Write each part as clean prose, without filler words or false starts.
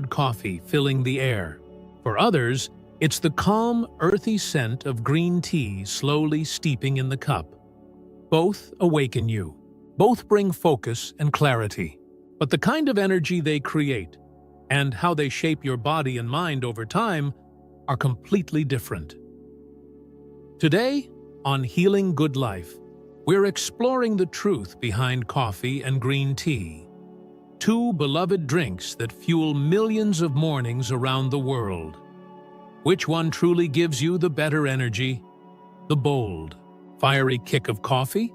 coffee filling the air. For others, it's the calm, earthy scent of green tea slowly steeping in the cup. Both awaken you. Both bring focus and clarity. But the kind of energy they create and how they shape your body and mind over time are completely different. Today, on Healing Good Life, we're exploring the truth behind coffee and green tea, two beloved drinks that fuel millions of mornings around the world. Which one truly gives you the better energy? The bold, fiery kick of coffee,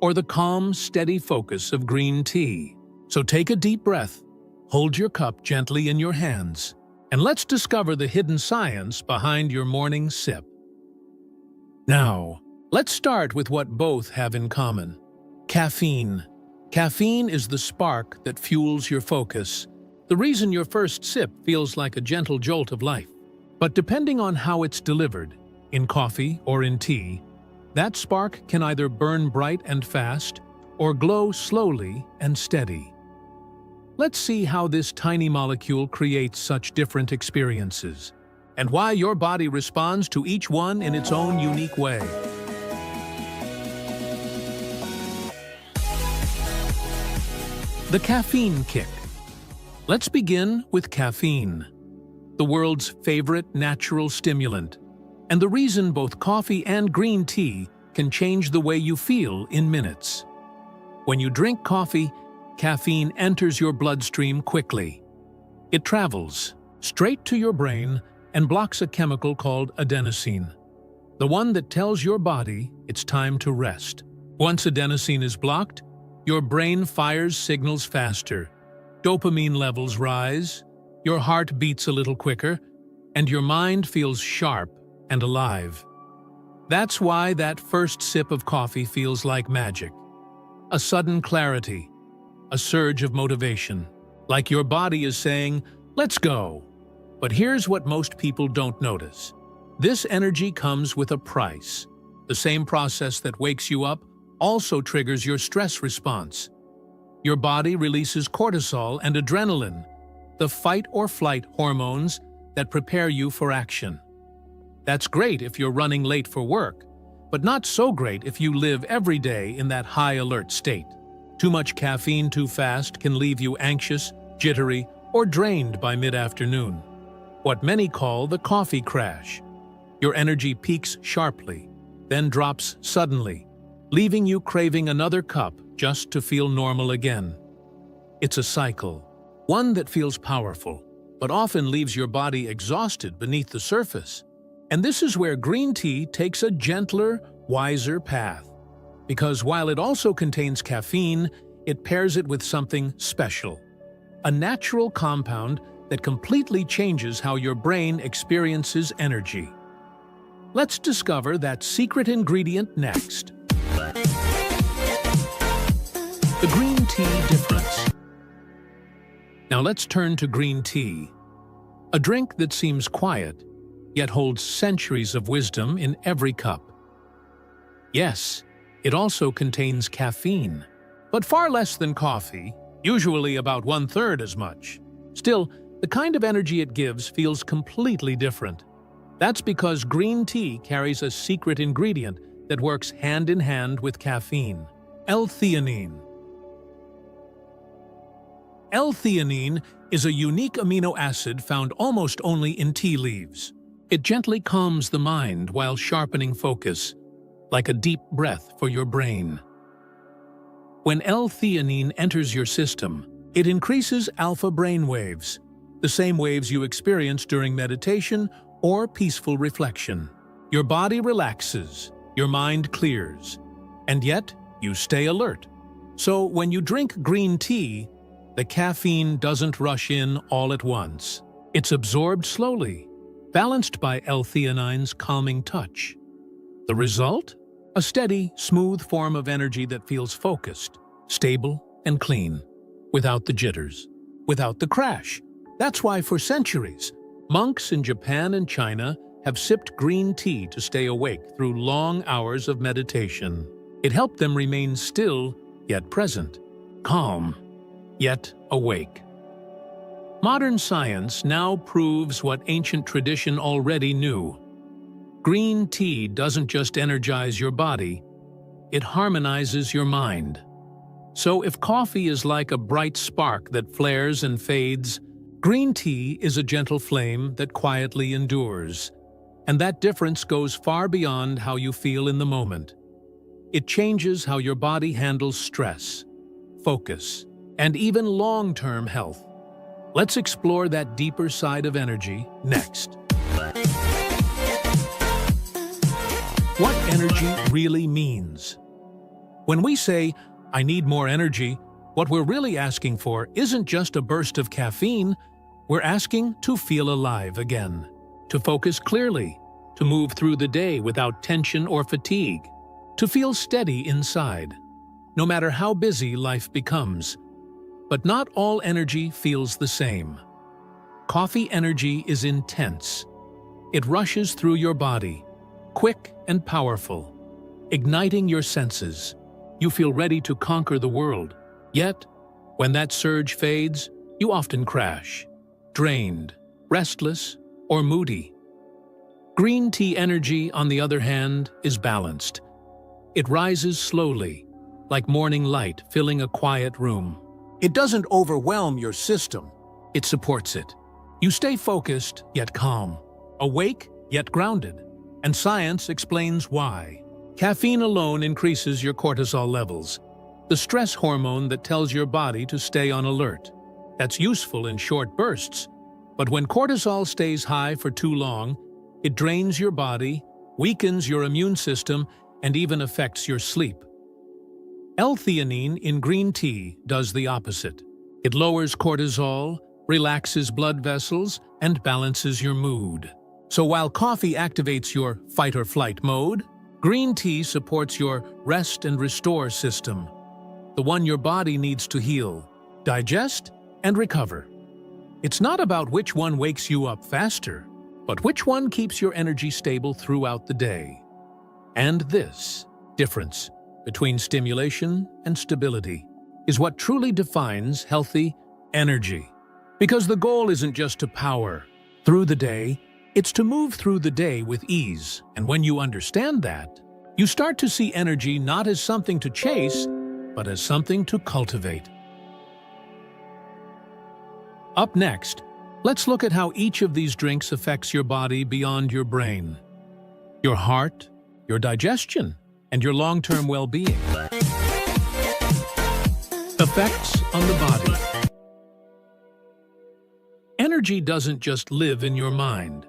or the calm, steady focus of green tea? So take a deep breath, hold your cup gently in your hands, and let's discover the hidden science behind your morning sip. Now, let's start with what both have in common. Caffeine. Caffeine is the spark that fuels your focus, the reason your first sip feels like a gentle jolt of life. But depending on how it's delivered, in coffee or in tea, that spark can either burn bright and fast or glow slowly and steady. Let's see how this tiny molecule creates such different experiences, and why your body responds to each one in its own unique way. The caffeine kick. Let's begin with caffeine, the world's favorite natural stimulant, and the reason both coffee and green tea can change the way you feel in minutes. When you drink coffee, caffeine enters your bloodstream quickly. It travels straight to your brain and blocks a chemical called adenosine, the one that tells your body it's time to rest. Once adenosine is blocked, your brain fires signals faster, dopamine levels rise, your heart beats a little quicker, and your mind feels sharp and alive. That's why that first sip of coffee feels like magic. A sudden clarity, a surge of motivation, like your body is saying, "Let's go." But here's what most people don't notice. This energy comes with a price. The same process that wakes you up also triggers your stress response. Your body releases cortisol and adrenaline, the fight-or-flight hormones that prepare you for action. That's great if you're running late for work, but not so great if you live every day in that high-alert state. Too much caffeine too fast can leave you anxious, jittery, or drained by mid-afternoon. What many call the coffee crash. Your energy peaks sharply, then drops suddenly, leaving you craving another cup just to feel normal again. It's a cycle, one that feels powerful, but often leaves your body exhausted beneath the surface. And this is where green tea takes a gentler, wiser path. Because while it also contains caffeine, it pairs it with something special. A natural compound that completely changes how your brain experiences energy. Let's discover that secret ingredient next. The green tea difference. Now let's turn to green tea, a drink that seems quiet, yet holds centuries of wisdom in every cup. Yes, it also contains caffeine, but far less than coffee, usually about 1/3 as much. Still, the kind of energy it gives feels completely different. That's because green tea carries a secret ingredient that works hand in hand with caffeine: L-theanine. L-theanine is a unique amino acid found almost only in tea leaves. It gently calms the mind while sharpening focus, like a deep breath for your brain. When L-theanine enters your system, it increases alpha brain waves, the same waves you experience during meditation or peaceful reflection. Your body relaxes, your mind clears, and yet you stay alert. So when you drink green tea, the caffeine doesn't rush in all at once. It's absorbed slowly, balanced by L-theanine's calming touch. The result? A steady, smooth form of energy that feels focused, stable, and clean, without the jitters, without the crash. That's why for centuries, monks in Japan and China have sipped green tea to stay awake through long hours of meditation. It helped them remain still, yet present, calm, yet awake. Modern science now proves what ancient tradition already knew. Green tea doesn't just energize your body, it harmonizes your mind. So if coffee is like a bright spark that flares and fades, green tea is a gentle flame that quietly endures. And that difference goes far beyond how you feel in the moment. It changes how your body handles stress, focus, and even long-term health. Let's explore that deeper side of energy next. What energy really means. When we say, "I need more energy," what we're really asking for isn't just a burst of caffeine, we're asking to feel alive again, to focus clearly, to move through the day without tension or fatigue, to feel steady inside, no matter how busy life becomes. But not all energy feels the same. Coffee energy is intense. It rushes through your body, quick and powerful, igniting your senses. You feel ready to conquer the world. Yet, when that surge fades, you often crash, drained, restless, or moody. Green tea energy, on the other hand, is balanced. It rises slowly, like morning light filling a quiet room. It doesn't overwhelm your system, it supports it. You stay focused, yet calm, awake, yet grounded. And science explains why. Caffeine alone increases your cortisol levels, the stress hormone that tells your body to stay on alert. That's useful in short bursts, but when cortisol stays high for too long, it drains your body, weakens your immune system, and even affects your sleep. L-theanine in green tea does the opposite. It lowers cortisol, relaxes blood vessels, and balances your mood. So while coffee activates your fight-or-flight mode, green tea supports your rest and restore system, the one your body needs to heal, digest, and recover. It's not about which one wakes you up faster, but which one keeps your energy stable throughout the day. And this difference between stimulation and stability is what truly defines healthy energy. Because the goal isn't just to power through the day, it's to move through the day with ease. And when you understand that, you start to see energy not as something to chase, but as something to cultivate. Up next, let's look at how each of these drinks affects your body beyond your brain, your heart, your digestion, and your long-term well-being. Effects on the body. Energy doesn't just live in your mind.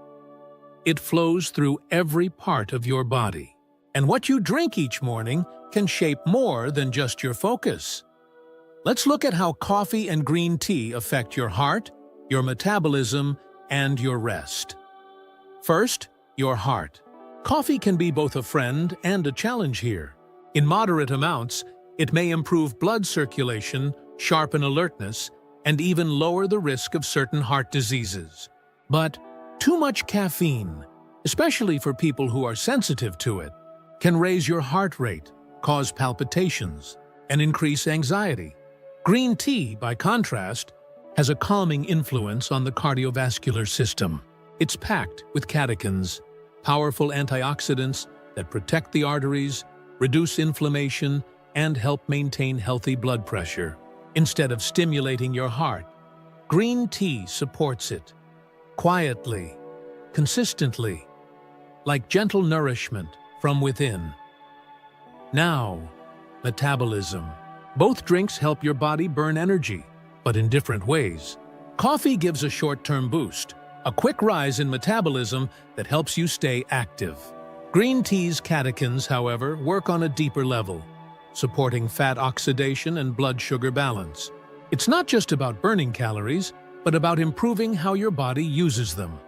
It flows through every part of your body. And what you drink each morning can shape more than just your focus. Let's look at how coffee and green tea affect your heart, your metabolism, and your rest. First, your heart. Coffee can be both a friend and a challenge here. In moderate amounts, it may improve blood circulation, sharpen alertness, and even lower the risk of certain heart diseases. But too much caffeine, especially for people who are sensitive to it, can raise your heart rate, cause palpitations, and increase anxiety. Green tea, by contrast, has a calming influence on the cardiovascular system. It's packed with catechins, powerful antioxidants that protect the arteries, reduce inflammation, and help maintain healthy blood pressure. Instead of stimulating your heart, green tea supports it, quietly, consistently, like gentle nourishment from within. Now, metabolism. Both drinks help your body burn energy, but in different ways. Coffee gives a short-term boost, a quick rise in metabolism that helps you stay active. Green tea's catechins, however, work on a deeper level, supporting fat oxidation and blood sugar balance. It's not just about burning calories, but about improving how your body uses them.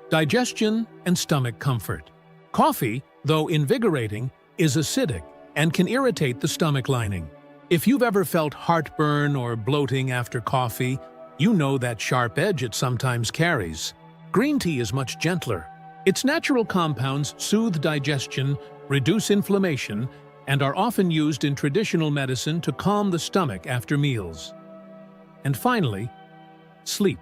Digestion and stomach comfort. Coffee, though invigorating, is acidic and can irritate the stomach lining. If you've ever felt heartburn or bloating after coffee, you know that sharp edge it sometimes carries. Green tea is much gentler. Its natural compounds soothe digestion, reduce inflammation, and are often used in traditional medicine to calm the stomach after meals. And finally, Sleep.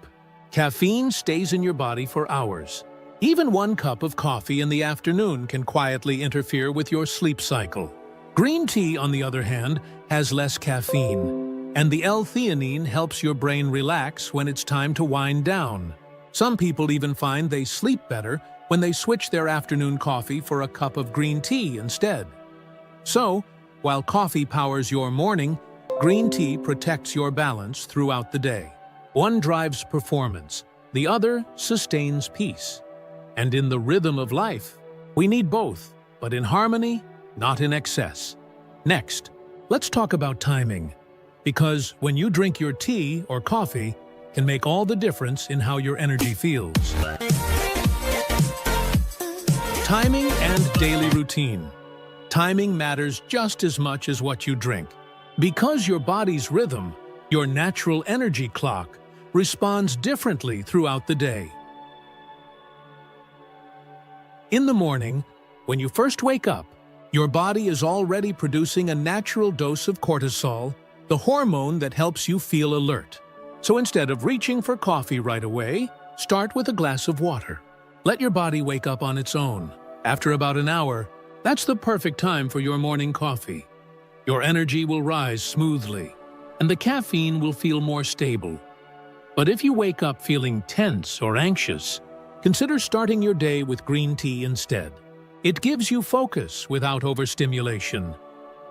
Caffeine stays in your body for hours. Even 1 cup of coffee in the afternoon can quietly interfere with your sleep cycle. Green tea, on the other hand, has less caffeine, and the L-theanine helps your brain relax when it's time to wind down. Some people even find they sleep better when they switch their afternoon coffee for a cup of green tea instead. So, while coffee powers your morning, green tea protects your balance throughout the day. One drives performance, the other sustains peace. And in the rhythm of life, we need both, but in harmony, not in excess. Next, let's talk about timing, because when you drink your tea or coffee, can make all the difference in how your energy feels. Timing and daily routine. Timing matters just as much as what you drink. Because your body's rhythm, your natural energy clock, responds differently throughout the day. In the morning, when you first wake up, your body is already producing a natural dose of cortisol, the hormone that helps you feel alert. So instead of reaching for coffee right away, start with a glass of water. Let your body wake up on its own. After about an hour, that's the perfect time for your morning coffee. Your energy will rise smoothly, and the caffeine will feel more stable. But if you wake up feeling tense or anxious, consider starting your day with green tea instead. It gives you focus without overstimulation,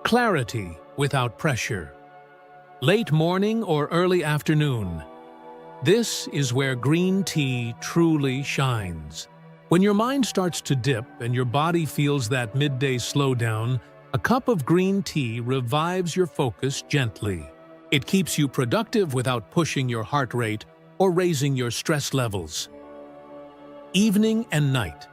clarity without pressure. Late morning or early afternoon, this is where green tea truly shines. When your mind starts to dip and your body feels that midday slowdown, a cup of green tea revives your focus gently. It keeps you productive without pushing your heart rate or raising your stress levels. Evening and night.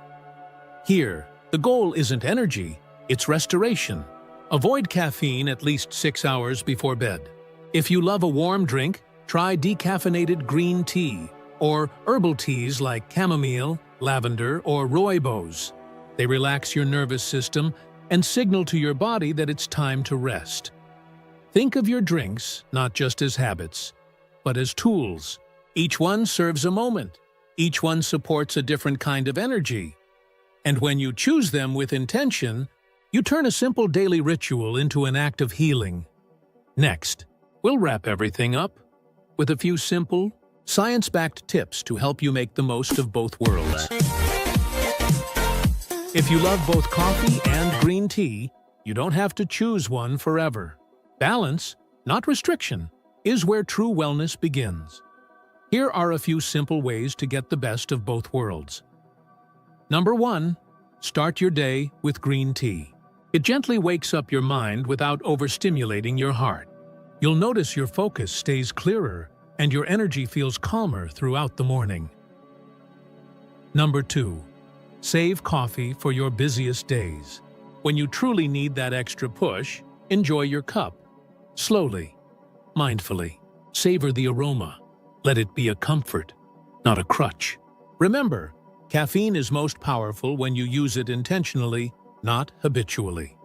Here, the goal isn't energy, it's restoration. Avoid caffeine at least 6 hours before bed. If you love a warm drink, try decaffeinated green tea or herbal teas like chamomile, lavender, or rooibos. They relax your nervous system and signal to your body that it's time to rest. Think of your drinks not just as habits, but as tools. Each one serves a moment. Each one supports a different kind of energy. And when you choose them with intention, you turn a simple daily ritual into an act of healing. Next, we'll wrap everything up with a few simple, science-backed tips to help you make the most of both worlds. If you love both coffee and green tea, you don't have to choose one forever. Balance, not restriction, is where true wellness begins. Here are a few simple ways to get the best of both worlds. Number 1, start your day with green tea. It gently wakes up your mind without overstimulating your heart. You'll notice your focus stays clearer and your energy feels calmer throughout the morning. Number 2, save coffee for your busiest days. When you truly need that extra push, enjoy your cup. Slowly, mindfully, savor the aroma. Let it be a comfort, not a crutch. Remember, caffeine is most powerful when you use it intentionally, not habitually.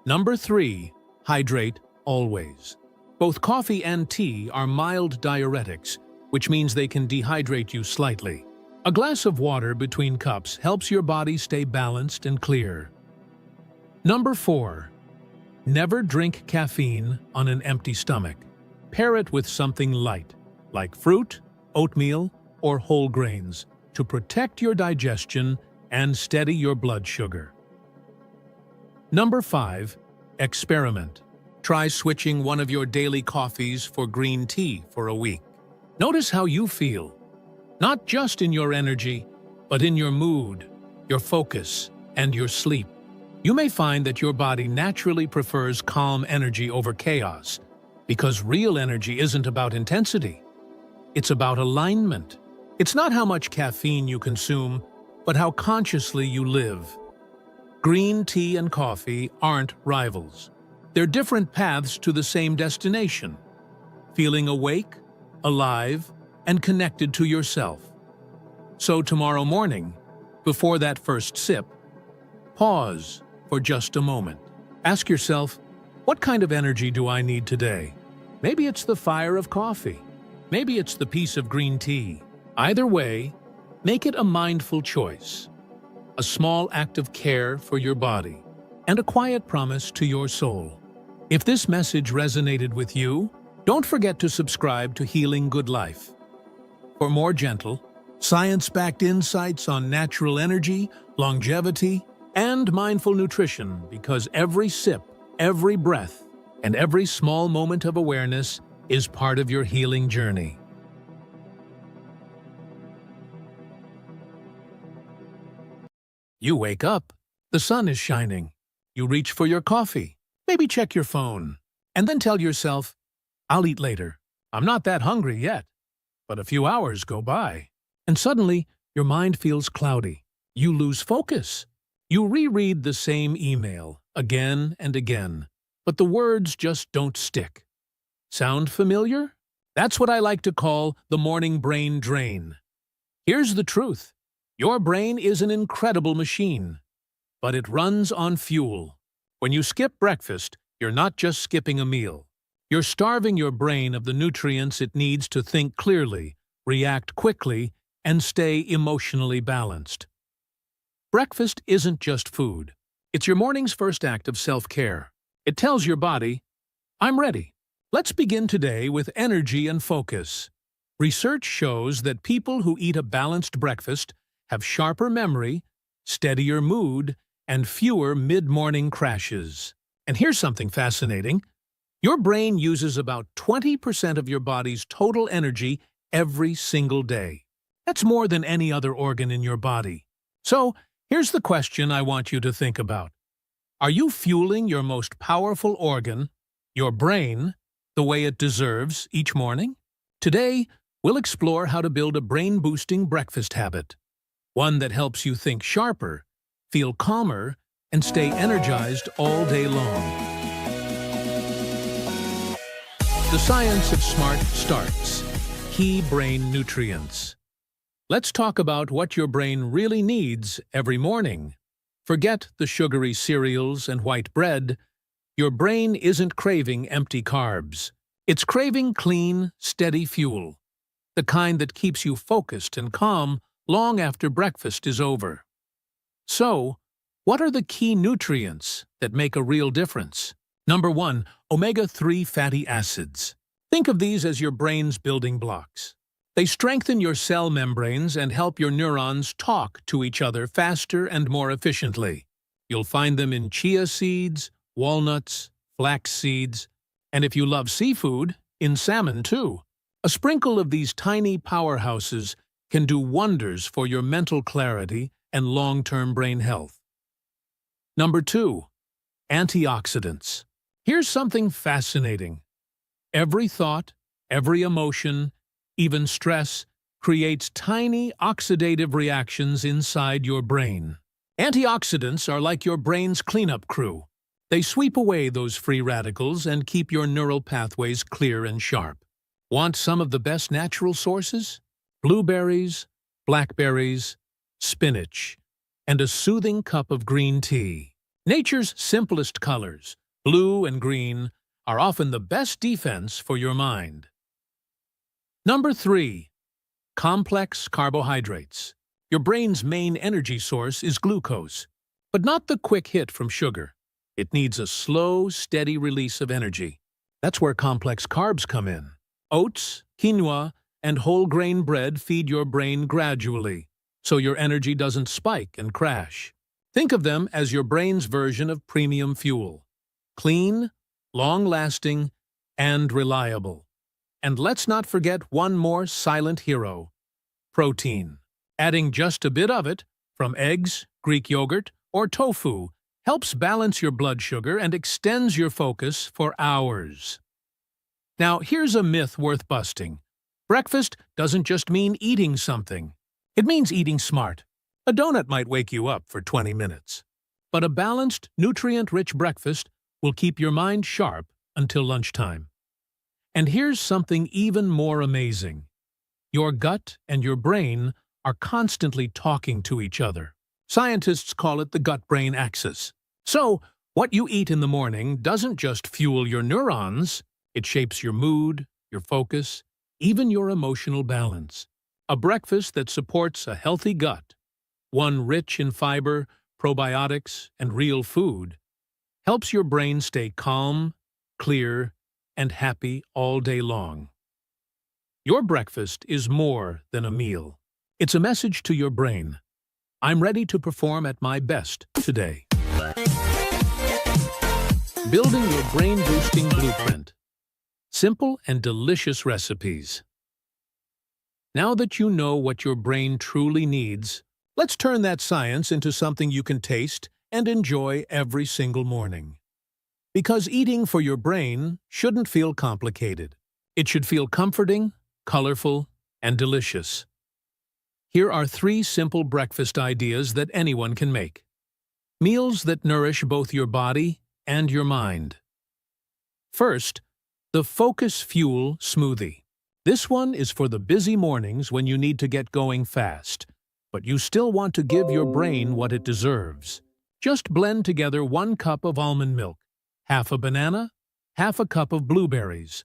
Number 3, hydrate always. Both coffee and tea are mild diuretics, which means they can dehydrate you slightly. A glass of water between cups helps your body stay balanced and clear. Number 4, never drink caffeine on an empty stomach. Pair it with something light, like fruit, oatmeal, or whole grains, to protect your digestion and steady your blood sugar. Number 5, experiment. Try switching one of your daily coffees for green tea for a week. Notice how you feel, not just in your energy, but in your mood, your focus, and your sleep. You may find that your body naturally prefers calm energy over chaos, because real energy isn't about intensity. It's about alignment. It's not how much caffeine you consume, but how consciously you live. Green tea and coffee aren't rivals. They're different paths to the same destination, feeling awake, alive, and connected to yourself. So tomorrow morning, before that first sip, pause for just a moment. Ask yourself, what kind of energy do I need today? Maybe it's the fire of coffee. Maybe it's the piece of green tea. Either way, make it a mindful choice, a small act of care for your body, and a quiet promise to your soul. If this message resonated with you, don't forget to subscribe to Healing Good Life for more gentle, science-backed insights on natural energy, longevity, and mindful nutrition, because every sip, every breath, and every small moment of awareness is part of your healing journey. You wake up, the sun is shining. You reach for your coffee, maybe check your phone, and then tell yourself, I'll eat later. I'm not that hungry yet. But a few hours go by, and suddenly your mind feels cloudy. You lose focus. You reread the same email again and again, but the words just don't stick. Sound familiar? That's what I like to call the morning brain drain. Here's the truth. Your brain is an incredible machine, but it runs on fuel. When you skip breakfast, you're not just skipping a meal. You're starving your brain of the nutrients it needs to think clearly, react quickly, and stay emotionally balanced. Breakfast isn't just food. It's your morning's first act of self-care. It tells your body, I'm ready. Let's begin today with energy and focus. Research shows that people who eat a balanced breakfast have sharper memory, steadier mood, and fewer mid-morning crashes. And here's something fascinating. Your brain uses about 20% of your body's total energy every single day. That's more than any other organ in your body. So, here's the question I want you to think about. Are you fueling your most powerful organ, your brain, the way it deserves each morning? Today, we'll explore how to build a brain-boosting breakfast habit. One that helps you think sharper, feel calmer, and stay energized all day long. The science of smart starts. Key brain nutrients. Let's talk about what your brain really needs every morning. Forget the sugary cereals and white bread. Your brain isn't craving empty carbs. It's craving clean, steady fuel, the kind that keeps you focused and calm long after breakfast is over. So, what are the key nutrients that make a real difference? Number 1, omega-3 fatty acids. Think of these as your brain's building blocks. They strengthen your cell membranes and help your neurons talk to each other faster and more efficiently. You'll find them in chia seeds, walnuts, flax seeds, and if you love seafood, in salmon too. A sprinkle of these tiny powerhouses can do wonders for your mental clarity and long-term brain health. Number 2, antioxidants. Here's something fascinating. Every thought, every emotion, even stress, creates tiny oxidative reactions inside your brain. Antioxidants are like your brain's cleanup crew. They sweep away those free radicals and keep your neural pathways clear and sharp. Want some of the best natural sources? Blueberries, blackberries, spinach, and a soothing cup of green tea. Nature's simplest colors, blue and green, are often the best defense for your mind. Number 3, complex carbohydrates. Your brain's main energy source is glucose, but not the quick hit from sugar. It needs a slow, steady release of energy. That's where complex carbs come in. Oats, quinoa, and whole grain bread feed your brain gradually, so your energy doesn't spike and crash. Think of them as your brain's version of premium fuel. Clean, long-lasting, and reliable. And let's not forget one more silent hero, protein. Adding just a bit of it, from eggs, Greek yogurt, or tofu, helps balance your blood sugar and extends your focus for hours. Now, here's a myth worth busting. Breakfast doesn't just mean eating something. It means eating smart. A donut might wake you up for 20 minutes. But a balanced, nutrient-rich breakfast will keep your mind sharp until lunchtime. And here's something even more amazing. Your gut and your brain are constantly talking to each other. Scientists call it the gut-brain axis. So, what you eat in the morning doesn't just fuel your neurons, it shapes your mood, your focus, even your emotional balance. A breakfast that supports a healthy gut, one rich in fiber, probiotics, and real food, helps your brain stay calm, clear, and happy all day long. Your breakfast is more than a meal. It's a message to your brain. I'm ready to perform at my best today. Building your brain-boosting blueprint. Simple and delicious recipes. Now that you know what your brain truly needs, let's turn that science into something you can taste and enjoy every single morning. Because eating for your brain shouldn't feel complicated. It should feel comforting, colorful, and delicious. Here are 3 simple breakfast ideas that anyone can make. Meals that nourish both your body and your mind. First, the Focus Fuel Smoothie. This one is for the busy mornings when you need to get going fast, but you still want to give your brain what it deserves. Just blend together 1 cup of almond milk, half a banana, half a cup of blueberries,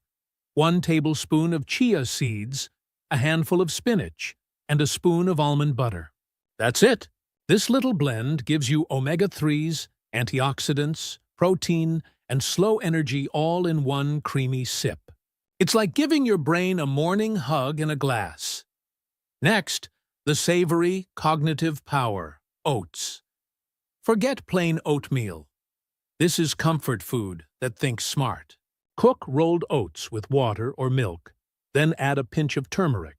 1 tablespoon of chia seeds, a handful of spinach, and a spoon of almond butter. That's it! This little blend gives you omega-3s, antioxidants, protein, and slow energy all in one creamy sip. It's like giving your brain a morning hug in a glass. Next, the savory cognitive power, oats. Forget plain oatmeal. This is comfort food that thinks smart. Cook rolled oats with water or milk, then add a pinch of turmeric,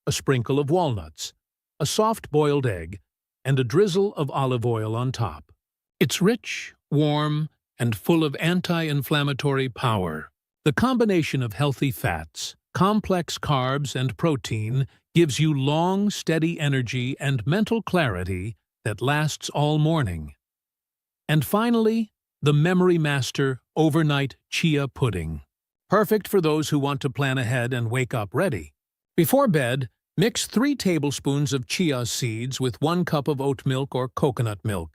a sprinkle of walnuts, a soft boiled egg, and a drizzle of olive oil on top. It's rich, warm, and full of anti-inflammatory power. The combination of healthy fats, complex carbs, and protein gives you long, steady energy and mental clarity that lasts all morning. And finally, the Memory Master Overnight Chia Pudding. Perfect for those who want to plan ahead and wake up ready. Before bed, mix 3 tablespoons of chia seeds with 1 cup of oat milk or coconut milk.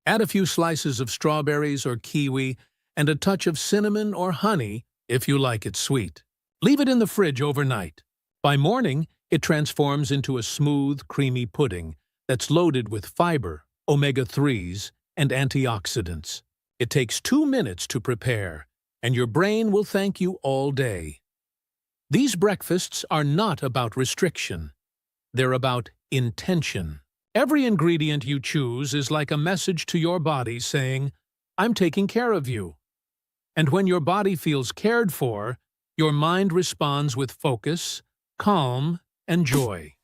Add a few slices of strawberries or kiwi and a touch of cinnamon or honey if you like it sweet. Leave it in the fridge overnight. By morning, it transforms into a smooth, creamy pudding that's loaded with fiber, omega-3s, and antioxidants. It takes 2 minutes to prepare, and your brain will thank you all day. These breakfasts are not about restriction. They're about intention. Every ingredient you choose is like a message to your body saying, "I'm taking care of you." And when your body feels cared for, your mind responds with focus, calm, and joy.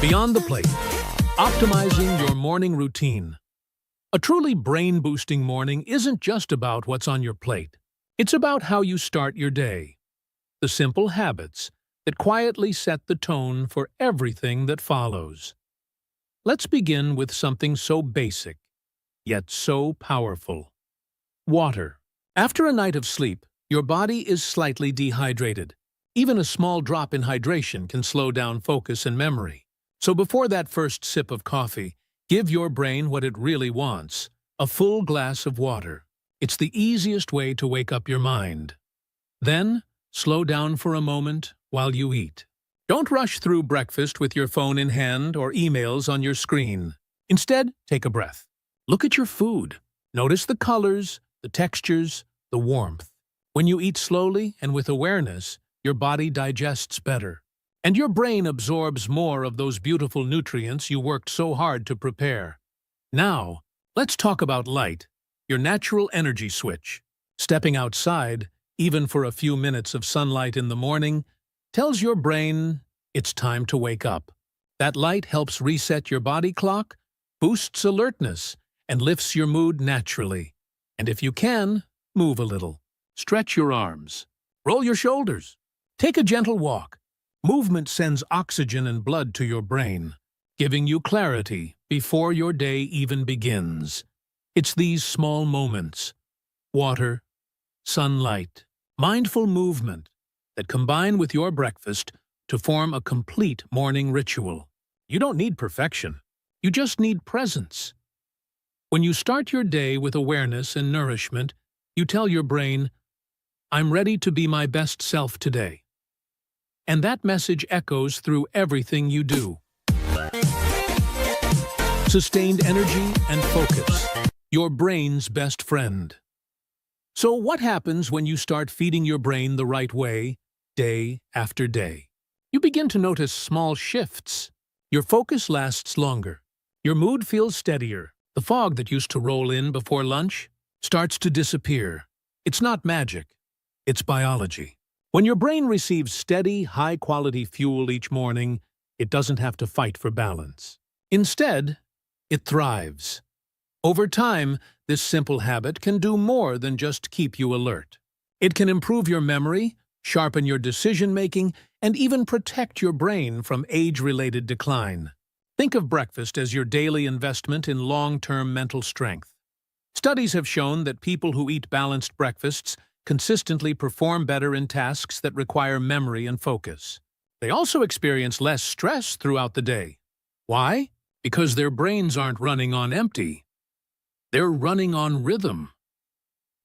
Beyond the plate, optimizing your morning routine. A truly brain-boosting morning isn't just about what's on your plate. It's about how you start your day. The simple habits that quietly set the tone for everything that follows. Let's begin with something so basic, yet so powerful. Water. After a night of sleep, your body is slightly dehydrated. Even a small drop in hydration can slow down focus and memory. So before that first sip of coffee, give your brain what it really wants, a full glass of water. It's the easiest way to wake up your mind. Then, slow down for a moment while you eat. Don't rush through breakfast with your phone in hand or emails on your screen. Instead, take a breath. Look at your food. Notice the colors, the textures, the warmth. When you eat slowly and with awareness, your body digests better. And your brain absorbs more of those beautiful nutrients you worked so hard to prepare. Now, let's talk about light, your natural energy switch. Stepping outside, even for a few minutes of sunlight in the morning, tells your brain it's time to wake up. That light helps reset your body clock, boosts alertness, and lifts your mood naturally. And if you can, move a little. Stretch your arms. Roll your shoulders. Take a gentle walk. Movement sends oxygen and blood to your brain, giving you clarity before your day even begins. It's these small moments, water, sunlight, mindful movement, that combine with your breakfast to form a complete morning ritual. You don't need perfection. You just need presence. When you start your day with awareness and nourishment, you tell your brain, "I'm ready to be my best self today." and that message echoes through everything you do. Sustained energy and focus, your brain's best friend. So what happens when you start feeding your brain the right way, day after day? You begin to notice small shifts. Your focus lasts longer. Your mood feels steadier. The fog that used to roll in before lunch starts to disappear. It's not magic, it's biology. When your brain receives steady, high-quality fuel each morning, it doesn't have to fight for balance. Instead, it thrives. Over time, this simple habit can do more than just keep you alert. It can improve your memory, sharpen your decision-making, and even protect your brain from age-related decline. Think of breakfast as your daily investment in long-term mental strength. Studies have shown that people who eat balanced breakfasts consistently perform better in tasks that require memory and focus. They also experience less stress throughout the day. Why? Because their brains aren't running on empty. They're running on rhythm.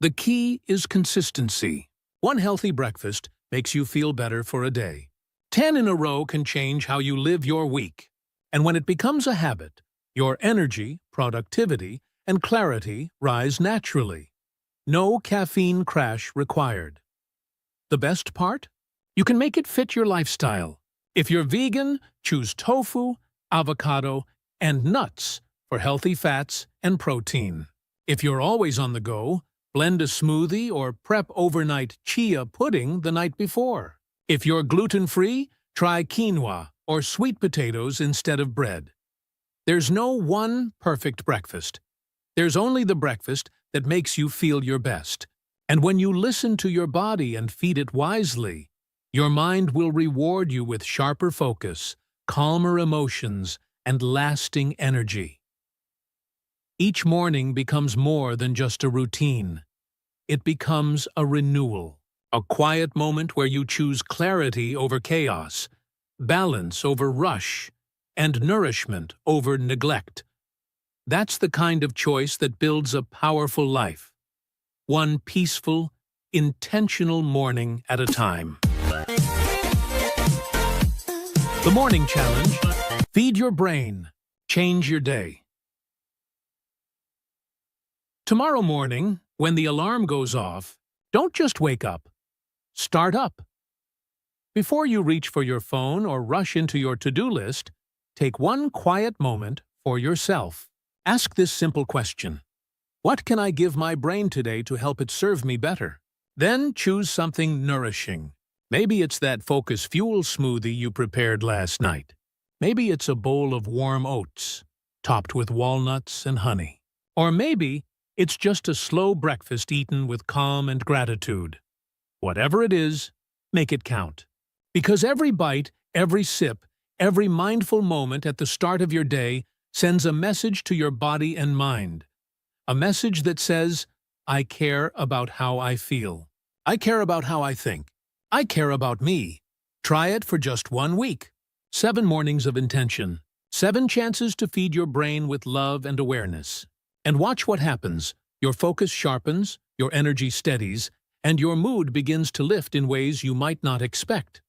The key is consistency. One healthy breakfast makes you feel better for a day. 10 in a row can change how you live your week. And when it becomes a habit, your energy, productivity, and clarity rise naturally. No caffeine crash required. The best part? You can make it fit your lifestyle. If you're vegan, choose tofu, avocado, and nuts for healthy fats and protein. If you're always on the go, blend a smoothie or prep overnight chia pudding the night before. If you're gluten-free, try quinoa or sweet potatoes instead of bread. There's no one perfect breakfast. There's only the breakfast that makes you feel your best. And when you listen to your body and feed it wisely, your mind will reward you with sharper focus, calmer emotions, and lasting energy. Each morning becomes more than just a routine. It becomes a renewal, a quiet moment where you choose clarity over chaos, balance over rush, and nourishment over neglect. That's the kind of choice that builds a powerful life, one peaceful, intentional morning at a time. The Morning Challenge. Feed your brain. Change your day. Tomorrow morning, when the alarm goes off, don't just wake up. Start up. Before you reach for your phone or rush into your to-do list, take one quiet moment for yourself. Ask this simple question: what can I give my brain today to help it serve me better? Then choose something nourishing. Maybe it's that Focus Fuel smoothie you prepared last night. Maybe it's a bowl of warm oats, topped with walnuts and honey. Or maybe it's just a slow breakfast eaten with calm and gratitude. Whatever it is, make it count. Because every bite, every sip, every mindful moment at the start of your day sends a message to your body and mind. A message that says, I care about how I feel. I care about how I think. I care about me. Try it for just 1 week. 7 mornings of intention. 7 chances to feed your brain with love and awareness. And watch what happens. Your focus sharpens, your energy steadies, and your mood begins to lift in ways you might not expect.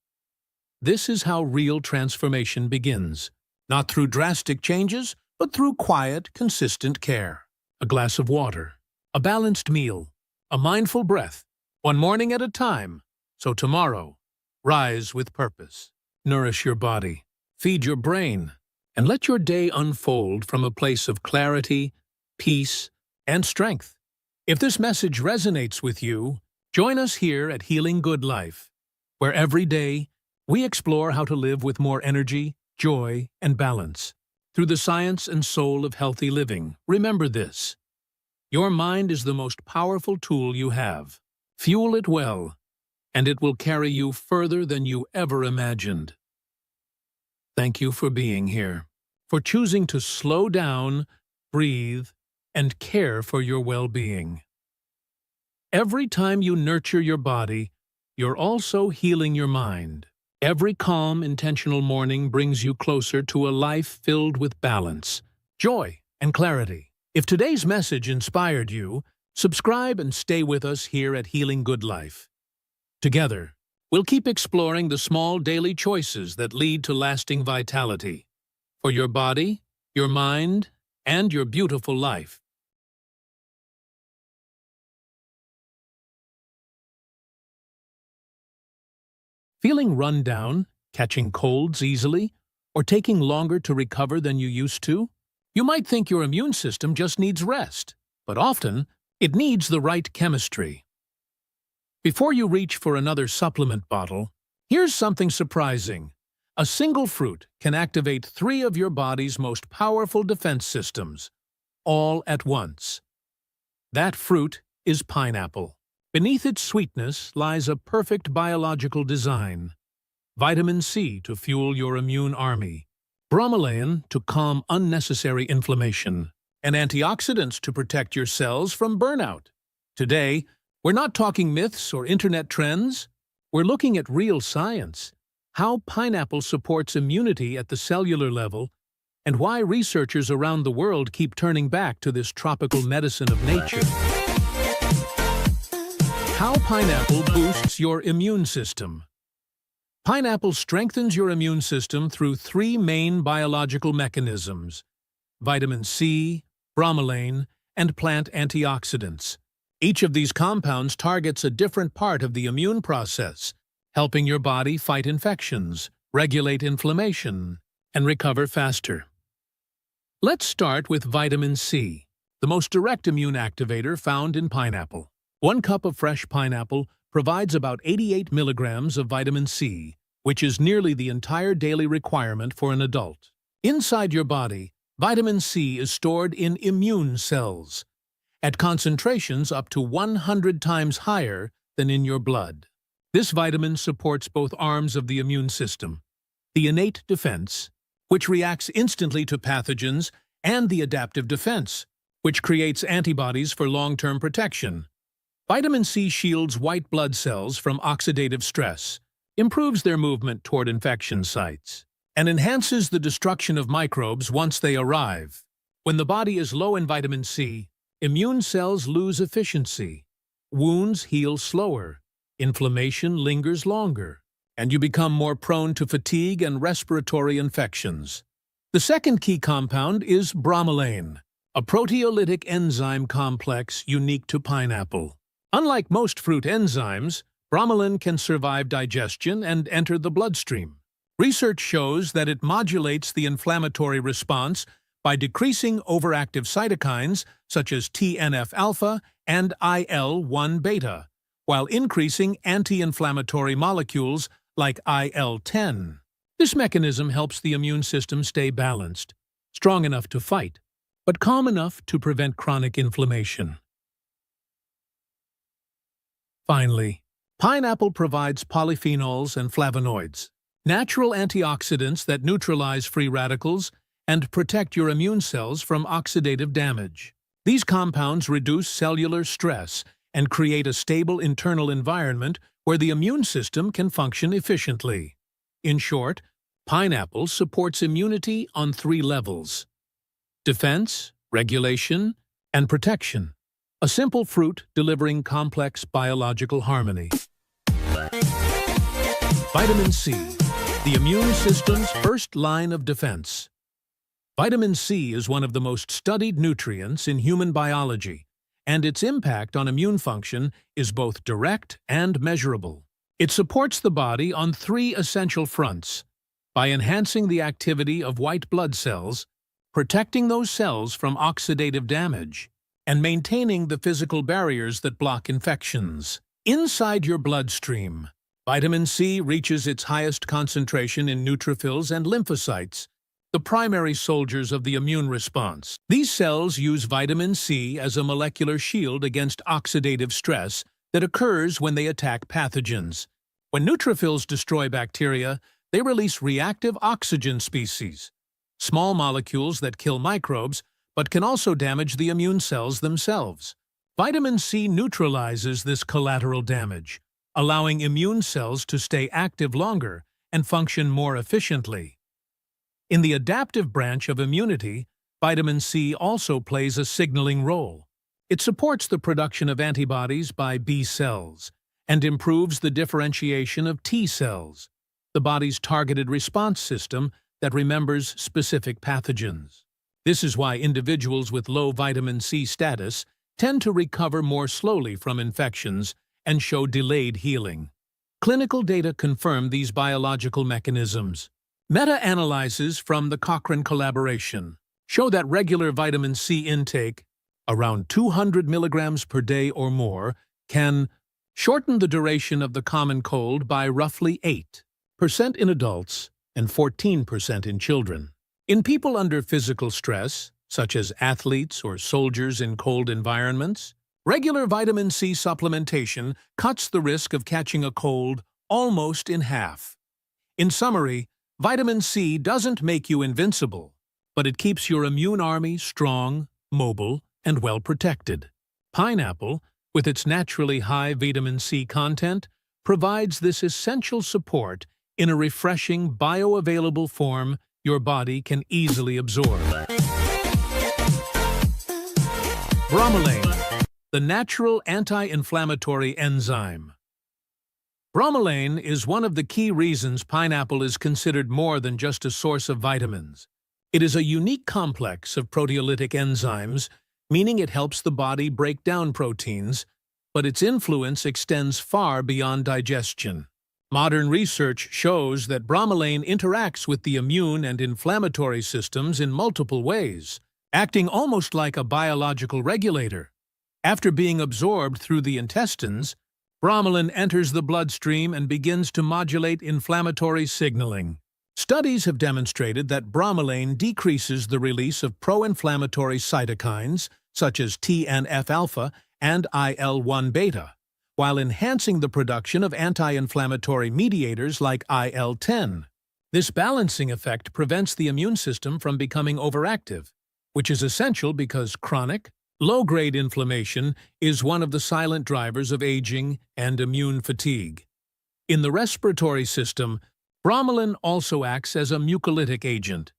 This is how real transformation begins. Not through drastic changes, but through quiet, consistent care. A glass of water, a balanced meal, a mindful breath, one morning at a time. So tomorrow, rise with purpose. Nourish your body, feed your brain, and let your day unfold from a place of clarity, peace, and strength. If this message resonates with you, join us here at Healing Good Life, where every day we explore how to live with more energy, joy, and balance. Through the science and soul of healthy living, remember this: your mind is the most powerful tool you have. Fuel it well, and it will carry you further than you ever imagined. Thank you for being here, for choosing to slow down, breathe, and care for your well-being. Every time you nurture your body, you're also healing your mind. Every calm, intentional morning brings you closer to a life filled with balance, joy, and clarity. If today's message inspired you, subscribe and stay with us here at Healing Good Life. Together, We'll keep exploring the small daily choices that lead to lasting vitality for your body, your mind, and your beautiful life. Feeling run down, catching colds easily, or taking longer to recover than you used to? You might think your immune system just needs rest, but often it needs the right chemistry. Before you reach for another supplement bottle, here's something surprising. A single fruit can activate 3 of your body's most powerful defense systems, all at once. That fruit is pineapple. Beneath its sweetness lies a perfect biological design. Vitamin C to fuel your immune army, bromelain to calm unnecessary inflammation, and antioxidants to protect your cells from burnout. Today, we're not talking myths or internet trends. We're looking at real science, how pineapple supports immunity at the cellular level, and why researchers around the world keep turning back to this tropical medicine of nature. How pineapple boosts your immune system. Pineapple strengthens your immune system through 3 main biological mechanisms: vitamin C, bromelain, and plant antioxidants. Each of these compounds targets a different part of the immune process, helping your body fight infections, regulate inflammation, and recover faster. Let's start with vitamin C, the most direct immune activator found in pineapple. 1 cup of fresh pineapple provides about 88 milligrams of vitamin C, which is nearly the entire daily requirement for an adult. Inside your body, vitamin C is stored in immune cells, at concentrations up to 100 times higher than in your blood. This vitamin supports both arms of the immune system, the innate defense, which reacts instantly to pathogens, and the adaptive defense, which creates antibodies for long-term protection. Vitamin C shields white blood cells from oxidative stress, improves their movement toward infection sites, and enhances the destruction of microbes once they arrive. When the body is low in vitamin C, immune cells lose efficiency, wounds heal slower, inflammation lingers longer, and you become more prone to fatigue and respiratory infections. The second key compound is bromelain, a proteolytic enzyme complex unique to pineapple. Unlike most fruit enzymes, bromelain can survive digestion and enter the bloodstream. Research shows that it modulates the inflammatory response by decreasing overactive cytokines such as TNF-alpha and IL-1 beta, while increasing anti-inflammatory molecules like IL-10. This mechanism helps the immune system stay balanced, strong enough to fight, but calm enough to prevent chronic inflammation. Finally, pineapple provides polyphenols and flavonoids, natural antioxidants that neutralize free radicals and protect your immune cells from oxidative damage. These compounds reduce cellular stress and create a stable internal environment where the immune system can function efficiently. In short, pineapple supports immunity on 3 levels: defense, regulation, and protection. A simple fruit delivering complex biological harmony. Vitamin C, the immune system's first line of defense. Vitamin C is one of the most studied nutrients in human biology, and its impact on immune function is both direct and measurable. It supports the body on 3 essential fronts: by enhancing the activity of white blood cells, protecting those cells from oxidative damage, and maintaining the physical barriers that block infections. Inside your bloodstream, vitamin C reaches its highest concentration in neutrophils and lymphocytes, the primary soldiers of the immune response. These cells use vitamin C as a molecular shield against oxidative stress that occurs when they attack pathogens. When neutrophils destroy bacteria, they release reactive oxygen species, small molecules that kill microbes but can also damage the immune cells themselves. Vitamin C neutralizes this collateral damage, allowing immune cells to stay active longer and function more efficiently. In the adaptive branch of immunity, vitamin C also plays a signaling role. It supports the production of antibodies by B cells and improves the differentiation of T cells, the body's targeted response system that remembers specific pathogens. This is why individuals with low vitamin C status tend to recover more slowly from infections and show delayed healing. Clinical data confirm these biological mechanisms. Meta-analyses from the Cochrane collaboration show that regular vitamin C intake, around 200 milligrams per day or more, can shorten the duration of the common cold by roughly 8% in adults and 14% in children. In people under physical stress, such as athletes or soldiers in cold environments, regular vitamin C supplementation cuts the risk of catching a cold almost in half. In summary, vitamin C doesn't make you invincible, but it keeps your immune army strong, mobile, and well protected. Pineapple, with its naturally high vitamin C content, provides this essential support in a refreshing, bioavailable form your body can easily absorb. Bromelain, the natural anti-inflammatory enzyme. Bromelain is one of the key reasons pineapple is considered more than just a source of vitamins. It is a unique complex of proteolytic enzymes, meaning it helps the body break down proteins, but its influence extends far beyond digestion. Modern research shows that bromelain interacts with the immune and inflammatory systems in multiple ways, acting almost like a biological regulator. After being absorbed through the intestines, bromelain enters the bloodstream and begins to modulate inflammatory signaling. Studies have demonstrated that bromelain decreases the release of pro-inflammatory cytokines, such as TNF-alpha and IL-1 beta, while enhancing the production of anti-inflammatory mediators like IL-10. This balancing effect prevents the immune system from becoming overactive, which is essential because chronic, low-grade inflammation is one of the silent drivers of aging and immune fatigue. In the respiratory system, bromelain also acts as a mucolytic agent,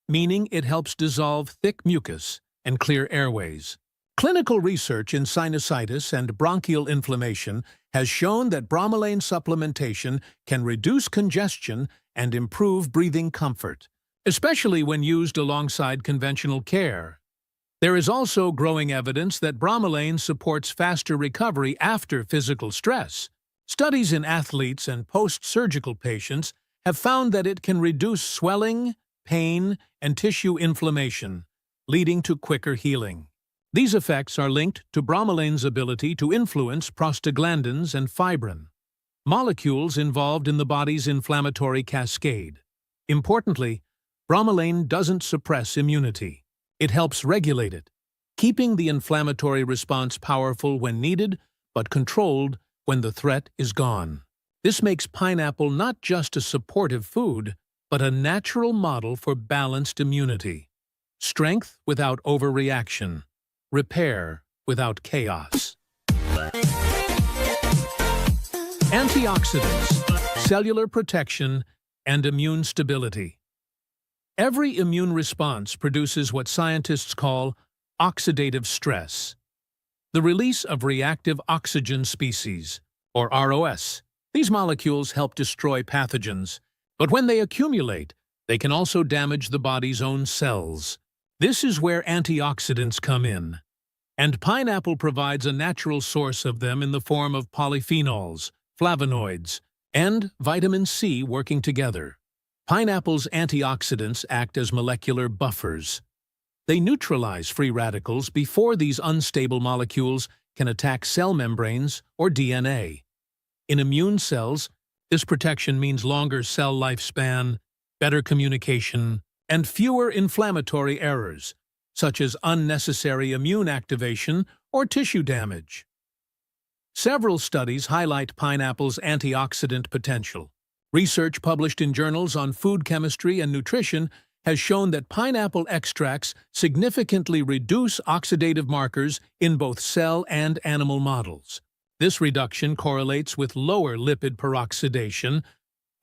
meaning it helps dissolve thick mucus and clear airways. Clinical research in sinusitis and bronchial inflammation has shown that bromelain supplementation can reduce congestion and improve breathing comfort, especially when used alongside conventional care. There is also growing evidence that bromelain supports faster recovery after physical stress. Studies in athletes and post-surgical patients have found that it can reduce swelling, pain, and tissue inflammation, leading to quicker healing. These effects are linked to bromelain's ability to influence prostaglandins and fibrin, molecules involved in the body's inflammatory cascade. Importantly, bromelain doesn't suppress immunity. It helps regulate it, keeping the inflammatory response powerful when needed, but controlled when the threat is gone. This makes pineapple not just a supportive food, but a natural model for balanced immunity. Strength without overreaction. Repair without chaos. Antioxidants, cellular protection, and immune stability. Every immune response produces what scientists call oxidative stress, the release of reactive oxygen species, or ROS. These molecules help destroy pathogens, but when they accumulate, they can also damage the body's own cells. This is where antioxidants come in, and pineapple provides a natural source of them in the form of polyphenols, flavonoids, and vitamin C working together. Pineapple's antioxidants act as molecular buffers. They neutralize free radicals before these unstable molecules can attack cell membranes or DNA. In immune cells, this protection means longer cell lifespan, better communication, and fewer inflammatory errors, such as unnecessary immune activation or tissue damage. Several studies highlight pineapple's antioxidant potential. Research published in journals on food chemistry and nutrition has shown that pineapple extracts significantly reduce oxidative markers in both cell and animal models. This reduction correlates with lower lipid peroxidation,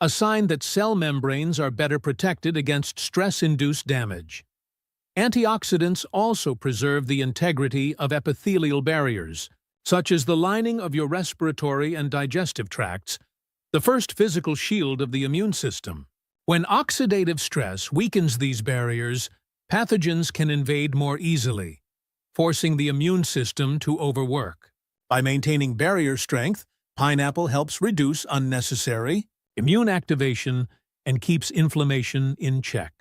a sign that cell membranes are better protected against stress-induced damage. Antioxidants also preserve the integrity of epithelial barriers, such as the lining of your respiratory and digestive tracts, the first physical shield of the immune system. When oxidative stress weakens these barriers, pathogens can invade more easily, forcing the immune system to overwork. By maintaining barrier strength, pineapple helps reduce unnecessary immune activation and keeps inflammation in check.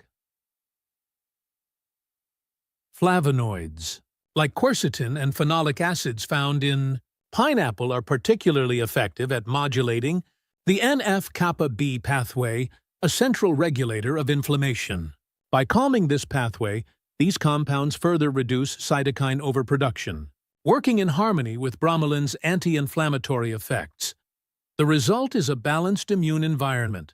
Flavonoids, like quercetin and phenolic acids found in pineapple, are particularly effective at modulating the NF-kappa B pathway, a central regulator of inflammation. By calming this pathway, these compounds further reduce cytokine overproduction, working in harmony with bromelain's anti-inflammatory effects. The result is a balanced immune environment,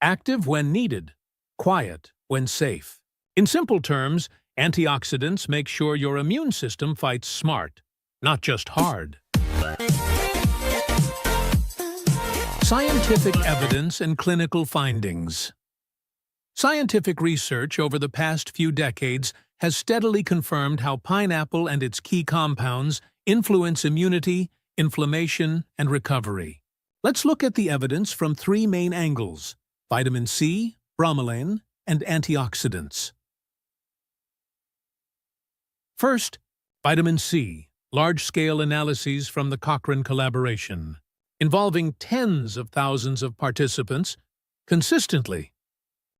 active when needed, quiet when safe. In simple terms, antioxidants make sure your immune system fights smart, not just hard. Scientific evidence and clinical findings. Scientific research over the past few decades has steadily confirmed how pineapple and its key compounds influence immunity, inflammation, and recovery. Let's look at the evidence from three main angles: vitamin C, bromelain, and antioxidants. First, vitamin C. Large-scale analyses from the Cochrane collaboration, involving tens of thousands of participants, consistently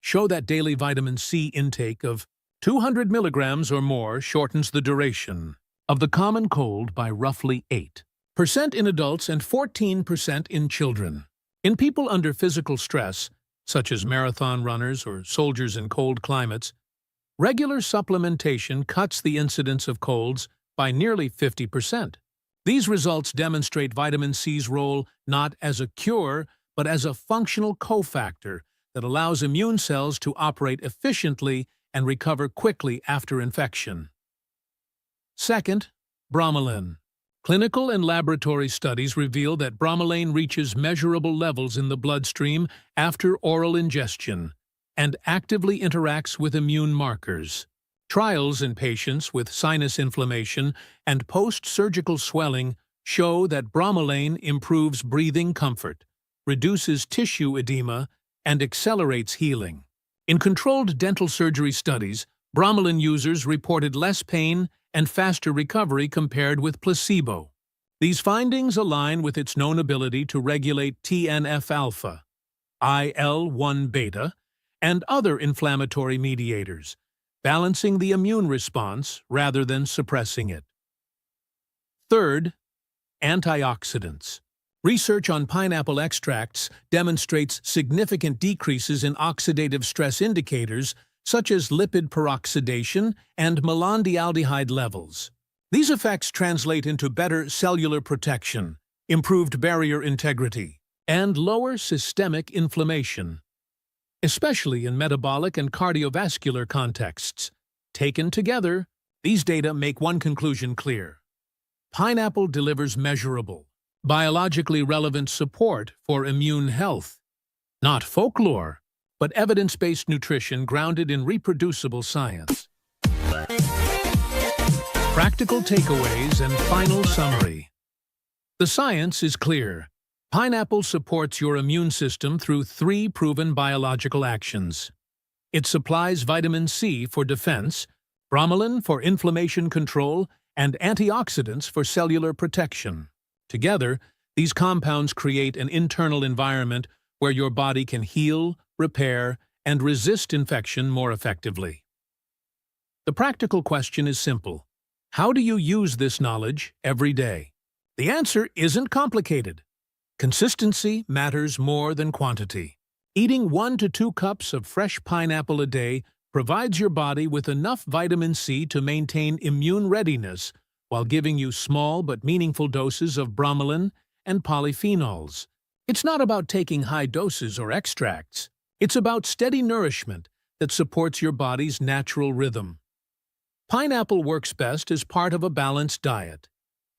show that daily vitamin C intake of 200 milligrams or more shortens the duration of the common cold by roughly 8% in adults and 14% in children. In people under physical stress, such as marathon runners or soldiers in cold climates, regular supplementation cuts the incidence of colds by nearly 50%. These results demonstrate vitamin C's role not as a cure, but as a functional cofactor that allows immune cells to operate efficiently and recover quickly after infection. Second, bromelain. Clinical and laboratory studies reveal that bromelain reaches measurable levels in the bloodstream after oral ingestion and actively interacts with immune markers. Trials in patients with sinus inflammation and post-surgical swelling show that bromelain improves breathing comfort, reduces tissue edema, and accelerates healing. In controlled dental surgery studies, bromelain users reported less pain and faster recovery compared with placebo. These findings align with its known ability to regulate TNF-alpha, IL-1 beta, and other inflammatory mediators, balancing the immune response rather than suppressing it. Third, antioxidants. Research on pineapple extracts demonstrates significant decreases in oxidative stress indicators such as lipid peroxidation and malondialdehyde levels. These effects translate into better cellular protection, improved barrier integrity, and lower systemic inflammation, especially in metabolic and cardiovascular contexts. Taken together, these data make one conclusion clear: pineapple delivers measurable, biologically relevant support for immune health. Not folklore, but evidence-based nutrition grounded in reproducible science. Practical takeaways and final summary. The science is clear. Pineapple supports your immune system through three proven biological actions. It supplies vitamin C for defense, bromelain for inflammation control, and antioxidants for cellular protection. Together, these compounds create an internal environment where your body can heal, repair, and resist infection more effectively. The practical question is simple: how do you use this knowledge every day? The answer isn't complicated. Consistency matters more than quantity. Eating 1 to 2 cups of fresh pineapple a day provides your body with enough vitamin C to maintain immune readiness while giving you small but meaningful doses of bromelain and polyphenols. It's not about taking high doses or extracts. It's about steady nourishment that supports your body's natural rhythm. Pineapple works best as part of a balanced diet,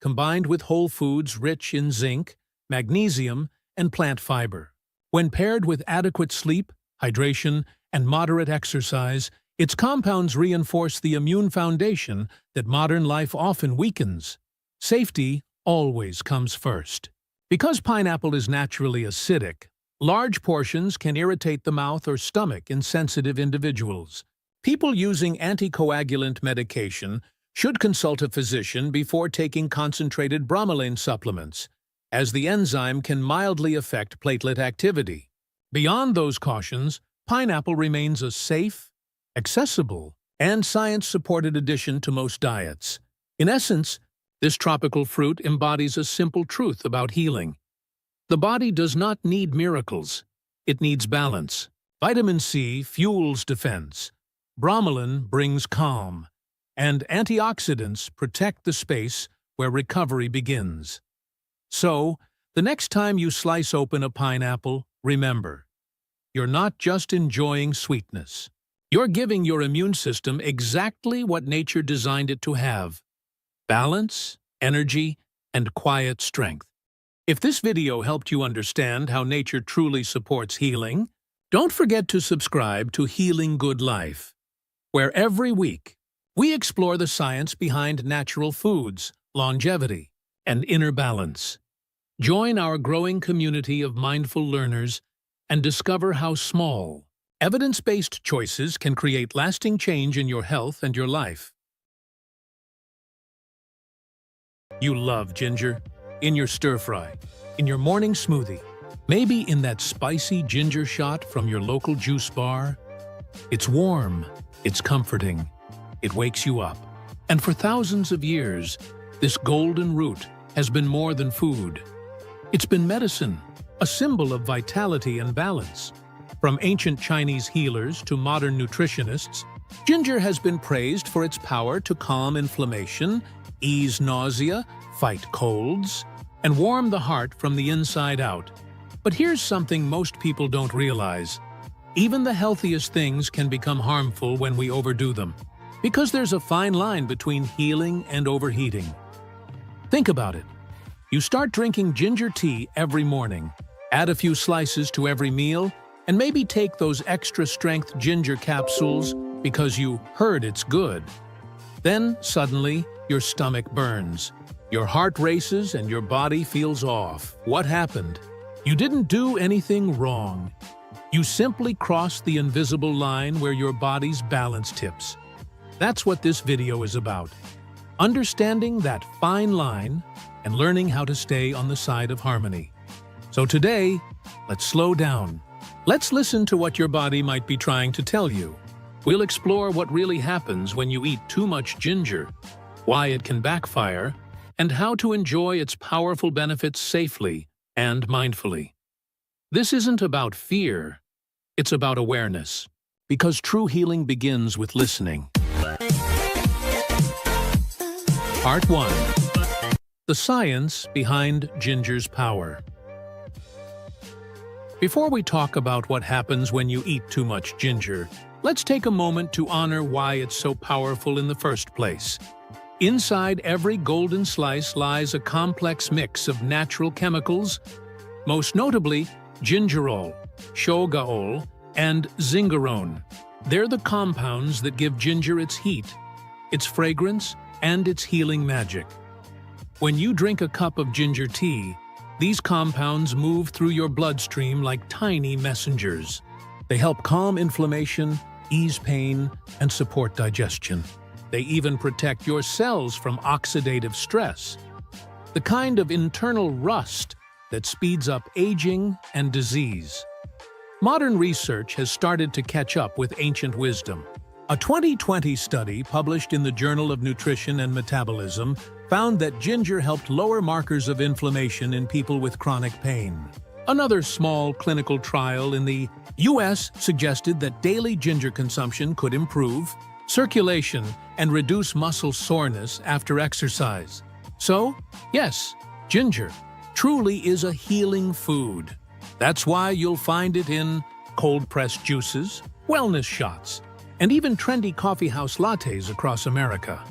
combined with whole foods rich in zinc, magnesium, and plant fiber. When paired with adequate sleep, hydration, and moderate exercise, its compounds reinforce the immune foundation that modern life often weakens. Safety always comes first. Because pineapple is naturally acidic, large portions can irritate the mouth or stomach in sensitive individuals. People using anticoagulant medication should consult a physician before taking concentrated bromelain supplements, as the enzyme can mildly affect platelet activity. Beyond those cautions, pineapple remains a safe, accessible, and science-supported addition to most diets. In essence, this tropical fruit embodies a simple truth about healing. The body does not need miracles. It needs balance. Vitamin C fuels defense. Bromelain brings calm. And antioxidants protect the space where recovery begins. So, the next time you slice open a pineapple, remember, you're not just enjoying sweetness. You're giving your immune system exactly what nature designed it to have: balance, energy, and quiet strength. If this video helped you understand how nature truly supports healing, don't forget to subscribe to Healing Good Life, where every week we explore the science behind natural foods, longevity, and inner balance. Join our growing community of mindful learners and discover how small, evidence-based choices can create lasting change in your health and your life. You love ginger. In your stir-fry, in your morning smoothie, maybe in that spicy ginger shot from your local juice bar. It's warm, it's comforting, it wakes you up. And for thousands of years, this golden root has been more than food. It's been medicine, a symbol of vitality and balance. From ancient Chinese healers to modern nutritionists, ginger has been praised for its power to calm inflammation, ease nausea, fight colds, and warm the heart from the inside out. But here's something most people don't realize. Even the healthiest things can become harmful when we overdo them, because there's a fine line between healing and overheating. Think about it. You start drinking ginger tea every morning, add a few slices to every meal, and maybe take those extra-strength ginger capsules because you heard it's good. Then, suddenly, your stomach burns. Your heart races and your body feels off. What happened? You didn't do anything wrong. You simply crossed the invisible line where your body's balance tips. That's what this video is about. Understanding that fine line and learning how to stay on the side of harmony. So today, let's slow down. Let's listen to what your body might be trying to tell you. We'll explore what really happens when you eat too much ginger, why it can backfire, and how to enjoy its powerful benefits safely and mindfully. This isn't about fear, it's about awareness, because true healing begins with listening. Part 1. The science behind ginger's power. Before we talk about what happens when you eat too much ginger, let's take a moment to honor why it's so powerful in the first place. Inside every golden slice lies a complex mix of natural chemicals, most notably gingerol, shogaol, and zingerone. They're the compounds that give ginger its heat, its fragrance, and its healing magic. When you drink a cup of ginger tea, these compounds move through your bloodstream like tiny messengers. They help calm inflammation, ease pain, and support digestion. They even protect your cells from oxidative stress, the kind of internal rust that speeds up aging and disease. Modern research has started to catch up with ancient wisdom. A 2020 study published in the Journal of Nutrition and Metabolism found that ginger helped lower markers of inflammation in people with chronic pain. Another small clinical trial in the US suggested that daily ginger consumption could improve circulation and reduce muscle soreness after exercise. So, yes, ginger truly is a healing food. That's why you'll find it in cold-pressed juices, wellness shots, and even trendy coffeehouse lattes across America.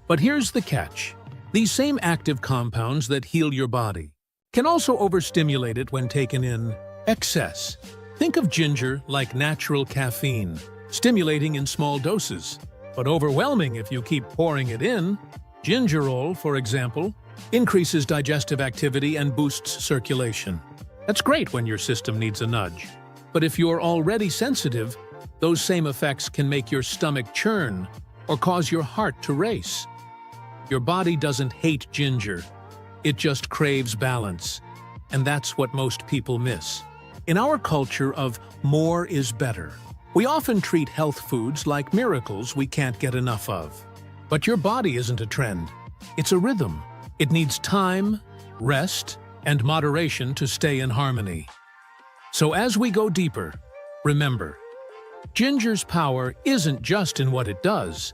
But here's the catch. These same active compounds that heal your body can also overstimulate it when taken in excess. Think of ginger like natural caffeine, stimulating in small doses, but overwhelming if you keep pouring it in. Gingerol, for example, increases digestive activity and boosts circulation. That's great when your system needs a nudge. But if you're already sensitive, those same effects can make your stomach churn or cause your heart to race. Your body doesn't hate ginger. It just craves balance. And that's what most people miss. In our culture of more is better, we often treat health foods like miracles we can't get enough of. But your body isn't a trend. It's a rhythm. It needs time, rest, and moderation to stay in harmony. So as we go deeper, remember, ginger's power isn't just in what it does,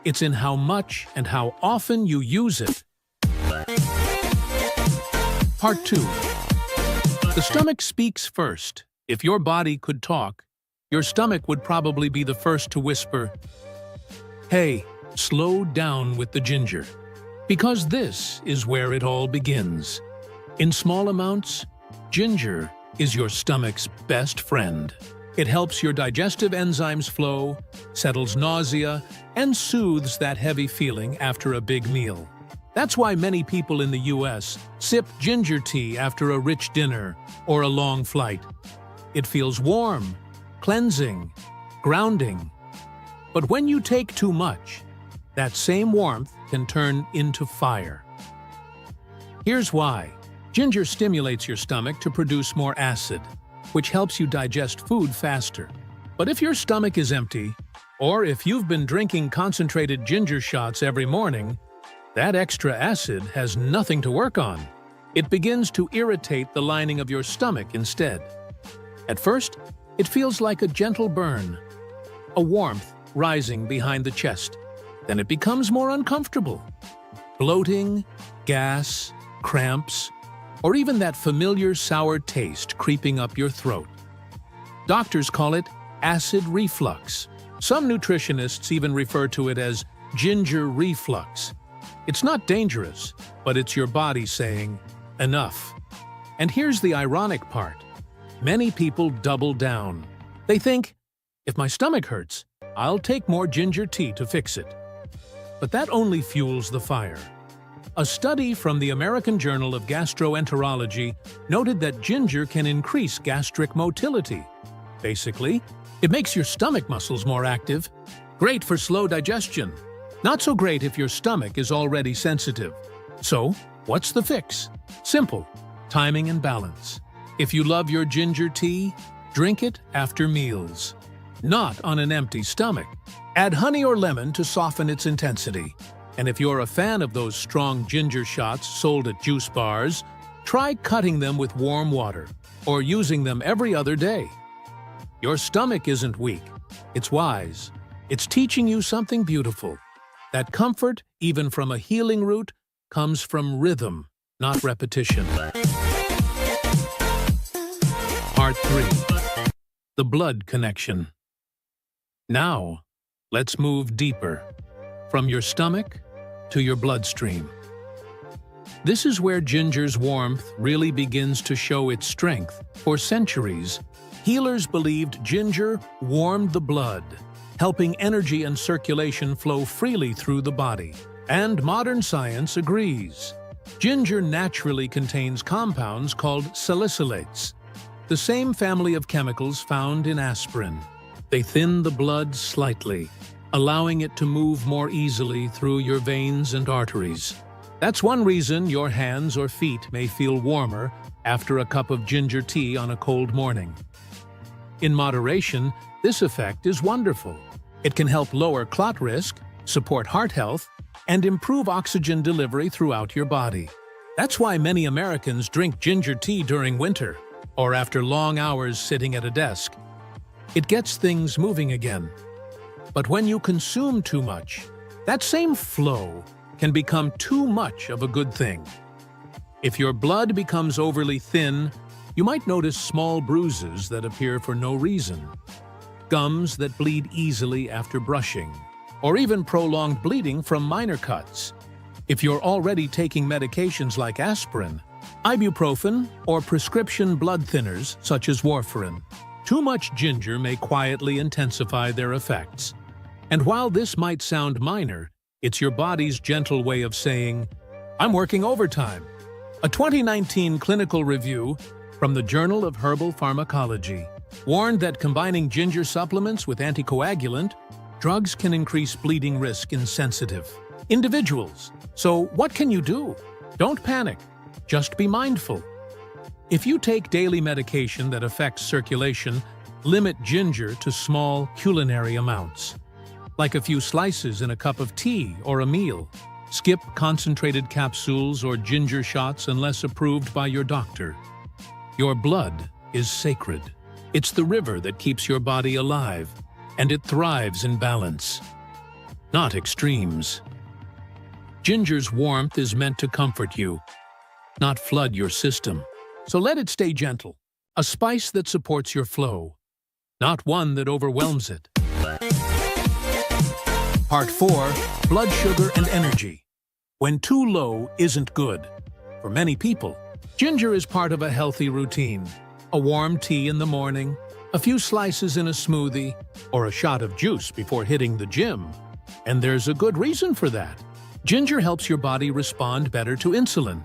it's in how much and how often you use it. Part 2. The stomach speaks first. If your body could talk, your stomach would probably be the first to whisper, "Hey, slow down with the ginger." Because this is where it all begins. In small amounts, ginger is your stomach's best friend. It helps your digestive enzymes flow, settles nausea, and soothes that heavy feeling after a big meal. That's why many people in the US sip ginger tea after a rich dinner or a long flight. It feels warm, cleansing, grounding. But when you take too much, that same warmth can turn into fire. Here's why. Ginger stimulates your stomach to produce more acid, which helps you digest food faster. But if your stomach is empty, or if you've been drinking concentrated ginger shots every morning, that extra acid has nothing to work on. It begins to irritate the lining of your stomach instead. At first, it feels like a gentle burn, a warmth rising behind the chest. Then it becomes more uncomfortable. Bloating, gas, cramps, or even that familiar sour taste creeping up your throat. Doctors call it acid reflux. Some nutritionists even refer to it as ginger reflux. It's not dangerous, but it's your body saying, enough. And here's the ironic part. Many people double down. They think, if my stomach hurts, I'll take more ginger tea to fix it. But that only fuels the fire. A study from the American Journal of Gastroenterology noted that ginger can increase gastric motility. Basically, it makes your stomach muscles more active. Great for slow digestion. Not so great if your stomach is already sensitive. So, what's the fix? Simple. Timing and balance. If you love your ginger tea, drink it after meals. Not on an empty stomach. Add honey or lemon to soften its intensity. And if you're a fan of those strong ginger shots sold at juice bars, try cutting them with warm water or using them every other day. Your stomach isn't weak. It's wise. It's teaching you something beautiful. That comfort, even from a healing root, comes from rhythm, not repetition. Part 3. The blood connection. Now, let's move deeper. From your stomach to your bloodstream. This is where ginger's warmth really begins to show its strength. For centuries, healers believed ginger warmed the blood, helping energy and circulation flow freely through the body. And modern science agrees. Ginger naturally contains compounds called salicylates, the same family of chemicals found in aspirin. They thin the blood slightly, allowing it to move more easily through your veins and arteries. That's one reason your hands or feet may feel warmer after a cup of ginger tea on a cold morning. In moderation, this effect is wonderful. It can help lower clot risk, support heart health, and improve oxygen delivery throughout your body. That's why many Americans drink ginger tea during winter or after long hours sitting at a desk. It gets things moving again. But when you consume too much, that same flow can become too much of a good thing. If your blood becomes overly thin, you might notice small bruises that appear for no reason, gums that bleed easily after brushing, or even prolonged bleeding from minor cuts. If you're already taking medications like aspirin, ibuprofen, or prescription blood thinners such as warfarin, too much ginger may quietly intensify their effects. And while this might sound minor, it's your body's gentle way of saying, I'm working overtime. A 2019 clinical review from the Journal of Herbal Pharmacology warned that combining ginger supplements with anticoagulant drugs can increase bleeding risk in sensitive individuals. So what can you do? Don't panic. Just be mindful. If you take daily medication that affects circulation, limit ginger to small culinary amounts, like a few slices in a cup of tea or a meal. Skip concentrated capsules or ginger shots unless approved by your doctor. Your blood is sacred. It's the river that keeps your body alive, and it thrives in balance, not extremes. Ginger's warmth is meant to comfort you, not flood your system. So let it stay gentle, a spice that supports your flow, not one that overwhelms it. Part 4. Blood sugar and energy. When too low isn't good. For many people, ginger is part of a healthy routine. A warm tea in the morning, a few slices in a smoothie, or a shot of juice before hitting the gym. And there's a good reason for that. Ginger helps your body respond better to insulin,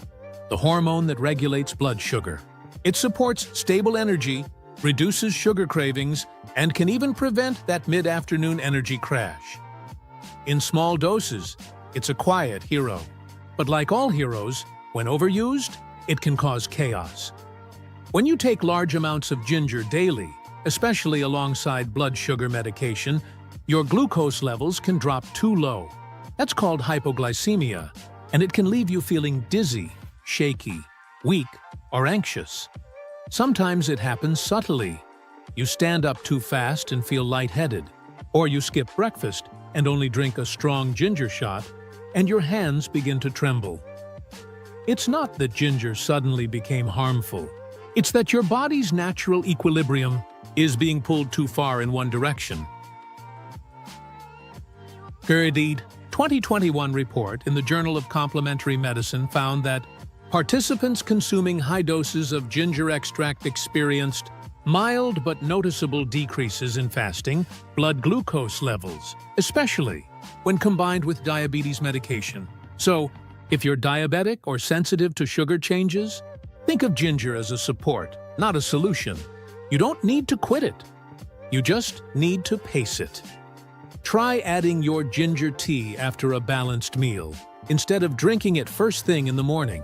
the hormone that regulates blood sugar. It supports stable energy, reduces sugar cravings, and can even prevent that mid-afternoon energy crash. In small doses, it's a quiet hero. But like all heroes, when overused, it can cause chaos. When you take large amounts of ginger daily, especially alongside blood sugar medication, your glucose levels can drop too low. That's called hypoglycemia, and it can leave you feeling dizzy, shaky, weak, or anxious. Sometimes it happens subtly. You stand up too fast and feel lightheaded, or you skip breakfast and only drink a strong ginger shot, and your hands begin to tremble. It's not that ginger suddenly became harmful. It's that your body's natural equilibrium is being pulled too far in one direction. Gerdide 2021 report in the Journal of Complementary Medicine found that participants consuming high doses of ginger extract experienced mild but noticeable decreases in fasting blood glucose levels, especially when combined with diabetes medication. So, if you're diabetic or sensitive to sugar changes, think of ginger as a support, not a solution. You don't need to quit it. You just need to pace it. Try adding your ginger tea after a balanced meal, instead of drinking it first thing in the morning.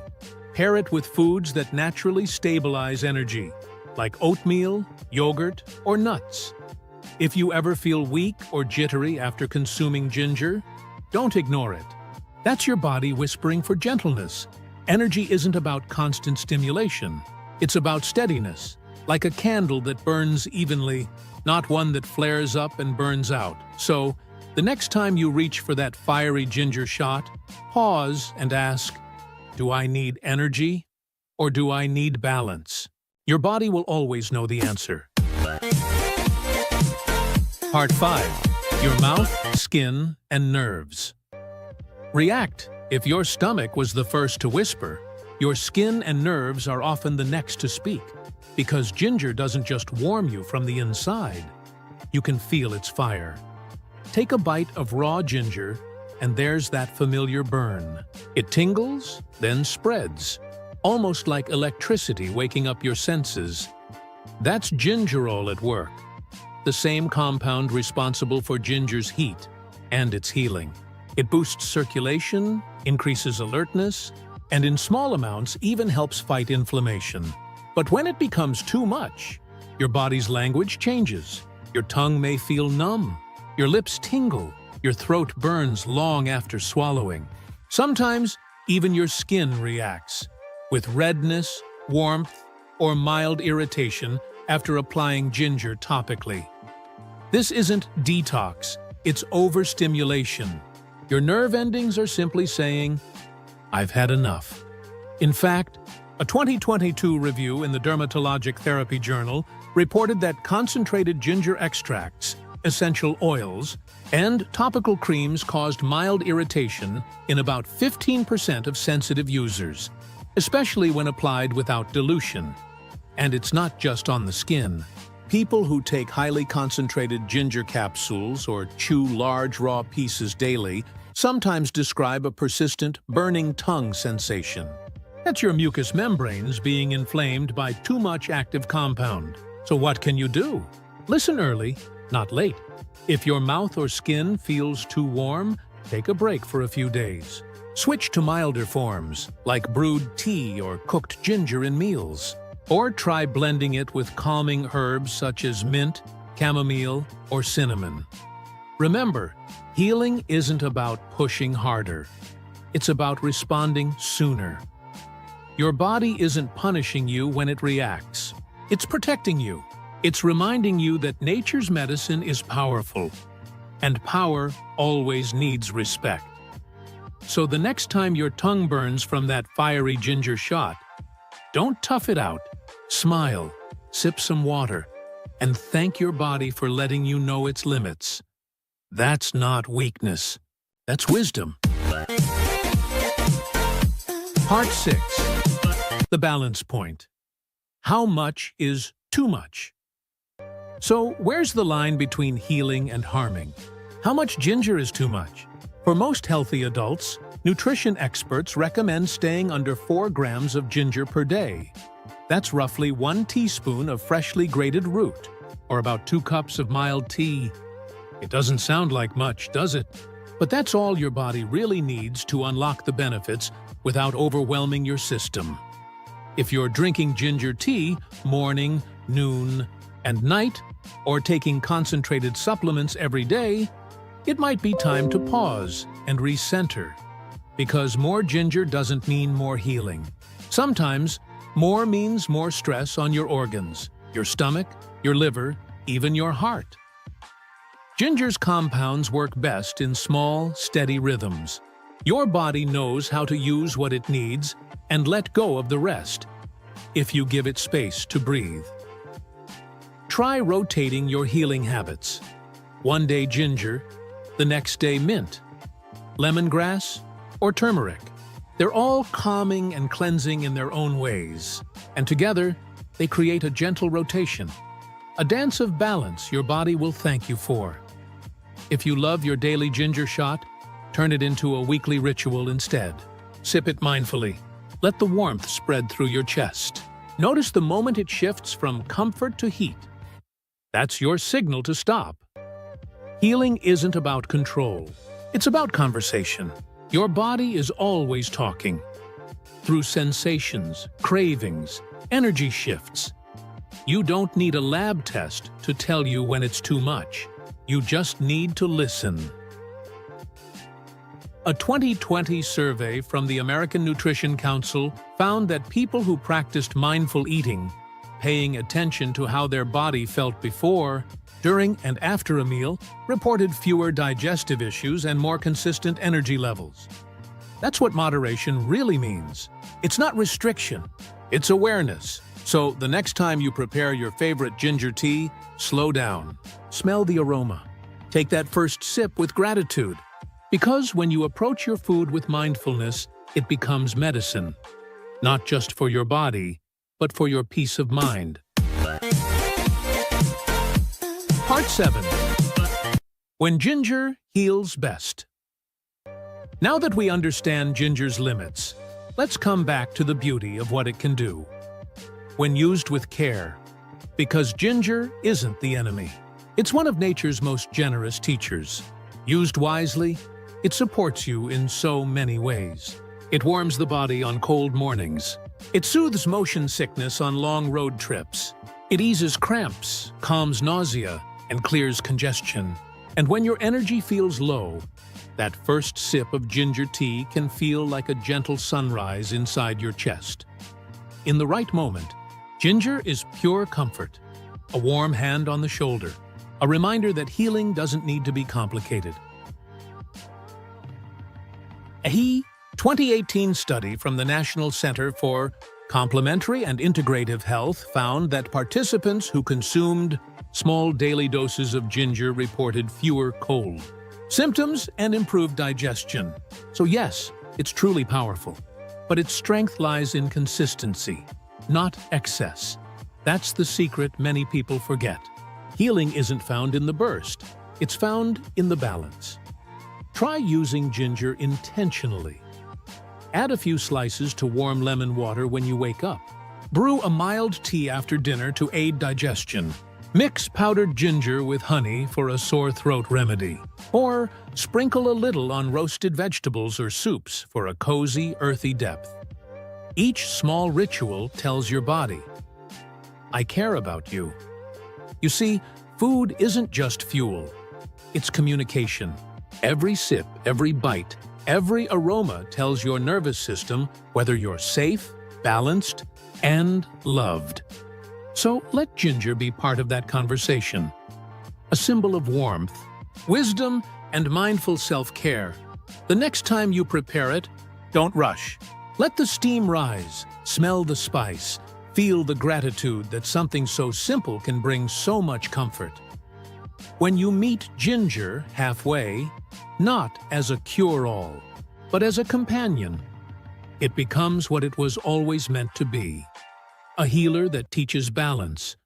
Pair it with foods that naturally stabilize energy, like oatmeal, yogurt, or nuts. If you ever feel weak or jittery after consuming ginger, don't ignore it. That's your body whispering for gentleness. Energy isn't about constant stimulation. It's about steadiness, like a candle that burns evenly, not one that flares up and burns out. So, the next time you reach for that fiery ginger shot, pause and ask, do I need energy or do I need balance? Your body will always know the answer. Part 5. Your mouth, skin, and nerves. React. If your stomach was the first to whisper, your skin and nerves are often the next to speak, because ginger doesn't just warm you from the inside. You can feel its fire. Take a bite of raw ginger, and there's that familiar burn. It tingles, then spreads, almost like electricity waking up your senses. That's gingerol at work, the same compound responsible for ginger's heat and its healing. It boosts circulation, increases alertness, and in small amounts even helps fight inflammation. But when it becomes too much, your body's language changes. Your tongue may feel numb, your lips tingle, your throat burns long after swallowing. Sometimes even your skin reacts, with redness, warmth, or mild irritation after applying ginger topically. This isn't detox, it's overstimulation. Your nerve endings are simply saying, I've had enough. In fact, a 2022 review in the Dermatologic Therapy Journal reported that concentrated ginger extracts, essential oils, and topical creams caused mild irritation in about 15% of sensitive users, especially when applied without dilution. And it's not just on the skin. People who take highly concentrated ginger capsules or chew large raw pieces daily sometimes describe a persistent burning tongue sensation. That's your mucous membranes being inflamed by too much active compound. So what can you do? Listen early, not late. If your mouth or skin feels too warm, take a break for a few days. Switch to milder forms, like brewed tea or cooked ginger in meals. Or try blending it with calming herbs such as mint, chamomile, or cinnamon. Remember, healing isn't about pushing harder. It's about responding sooner. Your body isn't punishing you when it reacts. It's protecting you. It's reminding you that nature's medicine is powerful, and power always needs respect. So the next time your tongue burns from that fiery ginger shot, don't tough it out. Smile, sip some water, and thank your body for letting you know its limits. That's not weakness. That's wisdom. Part 6. The balance point. How much is too much? So, where's the line between healing and harming? How much ginger is too much? For most healthy adults, nutrition experts recommend staying under 4 grams of ginger per day. That's roughly 1 teaspoon of freshly grated root, or about 2 cups of mild tea. It doesn't sound like much, does it? But that's all your body really needs to unlock the benefits without overwhelming your system. If you're drinking ginger tea morning, noon, and night, or taking concentrated supplements every day, it might be time to pause and recenter. Because more ginger doesn't mean more healing. Sometimes, more means more stress on your organs, your stomach, your liver, even your heart. Ginger's compounds work best in small, steady rhythms. Your body knows how to use what it needs and let go of the rest, if you give it space to breathe. Try rotating your healing habits. One day ginger, the next day mint, lemongrass, or turmeric. They're all calming and cleansing in their own ways, and together, they create a gentle rotation. A dance of balance your body will thank you for. If you love your daily ginger shot, turn it into a weekly ritual instead. Sip it mindfully. Let the warmth spread through your chest. Notice the moment it shifts from comfort to heat. That's your signal to stop. Healing isn't about control. It's about conversation. Your body is always talking. Through sensations, cravings, energy shifts. You don't need a lab test to tell you when it's too much. You just need to listen. A 2020 survey from the American Nutrition Council found that people who practiced mindful eating, paying attention to how their body felt before, during, and after a meal, reported fewer digestive issues and more consistent energy levels. That's what moderation really means. It's not restriction, it's awareness. So the next time you prepare your favorite ginger tea, slow down. Smell the aroma. Take that first sip with gratitude. Because when you approach your food with mindfulness, it becomes medicine. Not just for your body, but for your peace of mind. Part 7. When ginger heals best. Now that we understand ginger's limits, let's come back to the beauty of what it can do. When used with care, because ginger isn't the enemy. It's one of nature's most generous teachers. Used wisely, it supports you in so many ways. It warms the body on cold mornings. It soothes motion sickness on long road trips. It eases cramps, calms nausea, and clears congestion. And when your energy feels low, that first sip of ginger tea can feel like a gentle sunrise inside your chest. In the right moment, ginger is pure comfort, a warm hand on the shoulder, a reminder that healing doesn't need to be complicated. A 2018 study from the National Center for Complementary and Integrative Health found that participants who consumed small daily doses of ginger reported fewer cold symptoms and improved digestion. So yes, it's truly powerful, but its strength lies in consistency, not excess. That's the secret many people forget. Healing isn't found in the burst, it's found in the balance. Try using ginger intentionally. Add a few slices to warm lemon water when you wake up. Brew a mild tea after dinner to aid digestion. Mix powdered ginger with honey for a sore throat remedy. Or sprinkle a little on roasted vegetables or soups for a cozy, earthy depth. Each small ritual tells your body, I care about you. You see, food isn't just fuel. It's communication. Every sip, every bite, every aroma tells your nervous system whether you're safe, balanced, and loved. So let ginger be part of that conversation. A symbol of warmth, wisdom, and mindful self-care. The next time you prepare it, don't rush. Let the steam rise, smell the spice, feel the gratitude that something so simple can bring so much comfort. When you meet ginger halfway, not as a cure-all, but as a companion, it becomes what it was always meant to be. A healer that teaches balance,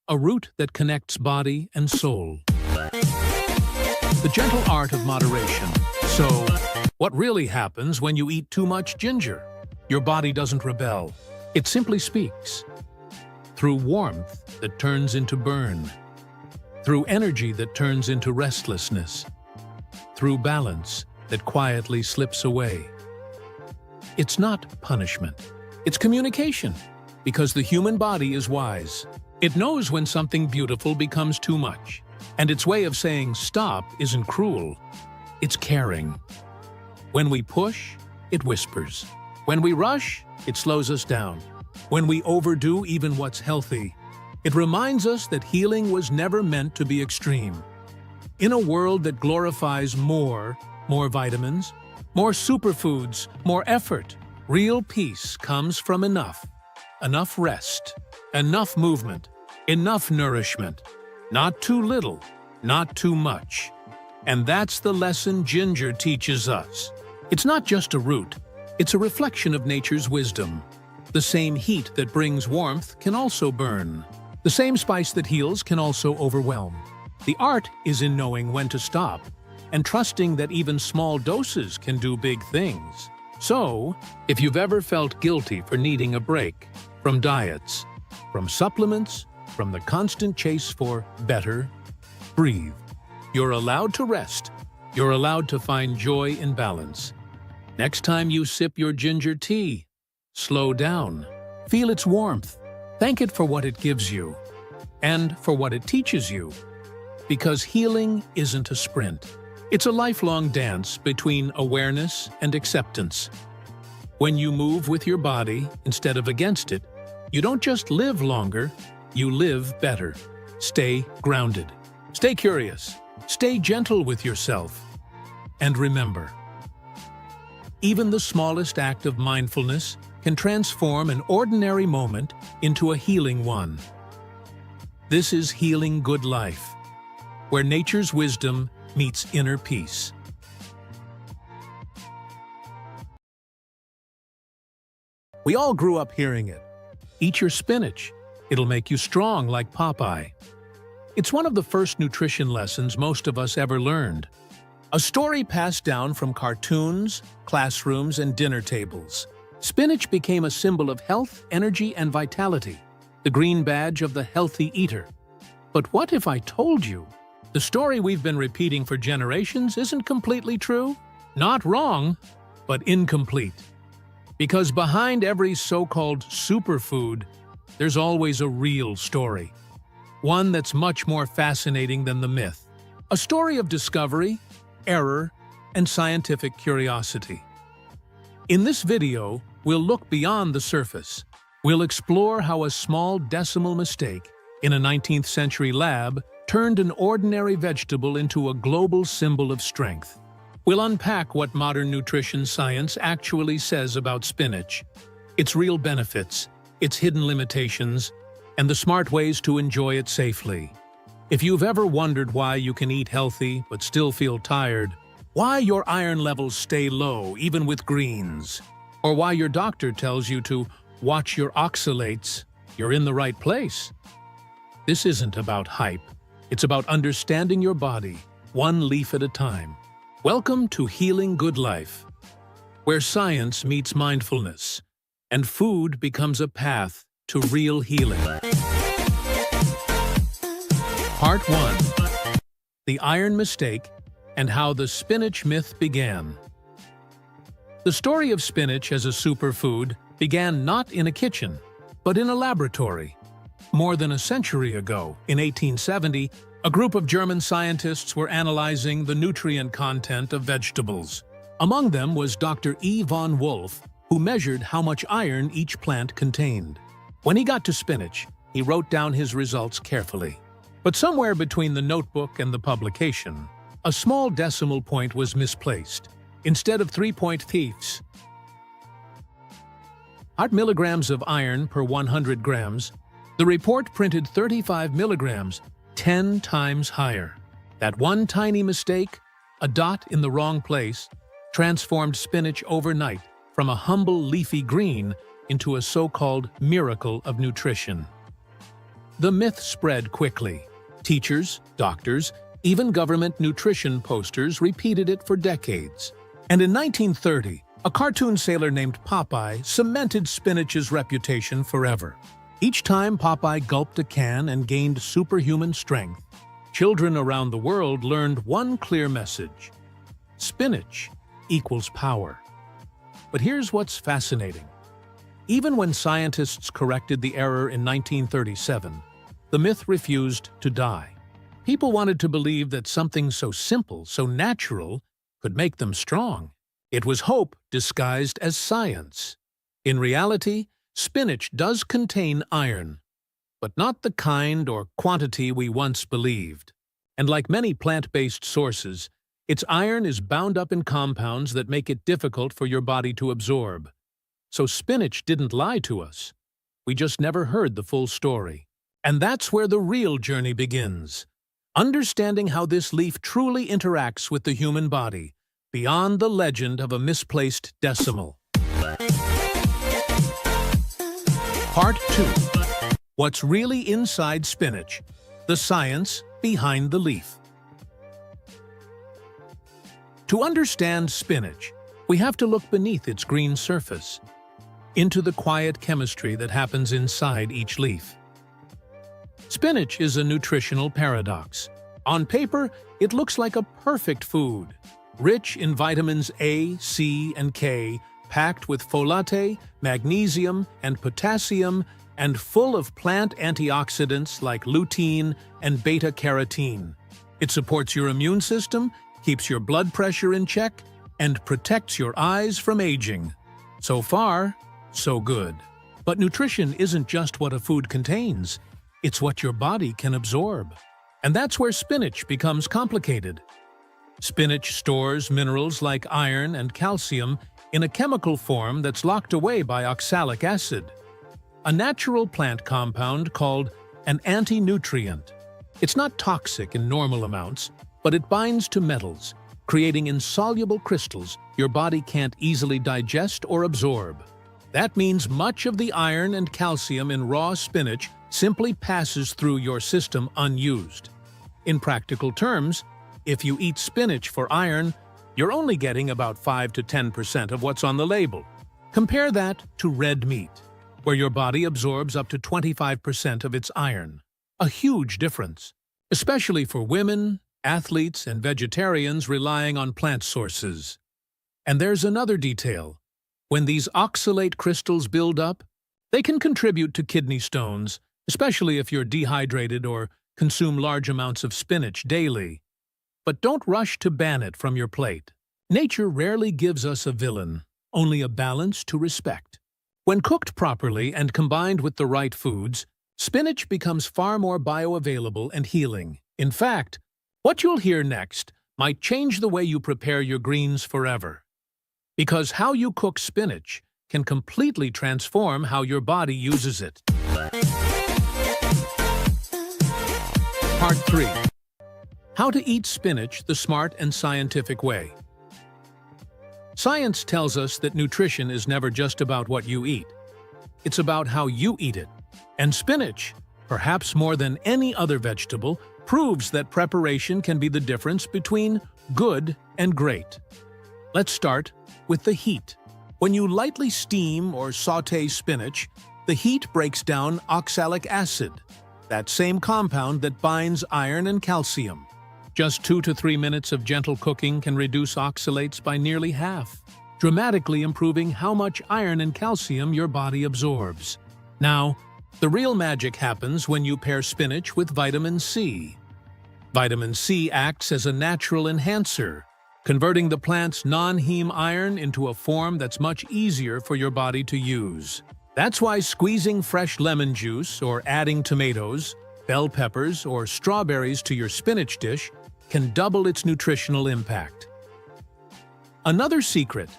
a root that connects body and soul. The gentle art of moderation. So, what really happens when you eat too much ginger? Your body doesn't rebel. It simply speaks. Through warmth that turns into burn. Through energy that turns into restlessness. Through balance that quietly slips away. It's not punishment. It's communication. Because the human body is wise. It knows when something beautiful becomes too much. And its way of saying stop isn't cruel. It's caring. When we push, it whispers. When we rush, it slows us down. When we overdo even what's healthy, it reminds us that healing was never meant to be extreme. In a world that glorifies more vitamins, more superfoods, more effort, real peace comes from enough. Enough rest, enough movement, enough nourishment. Not too little, not too much. And that's the lesson ginger teaches us. It's not just a root, it's a reflection of nature's wisdom. The same heat that brings warmth can also burn. The same spice that heals can also overwhelm. The art is in knowing when to stop and trusting that even small doses can do big things. So, if you've ever felt guilty for needing a break from diets, from supplements, from the constant chase for better, breathe. You're allowed to rest. You're allowed to find joy in balance. Next time you sip your ginger tea, slow down. Feel its warmth. Thank it for what it gives you and for what it teaches you. Because healing isn't a sprint. It's a lifelong dance between awareness and acceptance. When you move with your body instead of against it, you don't just live longer, you live better. Stay grounded. Stay curious. Stay gentle with yourself. And remember, even the smallest act of mindfulness can transform an ordinary moment into a healing one. This is Healing Good Life, where nature's wisdom meets inner peace. We all grew up hearing it. Eat your spinach. It'll make you strong like Popeye. It's one of the first nutrition lessons most of us ever learned. A story passed down from cartoons, classrooms, and dinner tables. Spinach became a symbol of health, energy, and vitality, the green badge of the healthy eater. But what if I told you the story we've been repeating for generations isn't completely true? Not wrong, but incomplete. Because behind every so-called superfood, there's always a real story. One that's much more fascinating than the myth. A story of discovery, error, and scientific curiosity. In this video, we'll look beyond the surface. We'll explore how a small decimal mistake in a 19th century lab turned an ordinary vegetable into a global symbol of strength. We'll unpack what modern nutrition science actually says about spinach, its real benefits, its hidden limitations, and the smart ways to enjoy it safely. If you've ever wondered why you can eat healthy but still feel tired, why your iron levels stay low even with greens, or why your doctor tells you to watch your oxalates, you're in the right place. This isn't about hype. It's about understanding your body, one leaf at a time. Welcome to Healing Good Life, where science meets mindfulness, and food becomes a path to real healing. Part 1. The Iron Mistake and How the Spinach Myth Began. The story of spinach as a superfood began not in a kitchen, but in a laboratory. More than a century ago, in 1870, a group of German scientists were analyzing the nutrient content of vegetables. Among them was Dr. E. von Wolf, who measured how much iron each plant contained. When he got to spinach, he wrote down his results carefully. But somewhere between the notebook and the publication, a small decimal point was misplaced. Instead of 3.5 milligrams of iron per 100 grams, the report printed 35 milligrams, 10 times higher. That one tiny mistake, a dot in the wrong place, transformed spinach overnight from a humble leafy green into a so-called miracle of nutrition. The myth spread quickly. Teachers, doctors, even government nutrition posters repeated it for decades. And in 1930, a cartoon sailor named Popeye cemented spinach's reputation forever. Each time Popeye gulped a can and gained superhuman strength, children around the world learned one clear message: spinach equals power. But here's what's fascinating. Even when scientists corrected the error in 1937, the myth refused to die. People wanted to believe that something so simple, so natural, could make them strong. It was hope disguised as science. In reality, spinach does contain iron, but not the kind or quantity we once believed. And like many plant-based sources, its iron is bound up in compounds that make it difficult for your body to absorb. So spinach didn't lie to us. We just never heard the full story. And that's where the real journey begins. Understanding how this leaf truly interacts with the human body, beyond the legend of a misplaced decimal. Part 2. What's really inside spinach? The science behind the leaf. To understand spinach, we have to look beneath its green surface, into the quiet chemistry that happens inside each leaf. Spinach is a nutritional paradox. On paper, it looks like a perfect food, rich in vitamins A, C, and K, packed with folate, magnesium, and potassium, and full of plant antioxidants like lutein and beta-carotene. It supports your immune system, keeps your blood pressure in check, and protects your eyes from aging. So far, so good. But nutrition isn't just what a food contains. It's what your body can absorb. And that's where spinach becomes complicated. Spinach stores minerals like iron and calcium in a chemical form that's locked away by oxalic acid, a natural plant compound called an anti-nutrient. It's not toxic in normal amounts, but it binds to metals, creating insoluble crystals your body can't easily digest or absorb. That means much of the iron and calcium in raw spinach simply passes through your system unused. In practical terms, if you eat spinach for iron, you're only getting about 5 to 10% of what's on the label. Compare that to red meat, where your body absorbs up to 25% of its iron. A huge difference, especially for women, athletes, and vegetarians relying on plant sources. And there's another detail. When these oxalate crystals build up, they can contribute to kidney stones, especially if you're dehydrated or consume large amounts of spinach daily. But don't rush to ban it from your plate. Nature rarely gives us a villain, only a balance to respect. When cooked properly and combined with the right foods, spinach becomes far more bioavailable and healing. In fact, what you'll hear next might change the way you prepare your greens forever. Because how you cook spinach can completely transform how your body uses it. Part 3. How to eat spinach the smart and scientific way. Science tells us that nutrition is never just about what you eat. It's about how you eat it. And spinach, perhaps more than any other vegetable, proves that preparation can be the difference between good and great. Let's start with the heat. When you lightly steam or sauté spinach, the heat breaks down oxalic acid, that same compound that binds iron and calcium. Just 2 to 3 minutes of gentle cooking can reduce oxalates by nearly half, dramatically improving how much iron and calcium your body absorbs. Now, the real magic happens when you pair spinach with vitamin C. Vitamin C acts as a natural enhancer, converting the plant's non-heme iron into a form that's much easier for your body to use. That's why squeezing fresh lemon juice or adding tomatoes, bell peppers, or strawberries to your spinach dish can double its nutritional impact. Another secret: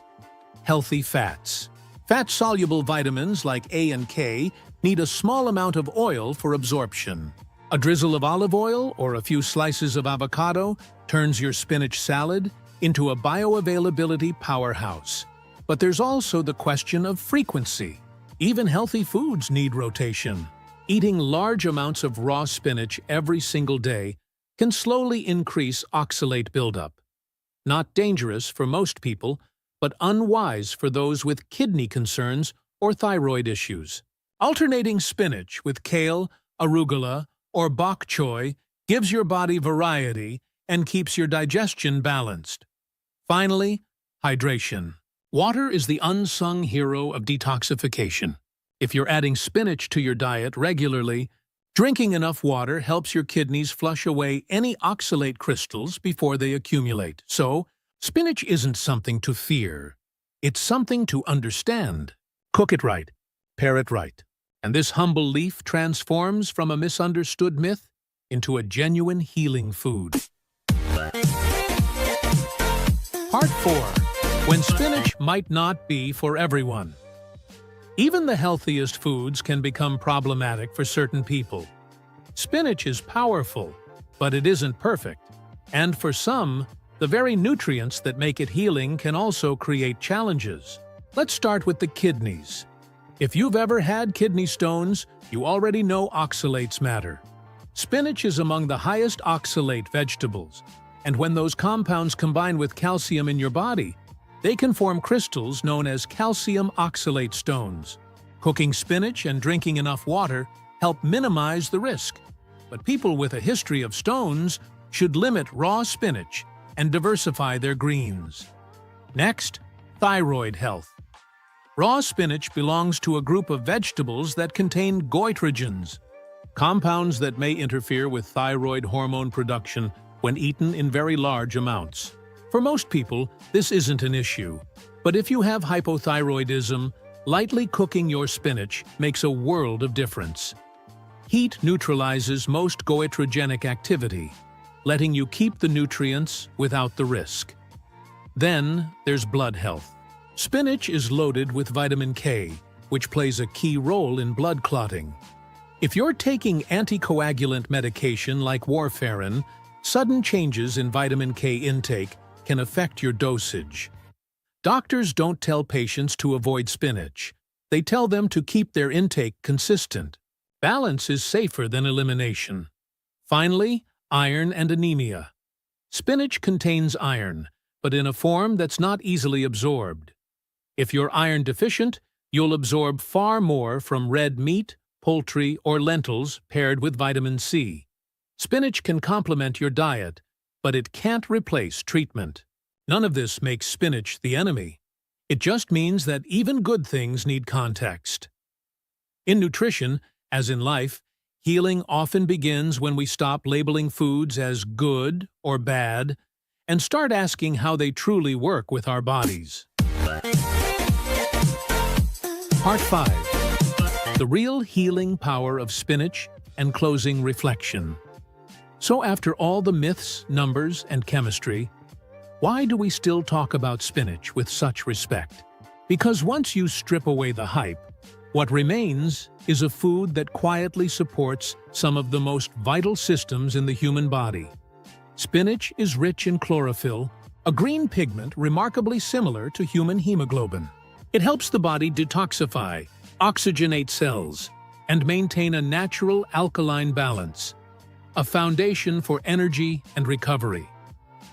healthy fats. Fat-soluble vitamins like A and K need a small amount of oil for absorption. A drizzle of olive oil or a few slices of avocado turns your spinach salad into a bioavailability powerhouse. But there's also the question of frequency. Even healthy foods need rotation. Eating large amounts of raw spinach every single day can slowly increase oxalate buildup. Not dangerous for most people, but unwise for those with kidney concerns or thyroid issues. Alternating spinach with kale, arugula, or bok choy gives your body variety and keeps your digestion balanced. Finally, hydration. Water is the unsung hero of detoxification. If you're adding spinach to your diet regularly, drinking enough water helps your kidneys flush away any oxalate crystals before they accumulate. So, spinach isn't something to fear. It's something to understand. Cook it right, pair it right, and this humble leaf transforms from a misunderstood myth into a genuine healing food. Part 4. When spinach might not be for everyone. Even the healthiest foods can become problematic for certain people. Spinach is powerful, but it isn't perfect. And for some, the very nutrients that make it healing can also create challenges. Let's start with the kidneys. If you've ever had kidney stones, you already know oxalates matter. Spinach is among the highest oxalate vegetables, and when those compounds combine with calcium in your body, they can form crystals known as calcium oxalate stones. Cooking spinach and drinking enough water help minimize the risk, but people with a history of stones should limit raw spinach and diversify their greens. Next, thyroid health. Raw spinach belongs to a group of vegetables that contain goitrogens, compounds that may interfere with thyroid hormone production when eaten in very large amounts. For most people, this isn't an issue, but if you have hypothyroidism, lightly cooking your spinach makes a world of difference. Heat neutralizes most goitrogenic activity, letting you keep the nutrients without the risk. Then there's blood health. Spinach is loaded with vitamin K, which plays a key role in blood clotting. If you're taking anticoagulant medication like warfarin, sudden changes in vitamin K intake can affect your dosage. Doctors don't tell patients to avoid spinach. They tell them to keep their intake consistent. Balance is safer than elimination. Finally, iron and anemia. Spinach contains iron, but in a form that's not easily absorbed. If you're iron deficient, you'll absorb far more from red meat, poultry, or lentils paired with vitamin C. Spinach can complement your diet, but it can't replace treatment. None of this makes spinach the enemy. It just means that even good things need context. In nutrition, as in life, healing often begins when we stop labeling foods as good or bad and start asking how they truly work with our bodies. Part 5. The real healing power of spinach and closing reflection. So after all the myths, numbers, and chemistry, why do we still talk about spinach with such respect? Because once you strip away the hype, what remains is a food that quietly supports some of the most vital systems in the human body. Spinach is rich in chlorophyll, a green pigment remarkably similar to human hemoglobin. It helps the body detoxify, oxygenate cells, and maintain a natural alkaline balance, a foundation for energy and recovery.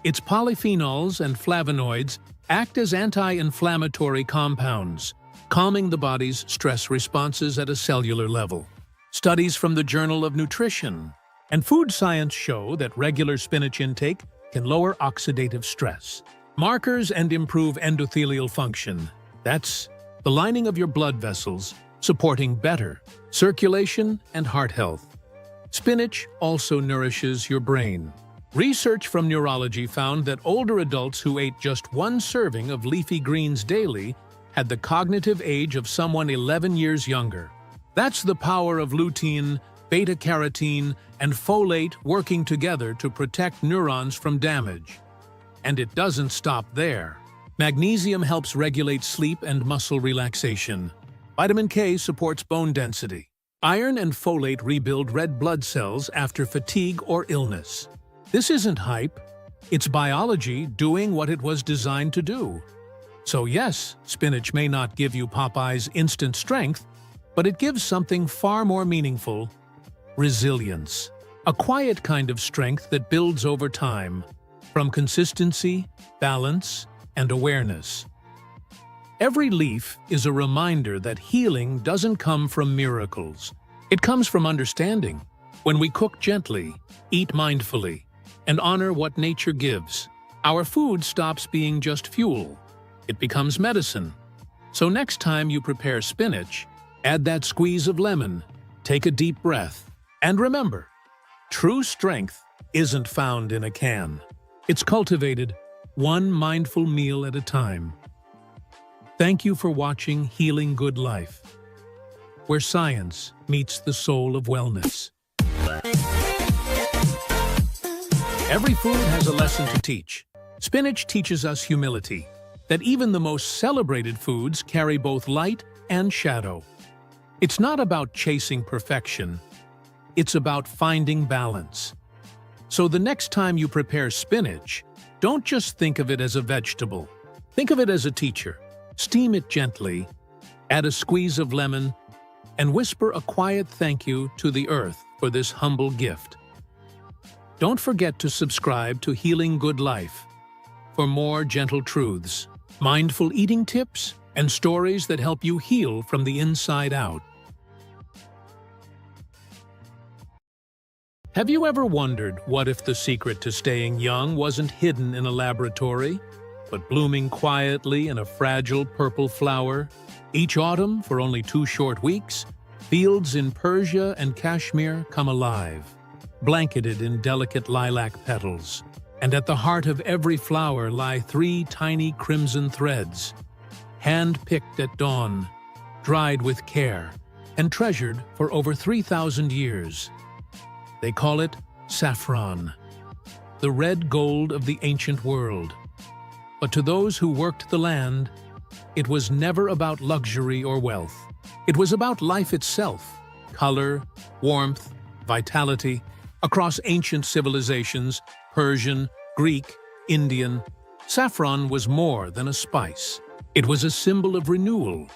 Its polyphenols and flavonoids act as anti-inflammatory compounds, calming the body's stress responses at a cellular level. Studies from the Journal of Nutrition and Food Science show that regular spinach intake can lower oxidative stress, markers, and improve endothelial function. That's the lining of your blood vessels, supporting better circulation and heart health. Spinach also nourishes your brain. Research from neurology found that older adults who ate just one serving of leafy greens daily had the cognitive age of someone 11 years younger. That's the power of lutein, beta-carotene, and folate working together to protect neurons from damage. And it doesn't stop there. Magnesium helps regulate sleep and muscle relaxation. Vitamin K supports bone density. Iron and folate rebuild red blood cells after fatigue or illness. This isn't hype. It's biology doing what it was designed to do. So yes, spinach may not give you Popeye's instant strength, but it gives something far more meaningful: resilience. A quiet kind of strength that builds over time, from consistency, balance, and awareness. Every leaf is a reminder that healing doesn't come from miracles. It comes from understanding. When we cook gently, eat mindfully, and honor what nature gives, our food stops being just fuel. It becomes medicine. So next time you prepare spinach, add that squeeze of lemon, take a deep breath, and remember, true strength isn't found in a can. It's cultivated one mindful meal at a time. Thank you for watching Healing Good Life, where science meets the soul of wellness. Every food has a lesson to teach. Spinach teaches us humility, that even the most celebrated foods carry both light and shadow. It's not about chasing perfection. It's about finding balance. So the next time you prepare spinach, don't just think of it as a vegetable. Think of it as a teacher. Steam it gently, add a squeeze of lemon, and whisper a quiet thank you to the earth for this humble gift. Don't forget to subscribe to Healing Good Life for more gentle truths, mindful eating tips, and stories that help you heal from the inside out. Have you ever wondered what if the secret to staying young wasn't hidden in a laboratory, but blooming quietly in a fragile purple flower? Each autumn, for only 2 short weeks, fields in Persia and Kashmir come alive, blanketed in delicate lilac petals. And at the heart of every flower lie 3 tiny crimson threads, hand-picked at dawn, dried with care, and treasured for over 3,000 years. They call it saffron, the red gold of the ancient world. But to those who worked the land, it was never about luxury or wealth. It was about life itself: color, warmth, vitality. Across ancient civilizations, Persian, Greek, Indian, saffron was more than a spice. It was a symbol of renewal,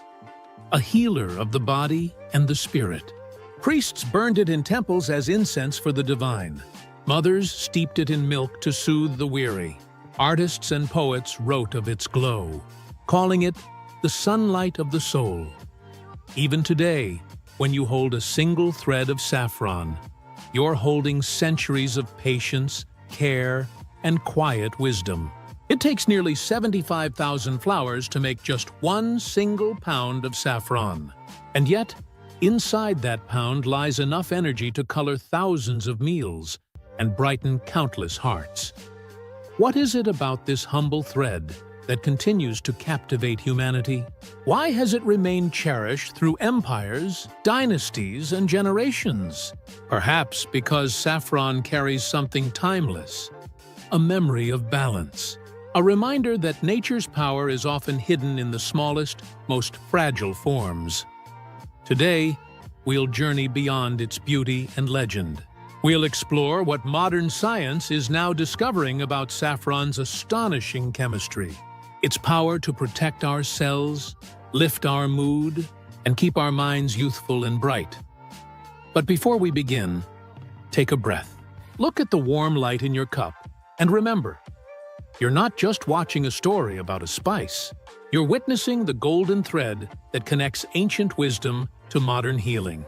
a healer of the body and the spirit. Priests burned it in temples as incense for the divine. Mothers steeped it in milk to soothe the weary. Artists and poets wrote of its glow, calling it the sunlight of the soul. Even today, when you hold a single thread of saffron, you're holding centuries of patience, care, and quiet wisdom. It takes nearly 75,000 flowers to make just 1 single pound of saffron. And yet, inside that pound lies enough energy to color thousands of meals and brighten countless hearts. What is it about this humble thread that continues to captivate humanity? Why has it remained cherished through empires, dynasties, and generations? Perhaps because saffron carries something timeless, a memory of balance, a reminder that nature's power is often hidden in the smallest, most fragile forms. Today, we'll journey beyond its beauty and legend. We'll explore what modern science is now discovering about saffron's astonishing chemistry, its power to protect our cells, lift our mood, and keep our minds youthful and bright. But before we begin, take a breath. Look at the warm light in your cup, and remember, you're not just watching a story about a spice. You're witnessing the golden thread that connects ancient wisdom to modern healing.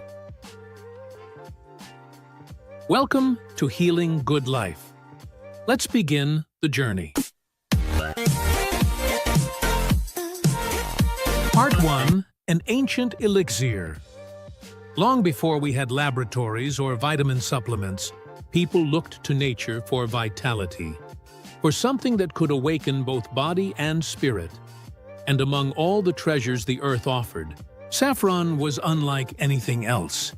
Welcome to Healing Good Life. Let's begin the journey. Part 1. An Ancient Elixir. Long before we had laboratories or vitamin supplements, people looked to nature for vitality, for something that could awaken both body and spirit. And among all the treasures the earth offered, saffron was unlike anything else.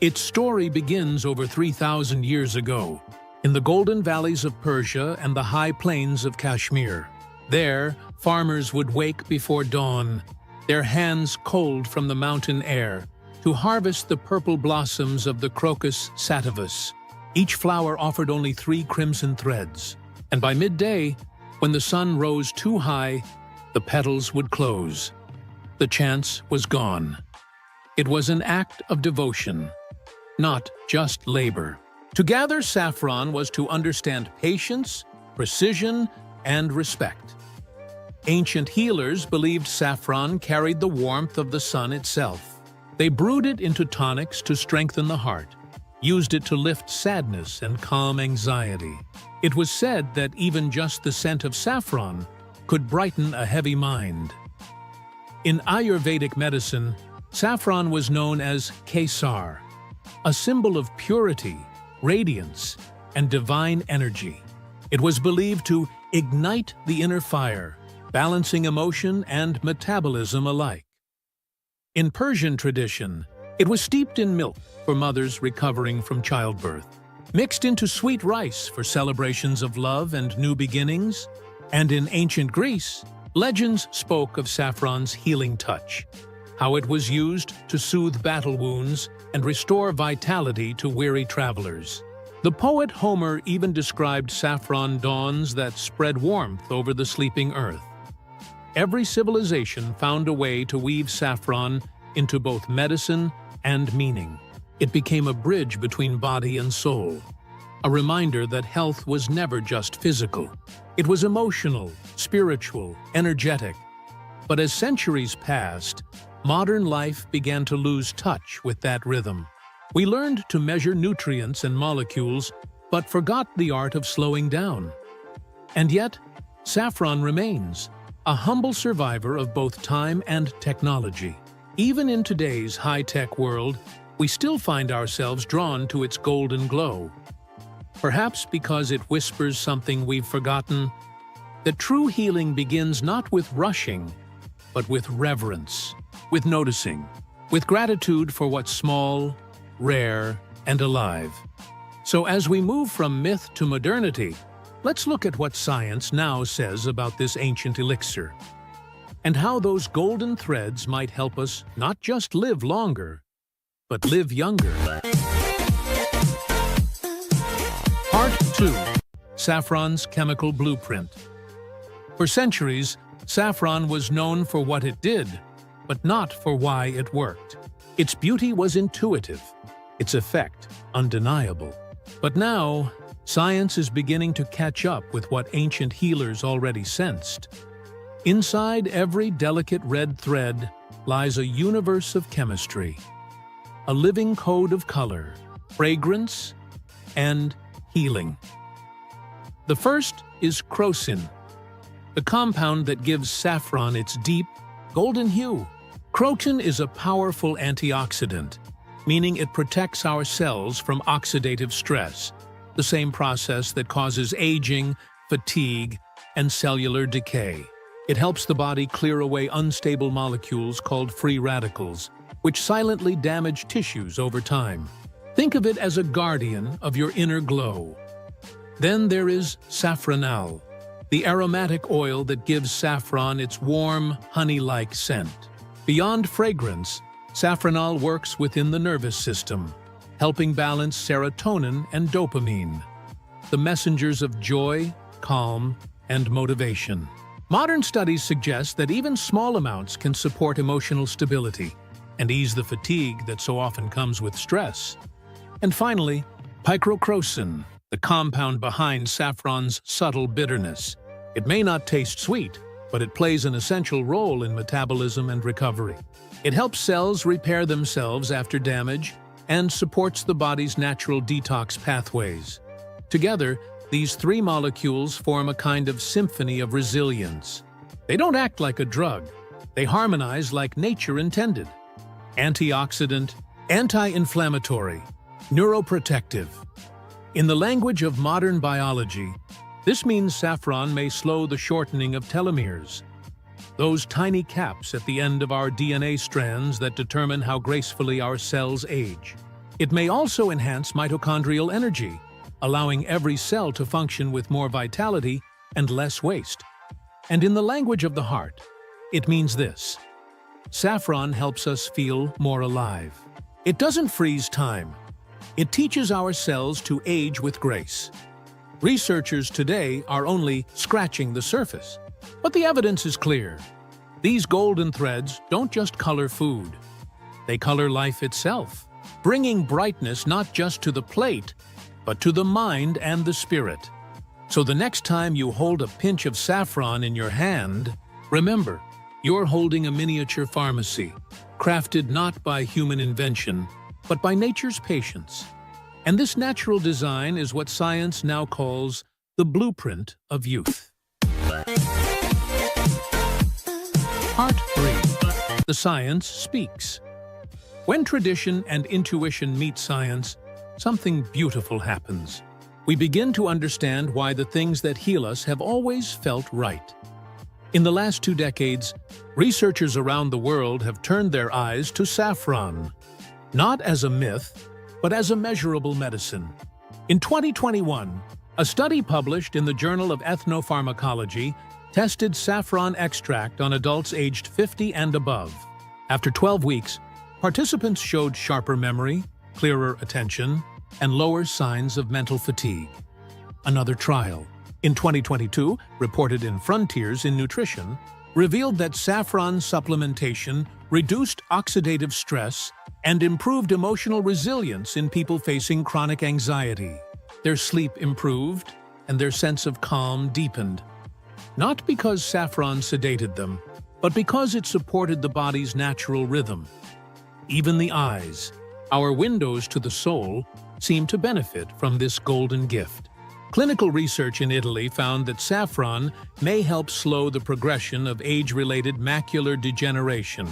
Its story begins over 3,000 years ago, in the golden valleys of Persia and the high plains of Kashmir. There, farmers would wake before dawn, their hands cold from the mountain air, to harvest the purple blossoms of the crocus sativus. Each flower offered only 3 crimson threads, and by midday, when the sun rose too high, the petals would close. The chance was gone. It was an act of devotion, not just labor. To gather saffron was to understand patience, precision, and respect. Ancient healers believed saffron carried the warmth of the sun itself. They brewed it into tonics to strengthen the heart, used it to lift sadness and calm anxiety. It was said that even just the scent of saffron could brighten a heavy mind. In Ayurvedic medicine, saffron was known as Kesar, a symbol of purity, radiance, and divine energy. It was believed to ignite the inner fire, balancing emotion and metabolism alike. In Persian tradition, it was steeped in milk for mothers recovering from childbirth, mixed into sweet rice for celebrations of love and new beginnings, and in ancient Greece, legends spoke of saffron's healing touch, how it was used to soothe battle wounds and restore vitality to weary travelers. The poet Homer even described saffron dawns that spread warmth over the sleeping earth. Every civilization found a way to weave saffron into both medicine and meaning. It became a bridge between body and soul, a reminder that health was never just physical. It was emotional, spiritual, energetic. But as centuries passed, modern life began to lose touch with that rhythm. We learned to measure nutrients and molecules, but forgot the art of slowing down. And yet, saffron remains, a humble survivor of both time and technology. Even in today's high-tech world, we still find ourselves drawn to its golden glow. Perhaps because it whispers something we've forgotten, that true healing begins not with rushing, but with reverence, with noticing, with gratitude for what's small, rare, and alive. So as we move from myth to modernity, let's look at what science now says about this ancient elixir, and how those golden threads might help us not just live longer, but live younger. Part 2. Saffron's Chemical Blueprint. For centuries, saffron was known for what it did, but not for why it worked. Its beauty was intuitive, its effect undeniable. But now, science is beginning to catch up with what ancient healers already sensed. Inside every delicate red thread lies a universe of chemistry, a living code of color, fragrance, and healing. The first is crocin, the compound that gives saffron its deep, golden hue. Crocin is a powerful antioxidant, meaning it protects our cells from oxidative stress, the same process that causes aging, fatigue, and cellular decay. It helps the body clear away unstable molecules called free radicals, which silently damage tissues over time. Think of it as a guardian of your inner glow. Then there is saffronal, the aromatic oil that gives saffron its warm, honey-like scent. Beyond fragrance, saffronal works within the nervous system, helping balance serotonin and dopamine, the messengers of joy, calm, and motivation. Modern studies suggest that even small amounts can support emotional stability, and ease the fatigue that so often comes with stress. And finally, picrocrosin, the compound behind saffron's subtle bitterness. It may not taste sweet, but it plays an essential role in metabolism and recovery. It helps cells repair themselves after damage and supports the body's natural detox pathways. Together, these three molecules form a kind of symphony of resilience. They don't act like a drug. They harmonize like nature intended. Antioxidant, anti-inflammatory, neuroprotective. In the language of modern biology, this means saffron may slow the shortening of telomeres, those tiny caps at the end of our DNA strands that determine how gracefully our cells age. It may also enhance mitochondrial energy, allowing every cell to function with more vitality and less waste. And in the language of the heart, it means this: saffron helps us feel more alive. It doesn't freeze time. It teaches our cells to age with grace. Researchers today are only scratching the surface, but the evidence is clear. These golden threads don't just color food. They color life itself, bringing brightness not just to the plate, but to the mind and the spirit. So the next time you hold a pinch of saffron in your hand, remember, you're holding a miniature pharmacy, crafted not by human invention, but by nature's patience. And this natural design is what science now calls the blueprint of youth. Part 3. The Science Speaks. When tradition and intuition meet science, something beautiful happens. We begin to understand why the things that heal us have always felt right. In the last 2 decades, researchers around the world have turned their eyes to saffron, not as a myth, but as a measurable medicine. In 2021, a study published in the Journal of Ethnopharmacology tested saffron extract on adults aged 50 and above. After 12 weeks, participants showed sharper memory, clearer attention, and lower signs of mental fatigue. Another trial, in 2022, reported in Frontiers in Nutrition, revealed that saffron supplementation reduced oxidative stress and improved emotional resilience in people facing chronic anxiety. Their sleep improved, and their sense of calm deepened. Not because saffron sedated them, but because it supported the body's natural rhythm. Even the eyes, our windows to the soul, seem to benefit from this golden gift. Clinical research in Italy found that saffron may help slow the progression of age-related macular degeneration,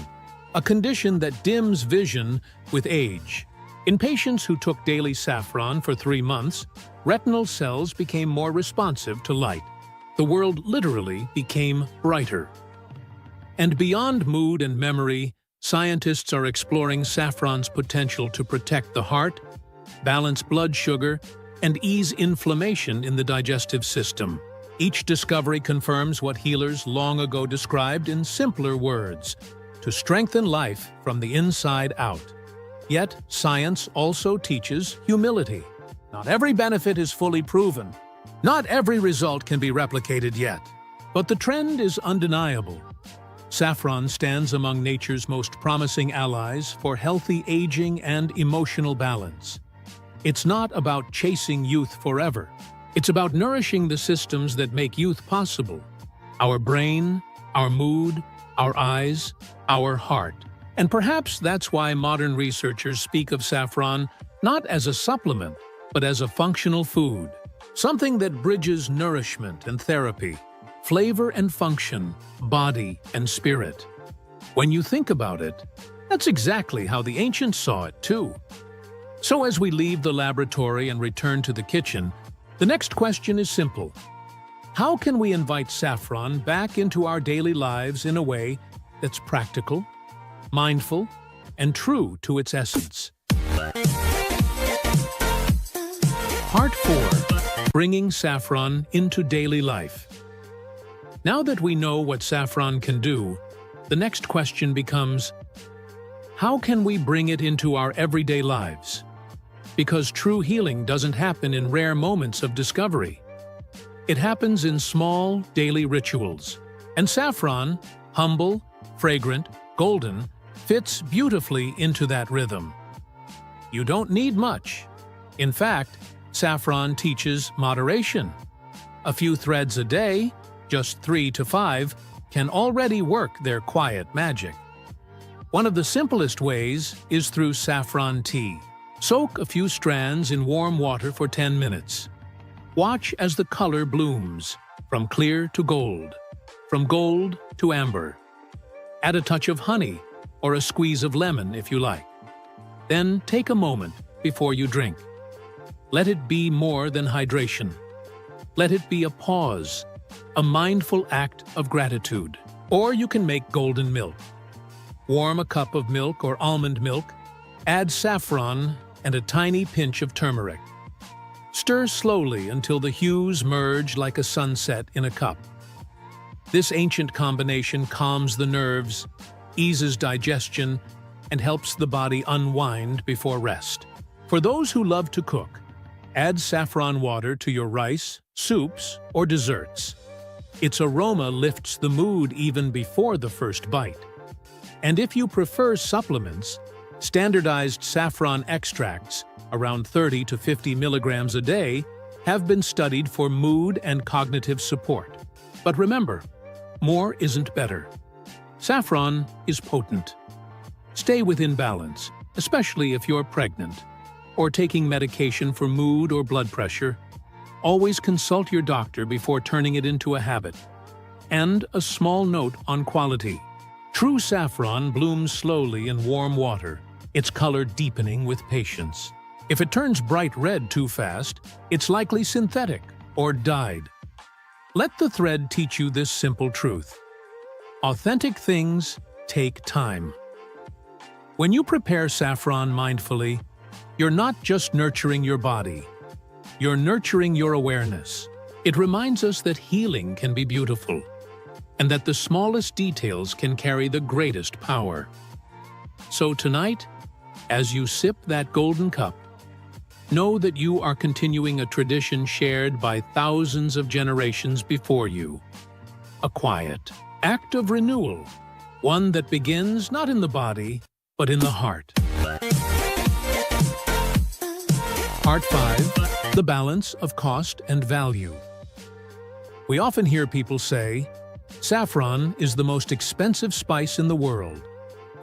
a condition that dims vision with age. In patients who took daily saffron for 3 months, retinal cells became more responsive to light. The world literally became brighter. And beyond mood and memory, scientists are exploring saffron's potential to protect the heart, balance blood sugar, and ease inflammation in the digestive system. Each discovery confirms what healers long ago described in simpler words: to strengthen life from the inside out. Yet, science also teaches humility. Not every benefit is fully proven. Not every result can be replicated yet. But the trend is undeniable. Saffron stands among nature's most promising allies for healthy aging and emotional balance. It's not about chasing youth forever. It's about nourishing the systems that make youth possible: our brain, our mood, our eyes, our heart. And perhaps that's why modern researchers speak of saffron not as a supplement, but as a functional food, something that bridges nourishment and therapy, flavor and function, body and spirit. When you think about it, that's exactly how the ancients saw it too. So as we leave the laboratory and return to the kitchen, the next question is simple. How can we invite saffron back into our daily lives in a way that's practical, mindful, and true to its essence? Part 4. Bringing saffron into daily life. Now that we know what saffron can do, the next question becomes, how can we bring it into our everyday lives? Because true healing doesn't happen in rare moments of discovery. It happens in small, daily rituals. And saffron, humble, fragrant, golden, fits beautifully into that rhythm. You don't need much. In fact, saffron teaches moderation. A few threads a day, just 3 to 5, can already work their quiet magic. One of the simplest ways is through saffron tea. Soak a few strands in warm water for 10 minutes. Watch as the color blooms, from clear to gold, from gold to amber. Add a touch of honey or a squeeze of lemon if you like. Then take a moment before you drink. Let it be more than hydration. Let it be a pause, a mindful act of gratitude. Or you can make golden milk. Warm a cup of milk or almond milk, add saffron and a tiny pinch of turmeric. Stir slowly until the hues merge like a sunset in a cup. This ancient combination calms the nerves, eases digestion, and helps the body unwind before rest. For those who love to cook, add saffron water to your rice, soups, or desserts. Its aroma lifts the mood even before the first bite. And if you prefer supplements, standardized saffron extracts, around 30 to 50 milligrams a day, have been studied for mood and cognitive support. But remember, more isn't better. Saffron is potent. Stay within balance, especially if you're pregnant or taking medication for mood or blood pressure. Always consult your doctor before turning it into a habit. And a small note on quality. True saffron blooms slowly in warm water, its color deepening with patience. If it turns bright red too fast, it's likely synthetic or dyed. Let the thread teach you this simple truth. Authentic things take time. When you prepare saffron mindfully, you're not just nurturing your body, you're nurturing your awareness. It reminds us that healing can be beautiful, and that the smallest details can carry the greatest power. So tonight, as you sip that golden cup, know that you are continuing a tradition shared by thousands of generations before you. A quiet act of renewal, one that begins not in the body, but in the heart. Part 5. The balance of cost and value. We often hear people say, saffron is the most expensive spice in the world.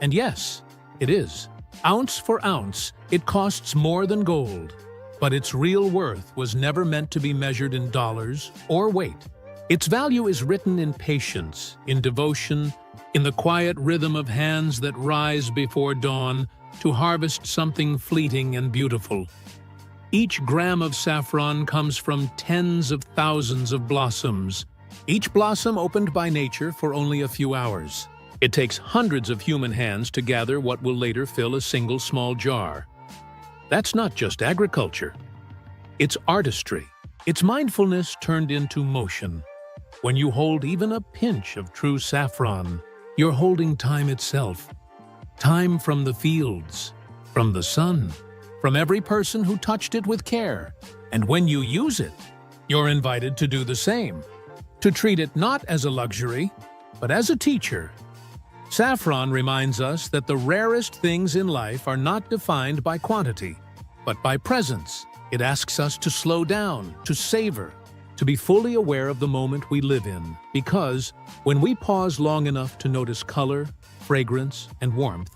And yes, it is. Ounce for ounce, it costs more than gold. But its real worth was never meant to be measured in dollars or weight. Its value is written in patience, in devotion, in the quiet rhythm of hands that rise before dawn to harvest something fleeting and beautiful. Each gram of saffron comes from tens of thousands of blossoms, each blossom opened by nature for only a few hours. It takes hundreds of human hands to gather what will later fill a single small jar. That's not just agriculture. It's artistry. It's mindfulness turned into motion. When you hold even a pinch of true saffron, you're holding time itself. Time from the fields, from the sun, from every person who touched it with care. And when you use it, you're invited to do the same. To treat it not as a luxury, but as a teacher. Saffron reminds us that the rarest things in life are not defined by quantity, but by presence. It asks us to slow down, to savor, to be fully aware of the moment we live in. Because when we pause long enough to notice color, fragrance, and warmth,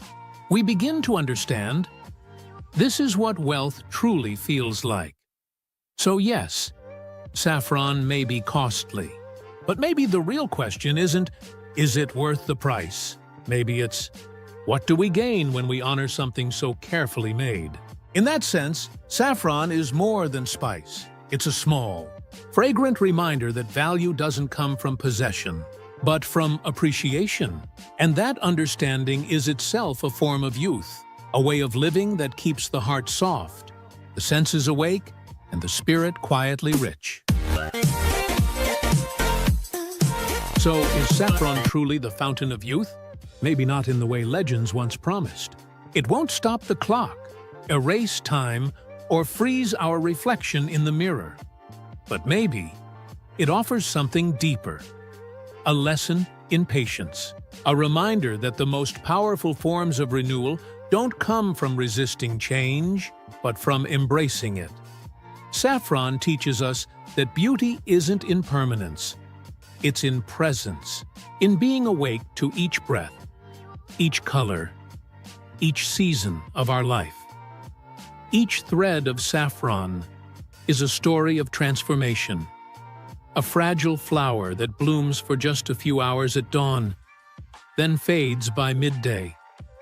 we begin to understand this is what wealth truly feels like. So yes, saffron may be costly, but maybe the real question isn't, is it worth the price? Maybe it's, what do we gain when we honor something so carefully made? In that sense, saffron is more than spice. It's a small, fragrant reminder that value doesn't come from possession, but from appreciation. And that understanding is itself a form of youth, a way of living that keeps the heart soft, the senses awake, and the spirit quietly rich. So, is saffron truly the fountain of youth? Maybe not in the way legends once promised. It won't stop the clock, erase time, or freeze our reflection in the mirror. But maybe it offers something deeper, a lesson in patience. A reminder that the most powerful forms of renewal don't come from resisting change, but from embracing it. Saffron teaches us that beauty isn't in permanence. It's in presence, in being awake to each breath, each color, each season of our life. Each thread of saffron is a story of transformation, a fragile flower that blooms for just a few hours at dawn, then fades by midday.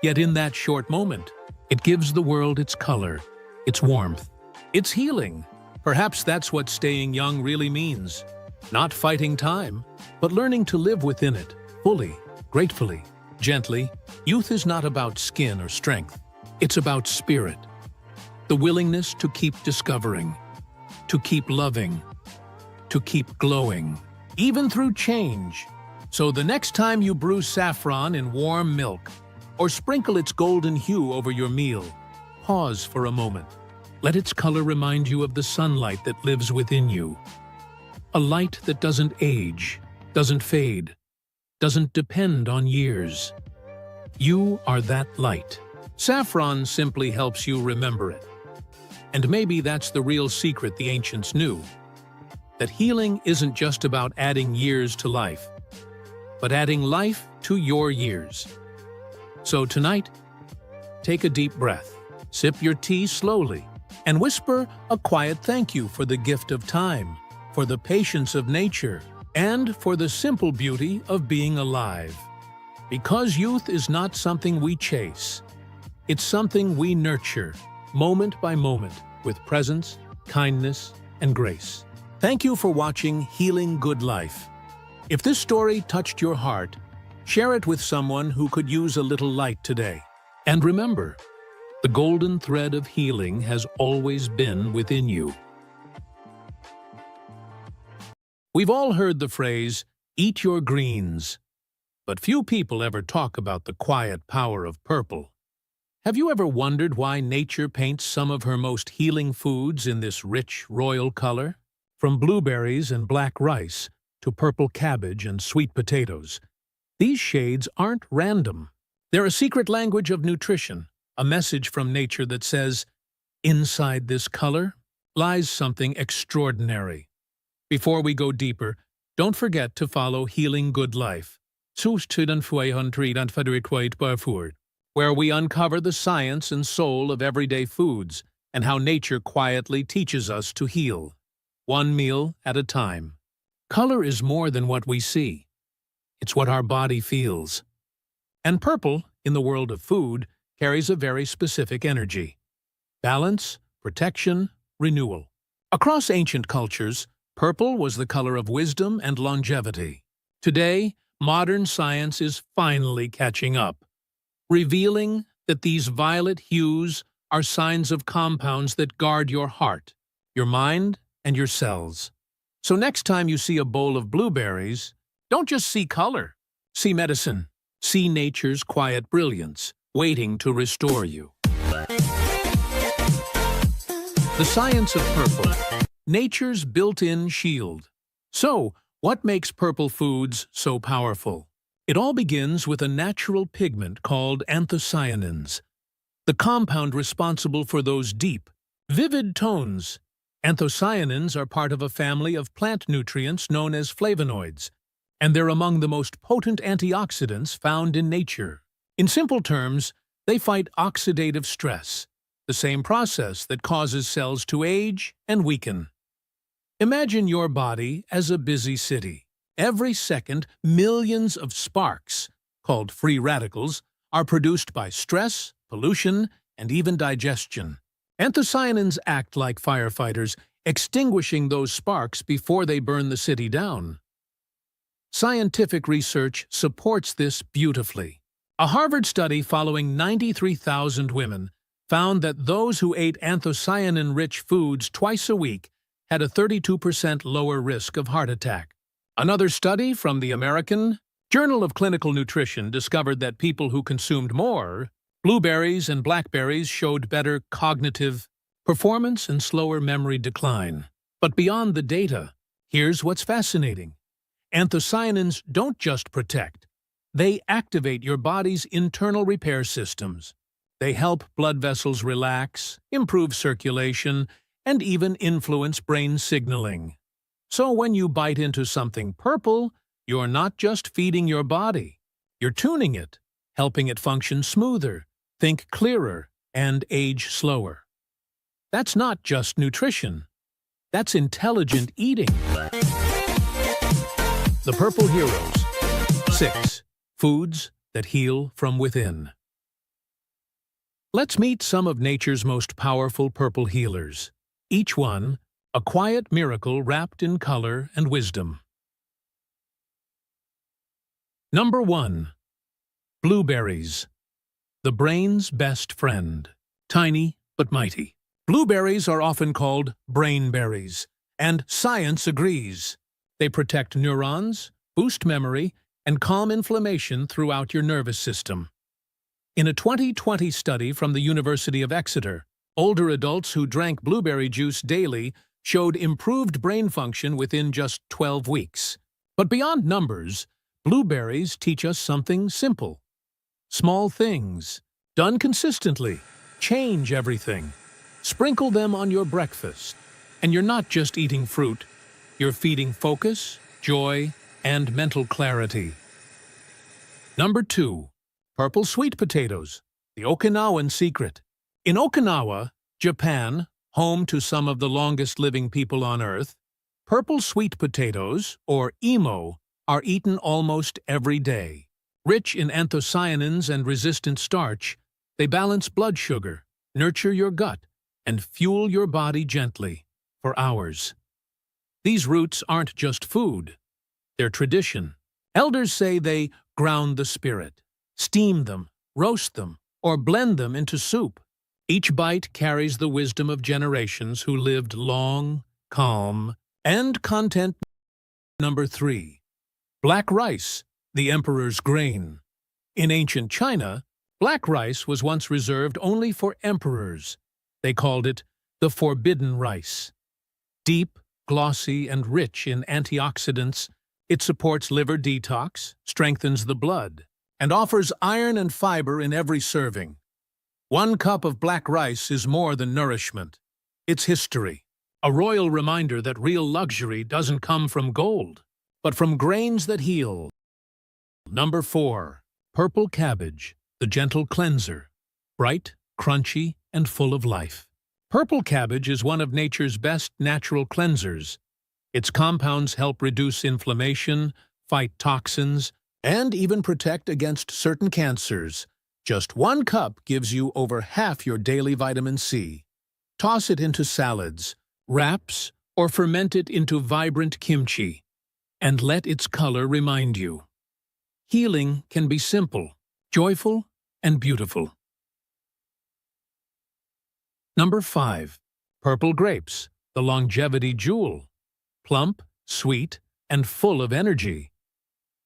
Yet in that short moment, it gives the world its color, its warmth, its healing. Perhaps that's what staying young really means. Not fighting time, but learning to live within it, fully, gratefully, gently. Youth is not about skin or strength. It's about spirit. The willingness to keep discovering, to keep loving, to keep glowing, even through change. So the next time you brew saffron in warm milk, or sprinkle its golden hue over your meal, pause for a moment. Let its color remind you of the sunlight that lives within you. A light that doesn't age, doesn't fade, doesn't depend on years. You are that light. Saffron simply helps you remember it. And maybe that's the real secret the ancients knew, that healing isn't just about adding years to life, but adding life to your years. So tonight, take a deep breath, sip your tea slowly, and whisper a quiet thank you for the gift of time, for the patience of nature, and for the simple beauty of being alive. Because youth is not something we chase. It's something we nurture, moment by moment, with presence, kindness, and grace. Thank you for watching Healing Good Life. If this story touched your heart, share it with someone who could use a little light today. And remember, the golden thread of healing has always been within you. We've all heard the phrase, "Eat your greens," but few people ever talk about the quiet power of purple. Have you ever wondered why nature paints some of her most healing foods in this rich, royal color? From blueberries and black rice to purple cabbage and sweet potatoes, these shades aren't random. They're a secret language of nutrition, a message from nature that says, inside this color lies something extraordinary. Before we go deeper, don't forget to follow Healing Good Life, where we uncover the science and soul of everyday foods and how nature quietly teaches us to heal, one meal at a time. Color is more than what we see. It's what our body feels. And purple, in the world of food, carries a very specific energy: balance, protection, renewal. Across ancient cultures, purple was the color of wisdom and longevity. Today, modern science is finally catching up, revealing that these violet hues are signs of compounds that guard your heart, your mind, and your cells. So next time you see a bowl of blueberries, don't just see color. See medicine. See nature's quiet brilliance, waiting to restore you. The science of purple, nature's built-in shield. So, what makes purple foods so powerful? It all begins with a natural pigment called anthocyanins, the compound responsible for those deep, vivid tones. Anthocyanins are part of a family of plant nutrients known as flavonoids, and they're among the most potent antioxidants found in nature. In simple terms, they fight oxidative stress, the same process that causes cells to age and weaken. Imagine your body as a busy city. Every second, millions of sparks, called free radicals, are produced by stress, pollution, and even digestion. Anthocyanins act like firefighters, extinguishing those sparks before they burn the city down. Scientific research supports this beautifully. A Harvard study following 93,000 women found that those who ate anthocyanin-rich foods twice a week had a 32% lower risk of heart attack. Another study from the American Journal of Clinical Nutrition discovered that people who consumed more blueberries and blackberries showed better cognitive performance and slower memory decline. But beyond the data, here's what's fascinating. Anthocyanins don't just protect. They activate your body's internal repair systems. They help blood vessels relax, improve circulation, and even influence brain signaling. So when you bite into something purple, you're not just feeding your body. You're tuning it, helping it function smoother, think clearer, and age slower. That's not just nutrition. That's intelligent eating. The Purple Heroes. 6. Foods that heal from within. Let's meet some of nature's most powerful purple healers. Each one, a quiet miracle wrapped in color and wisdom. Number 1. Blueberries. The brain's best friend. Tiny but mighty. Blueberries are often called brain berries, and science agrees. They protect neurons, boost memory, and calm inflammation throughout your nervous system. In a 2020 study from the University of Exeter, older adults who drank blueberry juice daily showed improved brain function within just 12 weeks. But beyond numbers, blueberries teach us something simple. Small things, done consistently, change everything. Sprinkle them on your breakfast, and you're not just eating fruit, you're feeding focus, joy, and mental clarity. Number 2. Purple sweet potatoes, the Okinawan secret. In Okinawa, Japan, home to some of the longest living people on Earth, purple sweet potatoes, or imo, are eaten almost every day. Rich in anthocyanins and resistant starch, they balance blood sugar, nurture your gut, and fuel your body gently for hours. These roots aren't just food, they're tradition. Elders say they ground the spirit, steam them, roast them, or blend them into soup. Each bite carries the wisdom of generations who lived long, calm, and content. Number 3. Black rice, the emperor's grain. In ancient China, black rice was once reserved only for emperors. They called it the forbidden rice. Deep, glossy, and rich in antioxidants, it supports liver detox, strengthens the blood, and offers iron and fiber in every serving. 1 cup of black rice is more than nourishment. It's history, a royal reminder that real luxury doesn't come from gold, but from grains that heal. Number 4. Purple cabbage, the gentle cleanser. Bright, crunchy, and full of life. Purple cabbage is one of nature's best natural cleansers. Its compounds help reduce inflammation, fight toxins, and even protect against certain cancers. Just 1 cup gives you over half your daily vitamin C. Toss it into salads, wraps, or ferment it into vibrant kimchi, and let its color remind you. Healing can be simple, joyful, and beautiful. Number 5. Purple grapes, the longevity jewel. Plump, sweet, and full of energy.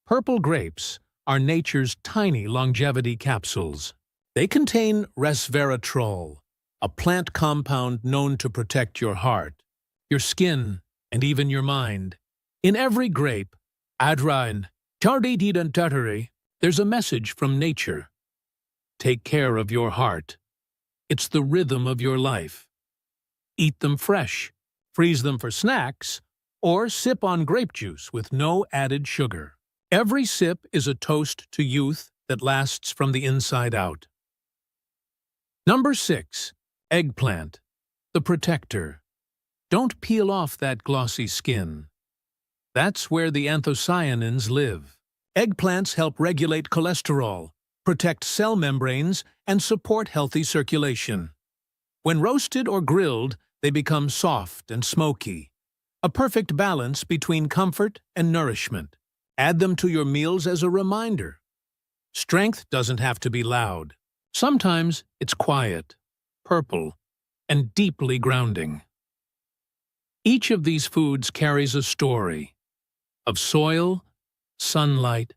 Purple grapes are nature's tiny longevity capsules. They contain resveratrol, a plant compound known to protect your heart, your skin, and even your mind. In every grape, Adrain, Tardidid and Tartary, there's a message from nature. Take care of your heart. It's the rhythm of your life. Eat them fresh, freeze them for snacks, or sip on grape juice with no added sugar. Every sip is a toast to youth that lasts from the inside out. Number 6. Eggplant, the protector. Don't peel off that glossy skin. That's where the anthocyanins live. Eggplants help regulate cholesterol, protect cell membranes, and support healthy circulation. When roasted or grilled, they become soft and smoky, a perfect balance between comfort and nourishment. Add them to your meals as a reminder. Strength doesn't have to be loud. Sometimes it's quiet, purple, and deeply grounding. Each of these foods carries a story of soil, sunlight,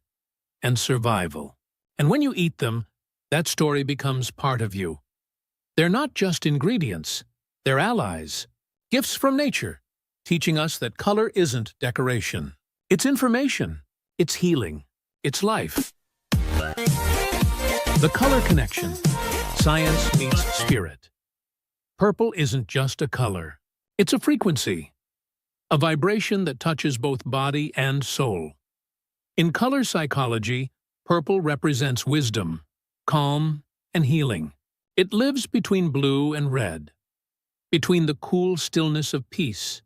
and survival. And when you eat them, that story becomes part of you. They're not just ingredients, they're allies, gifts from nature, teaching us that color isn't decoration. It's information. It's healing. It's life. The color connection. Science meets spirit. Purple isn't just a color. It's a frequency. A vibration that touches both body and soul. In color psychology, purple represents wisdom, calm, and healing. It lives between blue and red, between the cool stillness of peace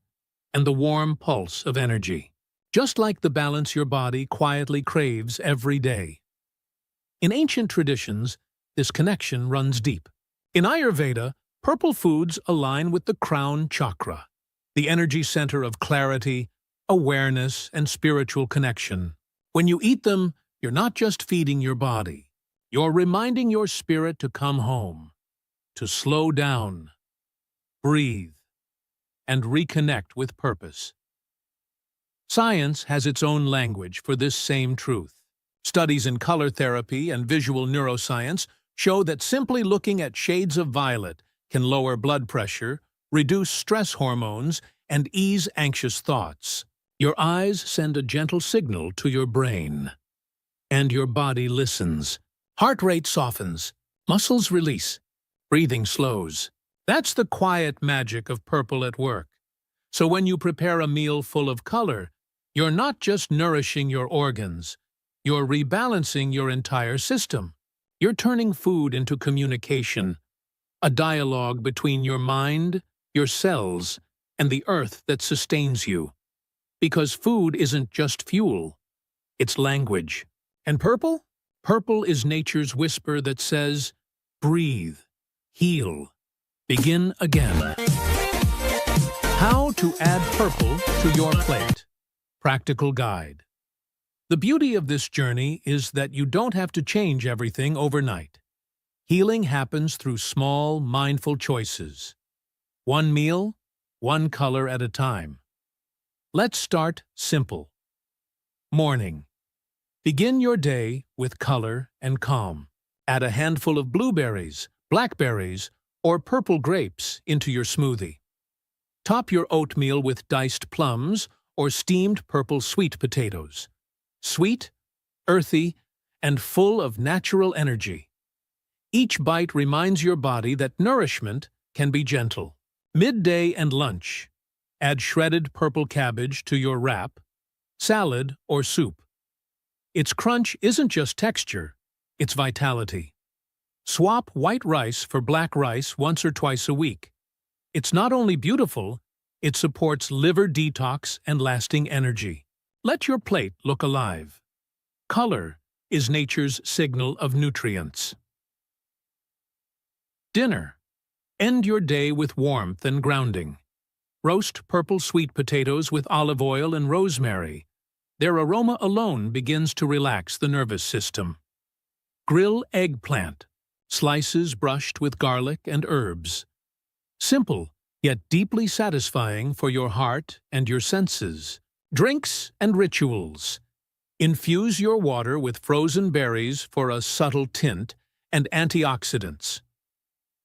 and the warm pulse of energy, just like the balance your body quietly craves every day. In ancient traditions, this connection runs deep. In Ayurveda, purple foods align with the crown chakra, the energy center of clarity, awareness, and spiritual connection. When you eat them, you're not just feeding your body. You're reminding your spirit to come home, to slow down, breathe, and reconnect with purpose. Science has its own language for this same truth. Studies in color therapy and visual neuroscience show that simply looking at shades of violet can lower blood pressure, reduce stress hormones, and ease anxious thoughts. Your eyes send a gentle signal to your brain, and your body listens. Heart rate softens, muscles release, breathing slows. That's the quiet magic of purple at work. So when you prepare a meal full of color, you're not just nourishing your organs, you're rebalancing your entire system. You're turning food into communication, a dialogue between your mind, your cells, and the earth that sustains you. Because food isn't just fuel, it's language. And purple? Purple is nature's whisper that says, breathe, heal, begin again. How to add purple to your plate. Practical guide. The beauty of this journey is that you don't have to change everything overnight. Healing happens through small, mindful choices. One meal, one color at a time. Let's start simple. Morning. Begin your day with color and calm. Add a handful of blueberries, blackberries, or purple grapes into your smoothie. Top your oatmeal with diced plums or steamed purple sweet potatoes. Sweet, earthy, and full of natural energy. Each bite reminds your body that nourishment can be gentle. Midday and lunch. Add shredded purple cabbage to your wrap, salad, or soup. Its crunch isn't just texture, it's vitality. Swap white rice for black rice once or twice a week. It's not only beautiful, it supports liver detox and lasting energy. Let your plate look alive. Color is nature's signal of nutrients. Dinner. End your day with warmth and grounding. Roast purple sweet potatoes with olive oil and rosemary. Their aroma alone begins to relax the nervous system. Grill eggplant. Slices brushed with garlic and herbs. Simple, yet deeply satisfying for your heart and your senses. Drinks and rituals. Infuse your water with frozen berries for a subtle tint and antioxidants.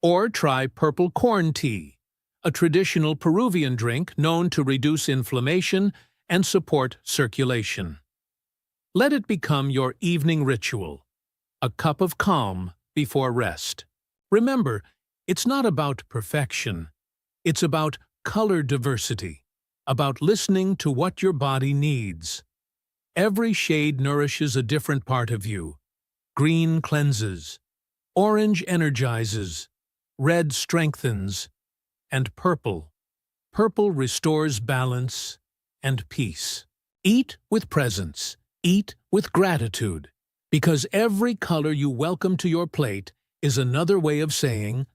Or try purple corn tea, a traditional Peruvian drink known to reduce inflammation and support circulation. Let it become your evening ritual, a cup of calm before rest. Remember, it's not about perfection. It's about color diversity. About listening to what your body needs. Every shade nourishes a different part of you. Green cleanses, orange energizes, red strengthens, and purple. Purple restores balance and peace. Eat with presence. Eat with gratitude. Because every color you welcome to your plate is another way of saying,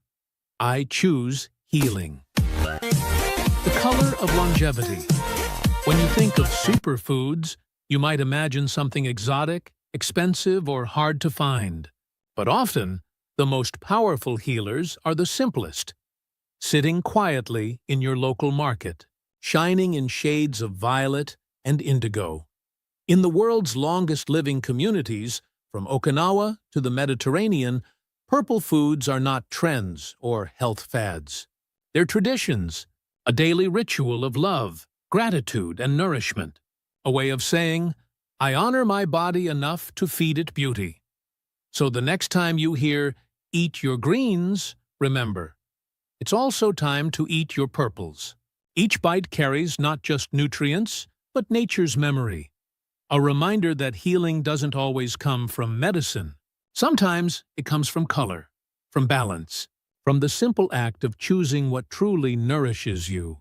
I choose healing. The color of longevity. When you think of superfoods, you might imagine something exotic, expensive, or hard to find. But often, the most powerful healers are the simplest. Sitting quietly in your local market, shining in shades of violet and indigo. In the world's longest living communities, from Okinawa to the Mediterranean, purple foods are not trends or health fads. They're traditions, a daily ritual of love, gratitude, and nourishment. a way of saying, I honor my body enough to feed it beauty. So the next time you hear, eat your greens, remember, it's also time to eat your purples. Each bite carries not just nutrients, but nature's memory. A reminder that healing doesn't always come from medicine. Sometimes it comes from color, from balance, from the simple act of choosing what truly nourishes you.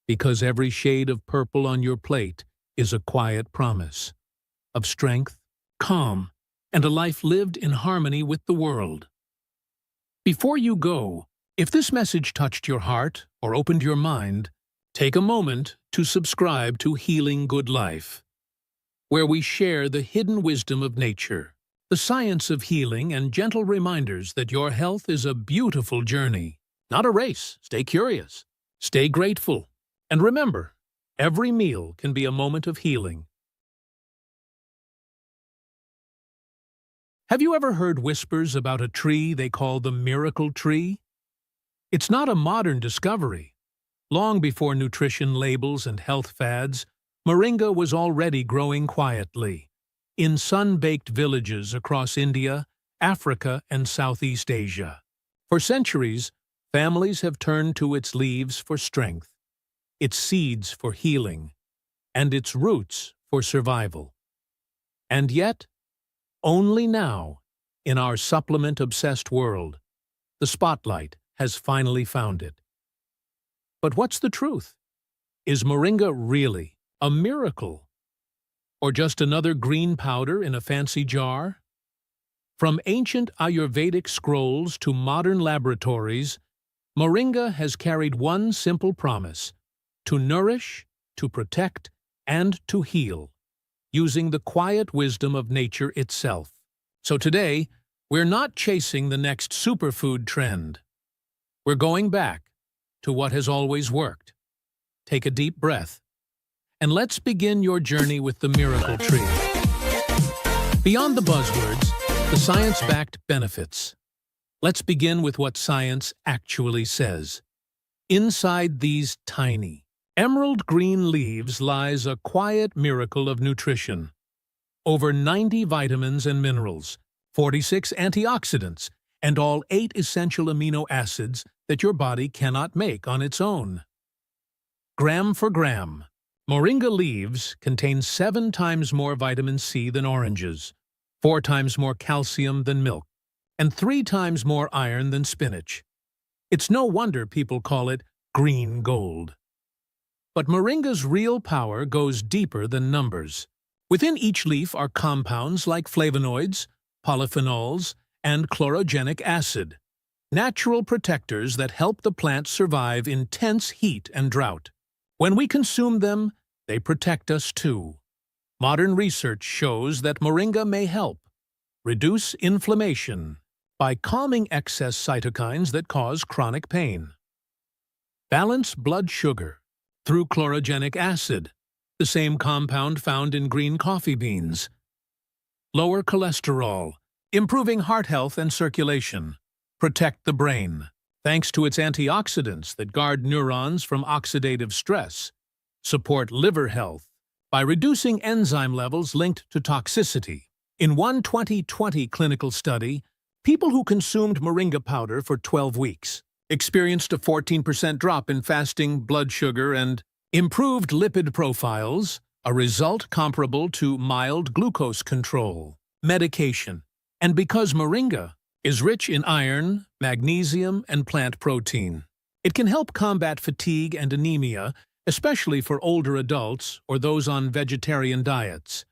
Because every shade of purple on your plate is a quiet promise of strength, calm, and a life lived in harmony with the world. Before you go, if this message touched your heart or opened your mind, take a moment to subscribe to Healing Good Life, where we share the hidden wisdom of nature, the science of healing, and gentle reminders that your health is a beautiful journey, not a race. Stay curious, stay grateful, and remember, every meal can be a moment of healing. Have you ever heard whispers about a tree they call the miracle tree? It's not a modern discovery. Long before nutrition labels and health fads, moringa was already growing quietly in sun-baked villages across India, Africa, and Southeast Asia. For centuries, families have turned to its leaves for strength, its seeds for healing, and its roots for survival. And yet, only now, in our supplement-obsessed world, the spotlight has finally found it. But what's the truth? Is moringa really a miracle? Or just another green powder in a fancy jar? From ancient Ayurvedic scrolls to modern laboratories, moringa has carried one simple promise: to nourish, to protect, and to heal, using the quiet wisdom of nature itself. So today, we're not chasing the next superfood trend. We're going back to what has always worked. Take a deep breath, and let's begin your journey with the miracle tree. Beyond the buzzwords, the science-backed benefits. Let's begin with what science actually says. Inside these tiny, emerald green leaves lies a quiet miracle of nutrition. Over 90 vitamins and minerals, 46 antioxidants, and all 8 essential amino acids that your body cannot make on its own. Gram for gram, moringa leaves contain 7 times more vitamin C than oranges, 4 times more calcium than milk, and 3 times more iron than spinach. It's no wonder people call it green gold. But moringa's real power goes deeper than numbers. Within each leaf are compounds like flavonoids, polyphenols, and chlorogenic acid, natural protectors that help the plant survive intense heat and drought. When we consume them, they protect us too. Modern research shows that moringa may help reduce inflammation by calming excess cytokines that cause chronic pain. Balance blood sugar through chlorogenic acid, the same compound found in green coffee beans. Lower cholesterol, improving heart health and circulation. Protect the brain, thanks to its antioxidants that guard neurons from oxidative stress. Support liver health by reducing enzyme levels linked to toxicity. In one 2020 clinical study, people who consumed moringa powder for 12 weeks experienced a 14% drop in fasting blood sugar and improved lipid profiles, a result comparable to mild glucose control, medication. And because moringa is rich in iron, magnesium, and plant protein, it can help combat fatigue and anemia, especially for older adults or those on vegetarian diets.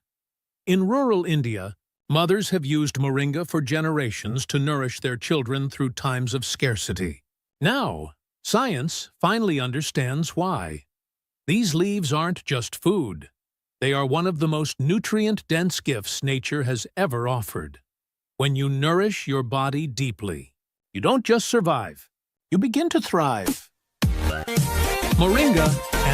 In rural India, mothers have used moringa for generations to nourish their children through times of scarcity. Now, science finally understands why. These leaves aren't just food. They are one of the most nutrient-dense gifts nature has ever offered. When you nourish your body deeply, you don't just survive, you begin to thrive. Moringa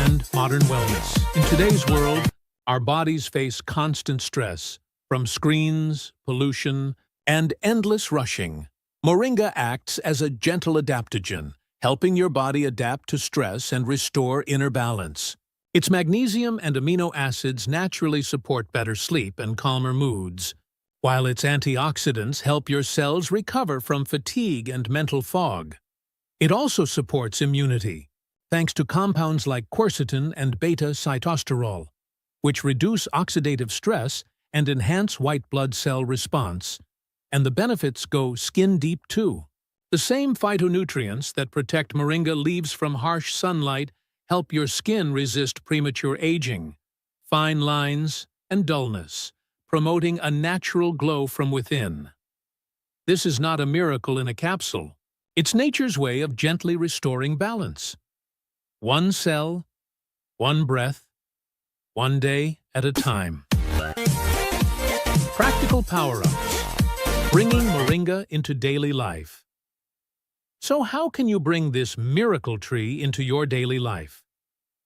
and modern wellness. In today's world, our bodies face constant stress from screens, pollution, and endless rushing. Moringa acts as a gentle adaptogen, helping your body adapt to stress and restore inner balance. Its magnesium and amino acids naturally support better sleep and calmer moods, while its antioxidants help your cells recover from fatigue and mental fog. It also supports immunity, thanks to compounds like quercetin and beta-sitosterol, which reduce oxidative stress and enhance white blood cell response. And the benefits go skin-deep too. The same phytonutrients that protect moringa leaves from harsh sunlight help your skin resist premature aging, fine lines, and dullness, promoting a natural glow from within. This is not a miracle in a capsule. It's nature's way of gently restoring balance. One cell, one breath, one day at a time. Practical power-ups, bringing moringa into daily life. So how can you bring this miracle tree into your daily life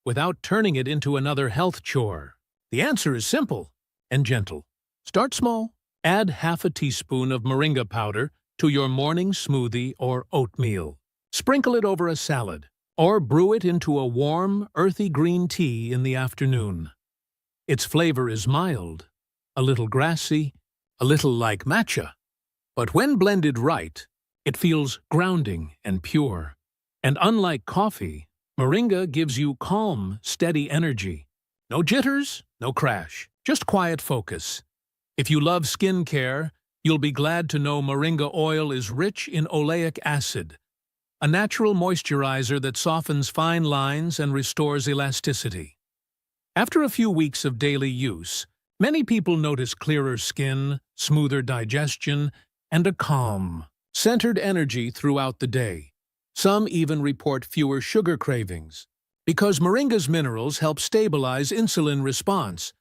without turning it into another health chore? The answer is simple and gentle. Start small. Add half a teaspoon of moringa powder to your morning smoothie or oatmeal. Sprinkle it over a salad, or brew it into a warm, earthy green tea in the afternoon. Its flavor is mild, a little grassy, a little like matcha. But when blended right, it feels grounding and pure. And unlike coffee, moringa gives you calm, steady energy. No jitters, no crash, just quiet focus. If you love skincare, you'll be glad to know moringa oil is rich in oleic acid, a natural moisturizer that softens fine lines and restores elasticity. After a few weeks of daily use, many people notice clearer skin, smoother digestion, and a calm, centered energy throughout the day. Some even report fewer sugar cravings, because moringa's minerals help stabilize insulin response,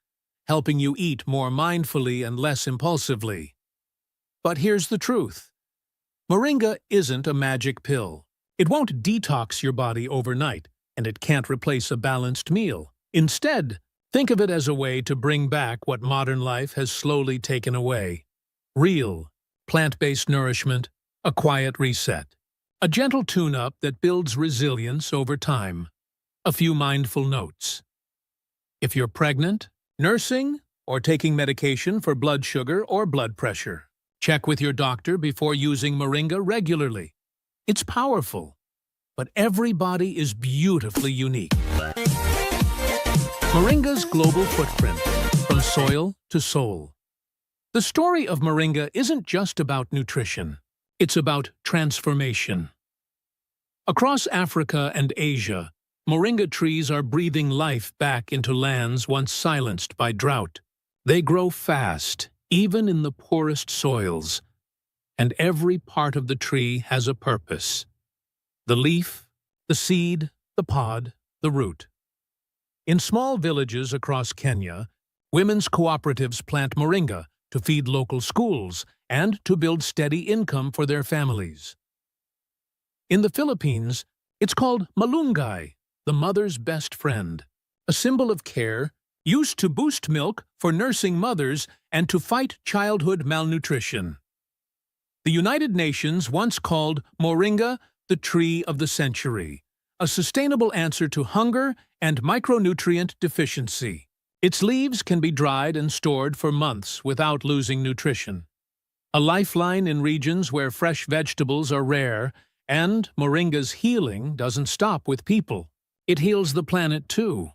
helping you eat more mindfully and less impulsively. But here's the truth. Moringa isn't a magic pill. It won't detox your body overnight, and it can't replace a balanced meal. Instead, think of it as a way to bring back what modern life has slowly taken away. Real, plant-based nourishment, a quiet reset. A gentle tune-up that builds resilience over time. A few mindful notes. If you're pregnant, nursing, or taking medication for blood sugar or blood pressure, check with your doctor before using moringa regularly. It's powerful, but every body is beautifully unique. Moringa's global footprint, from soil to soul. The story of moringa isn't just about nutrition. It's about transformation. Across Africa and Asia, moringa trees are breathing life back into lands once silenced by drought. They grow fast, even in the poorest soils, and every part of the tree has a purpose. The leaf, the seed, the pod, the root. In small villages across Kenya, women's cooperatives plant moringa to feed local schools and to build steady income for their families. In the Philippines, it's called malunggay, the mother's best friend, a symbol of care used to boost milk for nursing mothers and to fight childhood malnutrition. The United Nations once called moringa the tree of the century, a sustainable answer to hunger and micronutrient deficiency. Its leaves can be dried and stored for months without losing nutrition. A lifeline in regions where fresh vegetables are rare, and moringa's healing doesn't stop with people. It heals the planet too.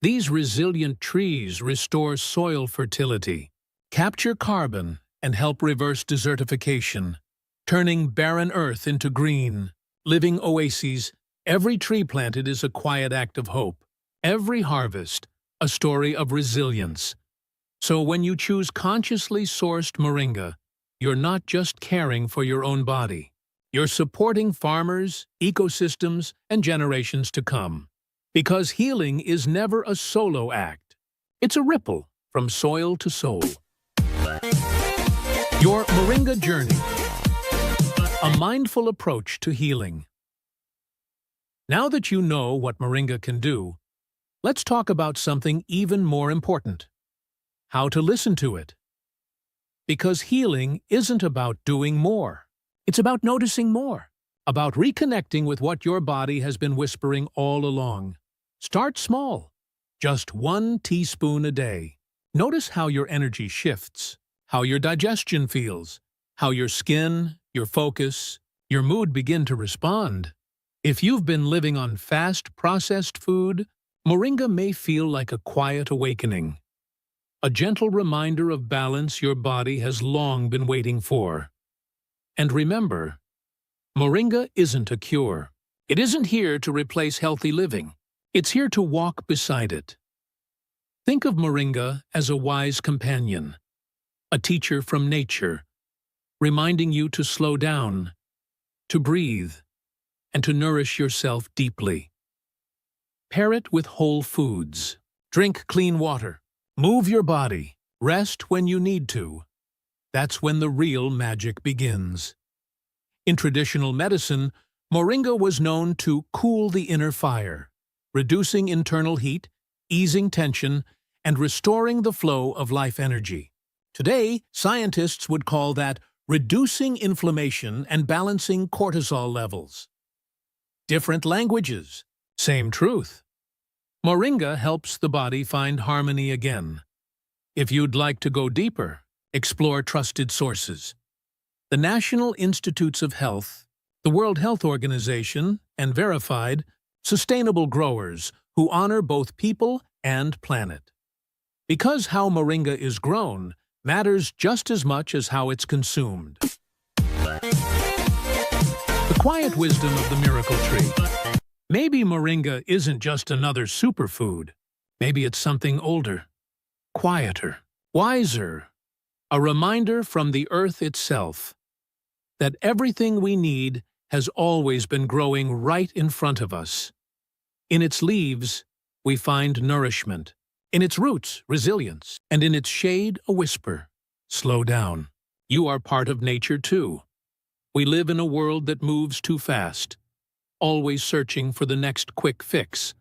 These resilient trees restore soil fertility, capture carbon, and help reverse desertification, turning barren earth into green, living oases. Every tree planted is a quiet act of hope. Every harvest, a story of resilience. So when you choose consciously sourced moringa, you're not just caring for your own body. You're supporting farmers, ecosystems, and generations to come. Because healing is never a solo act. It's a ripple from soil to soul. Your moringa journey. A mindful approach to healing. Now that you know what moringa can do, let's talk about something even more important. How to listen to it. Because healing isn't about doing more. It's about noticing more. About reconnecting with what your body has been whispering all along. Start small. Just 1 teaspoon a day. Notice how your energy shifts, how your digestion feels, how your skin, your focus, your mood begin to respond. If you've been living on fast, processed food, moringa may feel like a quiet awakening, a gentle reminder of balance your body has long been waiting for. And remember, moringa isn't a cure. It isn't here to replace healthy living. It's here to walk beside it. Think of moringa as a wise companion, a teacher from nature, reminding you to slow down, to breathe, and to nourish yourself deeply. Pair it with whole foods. Drink clean water. Move your body. Rest when you need to. That's when the real magic begins. In traditional medicine, moringa was known to cool the inner fire, reducing internal heat, easing tension, and restoring the flow of life energy. Today, scientists would call that reducing inflammation and balancing cortisol levels. Different languages, same truth. Moringa helps the body find harmony again. If you'd like to go deeper, explore trusted sources. The National Institutes of Health, the World Health Organization, and verified sustainable growers who honor both people and planet. Because how moringa is grown matters just as much as how it's consumed. The quiet wisdom of the miracle tree. Maybe moringa isn't just another superfood. Maybe it's something older, quieter, wiser. A reminder from the earth itself that everything we need has always been growing right in front of us. In its leaves, we find nourishment. In its roots, resilience. And in its shade, a whisper. Slow down. You are part of nature too. We live in a world that moves too fast, always searching for the next quick fix,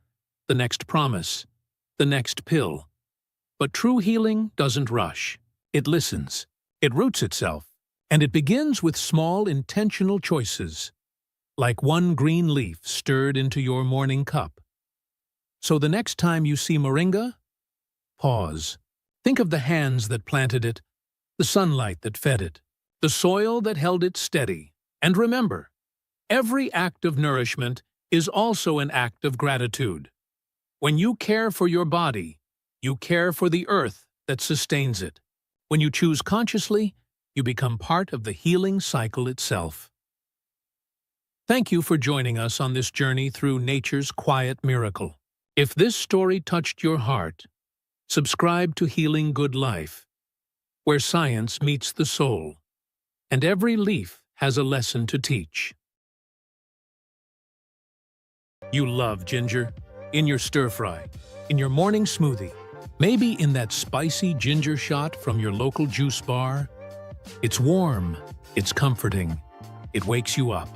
the next promise, the next pill. But true healing doesn't rush. It listens. It roots itself. And it begins with small, intentional choices, like one green leaf stirred into your morning cup. So the next time you see moringa, pause. Think of the hands that planted it, the sunlight that fed it, the soil that held it steady. And remember, every act of nourishment is also an act of gratitude. When you care for your body, you care for the earth that sustains it. When you choose consciously, you become part of the healing cycle itself. Thank you for joining us on this journey through nature's quiet miracle. If this story touched your heart, subscribe to Healing Good Life, where science meets the soul, and every leaf has a lesson to teach. You love ginger, in your stir-fry, in your morning smoothie, maybe in that spicy ginger shot from your local juice bar. It's warm, it's comforting, it wakes you up.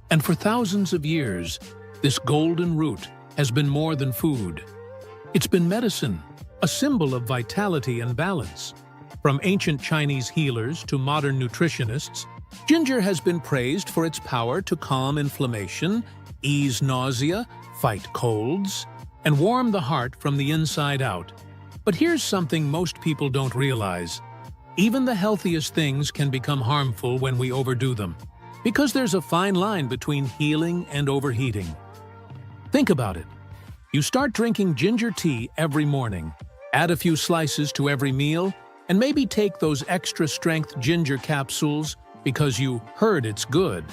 And for thousands of years, this golden root has been more than food. It's been medicine, a symbol of vitality and balance. From ancient Chinese healers to modern nutritionists, ginger has been praised for its power to calm inflammation, ease nausea, fight colds, and warm the heart from the inside out. But here's something most people don't realize. Even the healthiest things can become harmful when we overdo them, because there's a fine line between healing and overheating. Think about it. You start drinking ginger tea every morning, add a few slices to every meal, and maybe take those extra-strength ginger capsules because you heard it's good.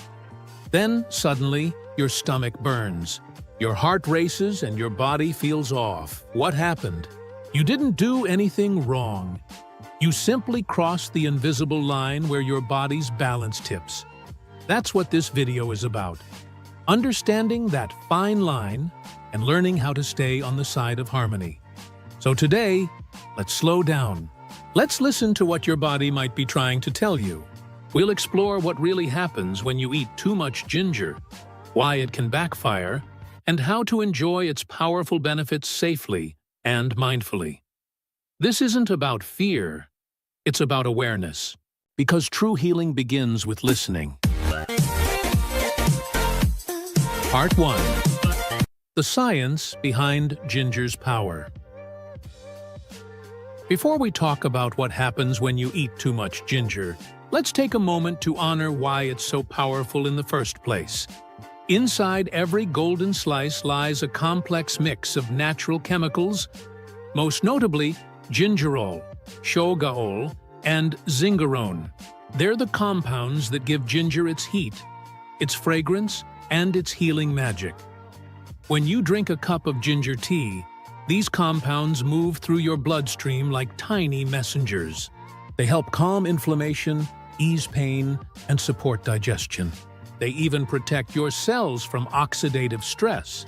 Then, suddenly, your stomach burns. Your heart races and your body feels off. What happened? You didn't do anything wrong. You simply crossed the invisible line where your body's balance tips. That's what this video is about. Understanding that fine line and learning how to stay on the side of harmony. So today, let's slow down. Let's listen to what your body might be trying to tell you. We'll explore what really happens when you eat too much ginger, why it can backfire, and how to enjoy its powerful benefits safely and mindfully. This isn't about fear, it's about awareness, because true healing begins with listening. Part 1. The science behind ginger's power. Before we talk about what happens when you eat too much ginger, let's take a moment to honor why it's so powerful in the first place. Inside every golden slice lies a complex mix of natural chemicals, most notably gingerol, shogaol, and zingerone. They're the compounds that give ginger its heat, its fragrance, and its healing magic. When you drink a cup of ginger tea, these compounds move through your bloodstream like tiny messengers. They help calm inflammation, ease pain, and support digestion. They even protect your cells from oxidative stress,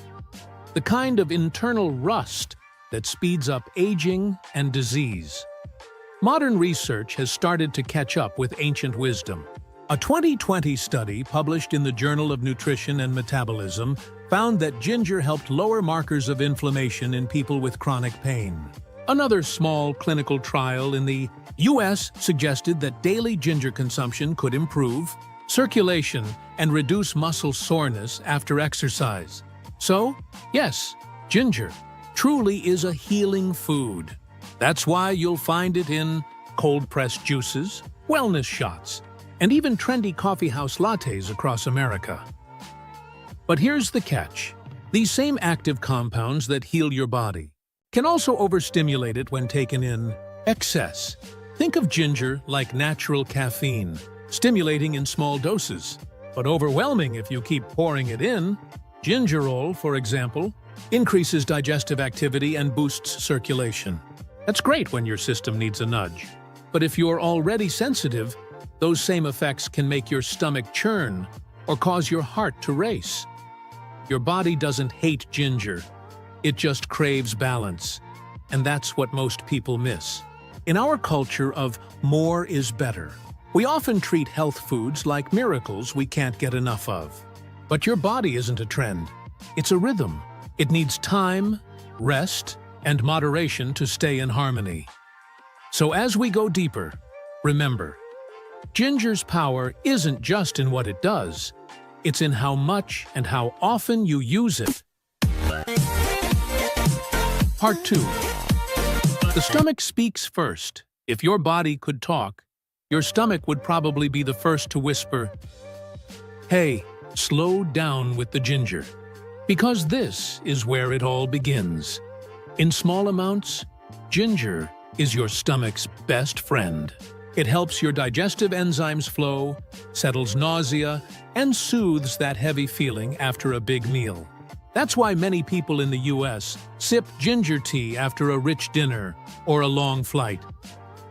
the kind of internal rust that speeds up aging and disease. Modern research has started to catch up with ancient wisdom. A 2020 study published in the Journal of Nutrition and Metabolism found that ginger helped lower markers of inflammation in people with chronic pain. Another small clinical trial in the US suggested that daily ginger consumption could improve circulation and reduce muscle soreness after exercise. So, yes, ginger truly is a healing food. That's why you'll find it in cold-pressed juices, wellness shots, and even trendy coffeehouse lattes across America. But here's the catch. These same active compounds that heal your body can also overstimulate it when taken in excess. Think of ginger like natural caffeine, stimulating in small doses, but overwhelming if you keep pouring it in. Gingerol, for example, increases digestive activity and boosts circulation. That's great when your system needs a nudge. But if you're already sensitive, those same effects can make your stomach churn or cause your heart to race. Your body doesn't hate ginger. It just craves balance. And that's what most people miss. In our culture of more is better, we often treat health foods like miracles we can't get enough of. But your body isn't a trend. It's a rhythm. It needs time, rest, and moderation to stay in harmony. So as we go deeper, remember, ginger's power isn't just in what it does, it's in how much and how often you use it. Part 2. The stomach speaks first. If your body could talk, your stomach would probably be the first to whisper, "Hey, slow down with the ginger." Because this is where it all begins. In small amounts, ginger is your stomach's best friend. It helps your digestive enzymes flow, settles nausea, and soothes that heavy feeling after a big meal. That's why many people in the US sip ginger tea after a rich dinner or a long flight.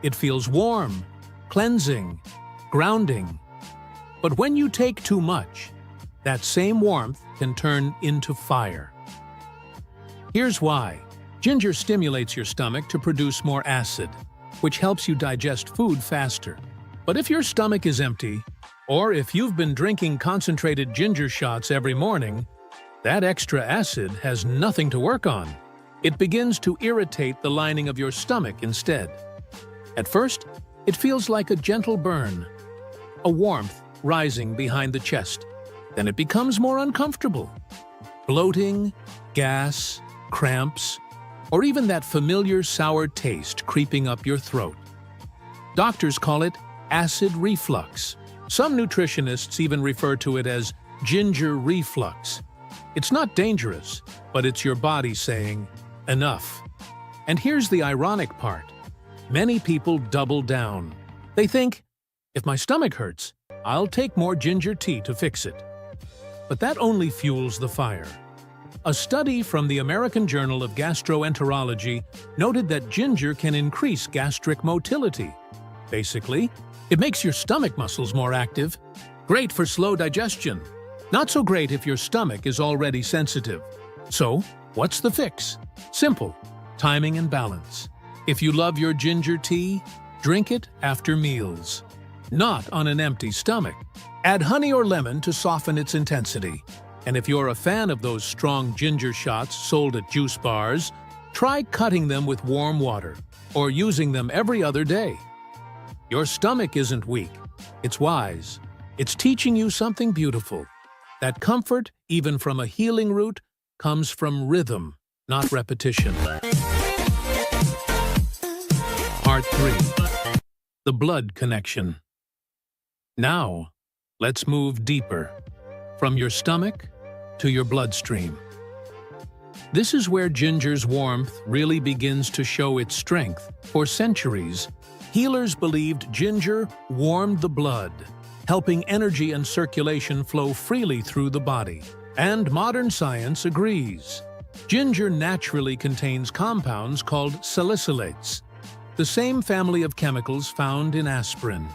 It feels warm, cleansing, grounding. But when you take too much, that same warmth can turn into fire. Here's why. Ginger stimulates your stomach to produce more acid, which helps you digest food faster. But if your stomach is empty, or if you've been drinking concentrated ginger shots every morning, that extra acid has nothing to work on. It begins to irritate the lining of your stomach instead. At first, it feels like a gentle burn, a warmth rising behind the chest. Then it becomes more uncomfortable. Bloating, gas, cramps, or even that familiar sour taste creeping up your throat. Doctors call it acid reflux. Some nutritionists even refer to it as ginger reflux. It's not dangerous, but it's your body saying, enough. And here's the ironic part. Many people double down. They think, if my stomach hurts, I'll take more ginger tea to fix it. But that only fuels the fire. A study from the American Journal of Gastroenterology noted that ginger can increase gastric motility. Basically, it makes your stomach muscles more active. Great for slow digestion. Not so great if your stomach is already sensitive. So, what's the fix? Simple: timing and balance. If you love your ginger tea, drink it after meals, not on an empty stomach. Add honey or lemon to soften its intensity. And if you're a fan of those strong ginger shots sold at juice bars, try cutting them with warm water or using them every other day. Your stomach isn't weak. It's wise. It's teaching you something beautiful. That comfort, even from a healing root, comes from rhythm, not repetition. Part 3. The blood connection. Now, let's move deeper, from your stomach to your bloodstream. This is where ginger's warmth really begins to show its strength. For centuries, healers believed ginger warmed the blood, helping energy and circulation flow freely through the body. And modern science agrees. Ginger naturally contains compounds called salicylates, the same family of chemicals found in aspirin.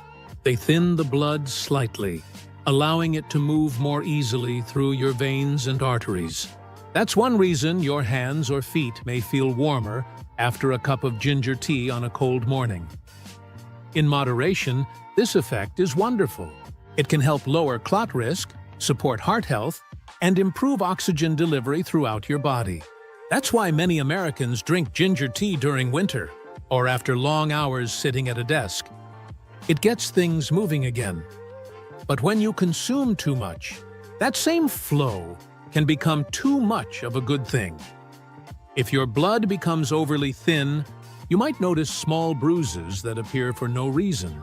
They thin the blood slightly, allowing it to move more easily through your veins and arteries. That's one reason your hands or feet may feel warmer after a cup of ginger tea on a cold morning. In moderation, this effect is wonderful. It can help lower clot risk, support heart health, and improve oxygen delivery throughout your body. That's why many Americans drink ginger tea during winter, or after long hours sitting at a desk. It gets things moving again. But when you consume too much, that same flow can become too much of a good thing. If your blood becomes overly thin, you might notice small bruises that appear for no reason,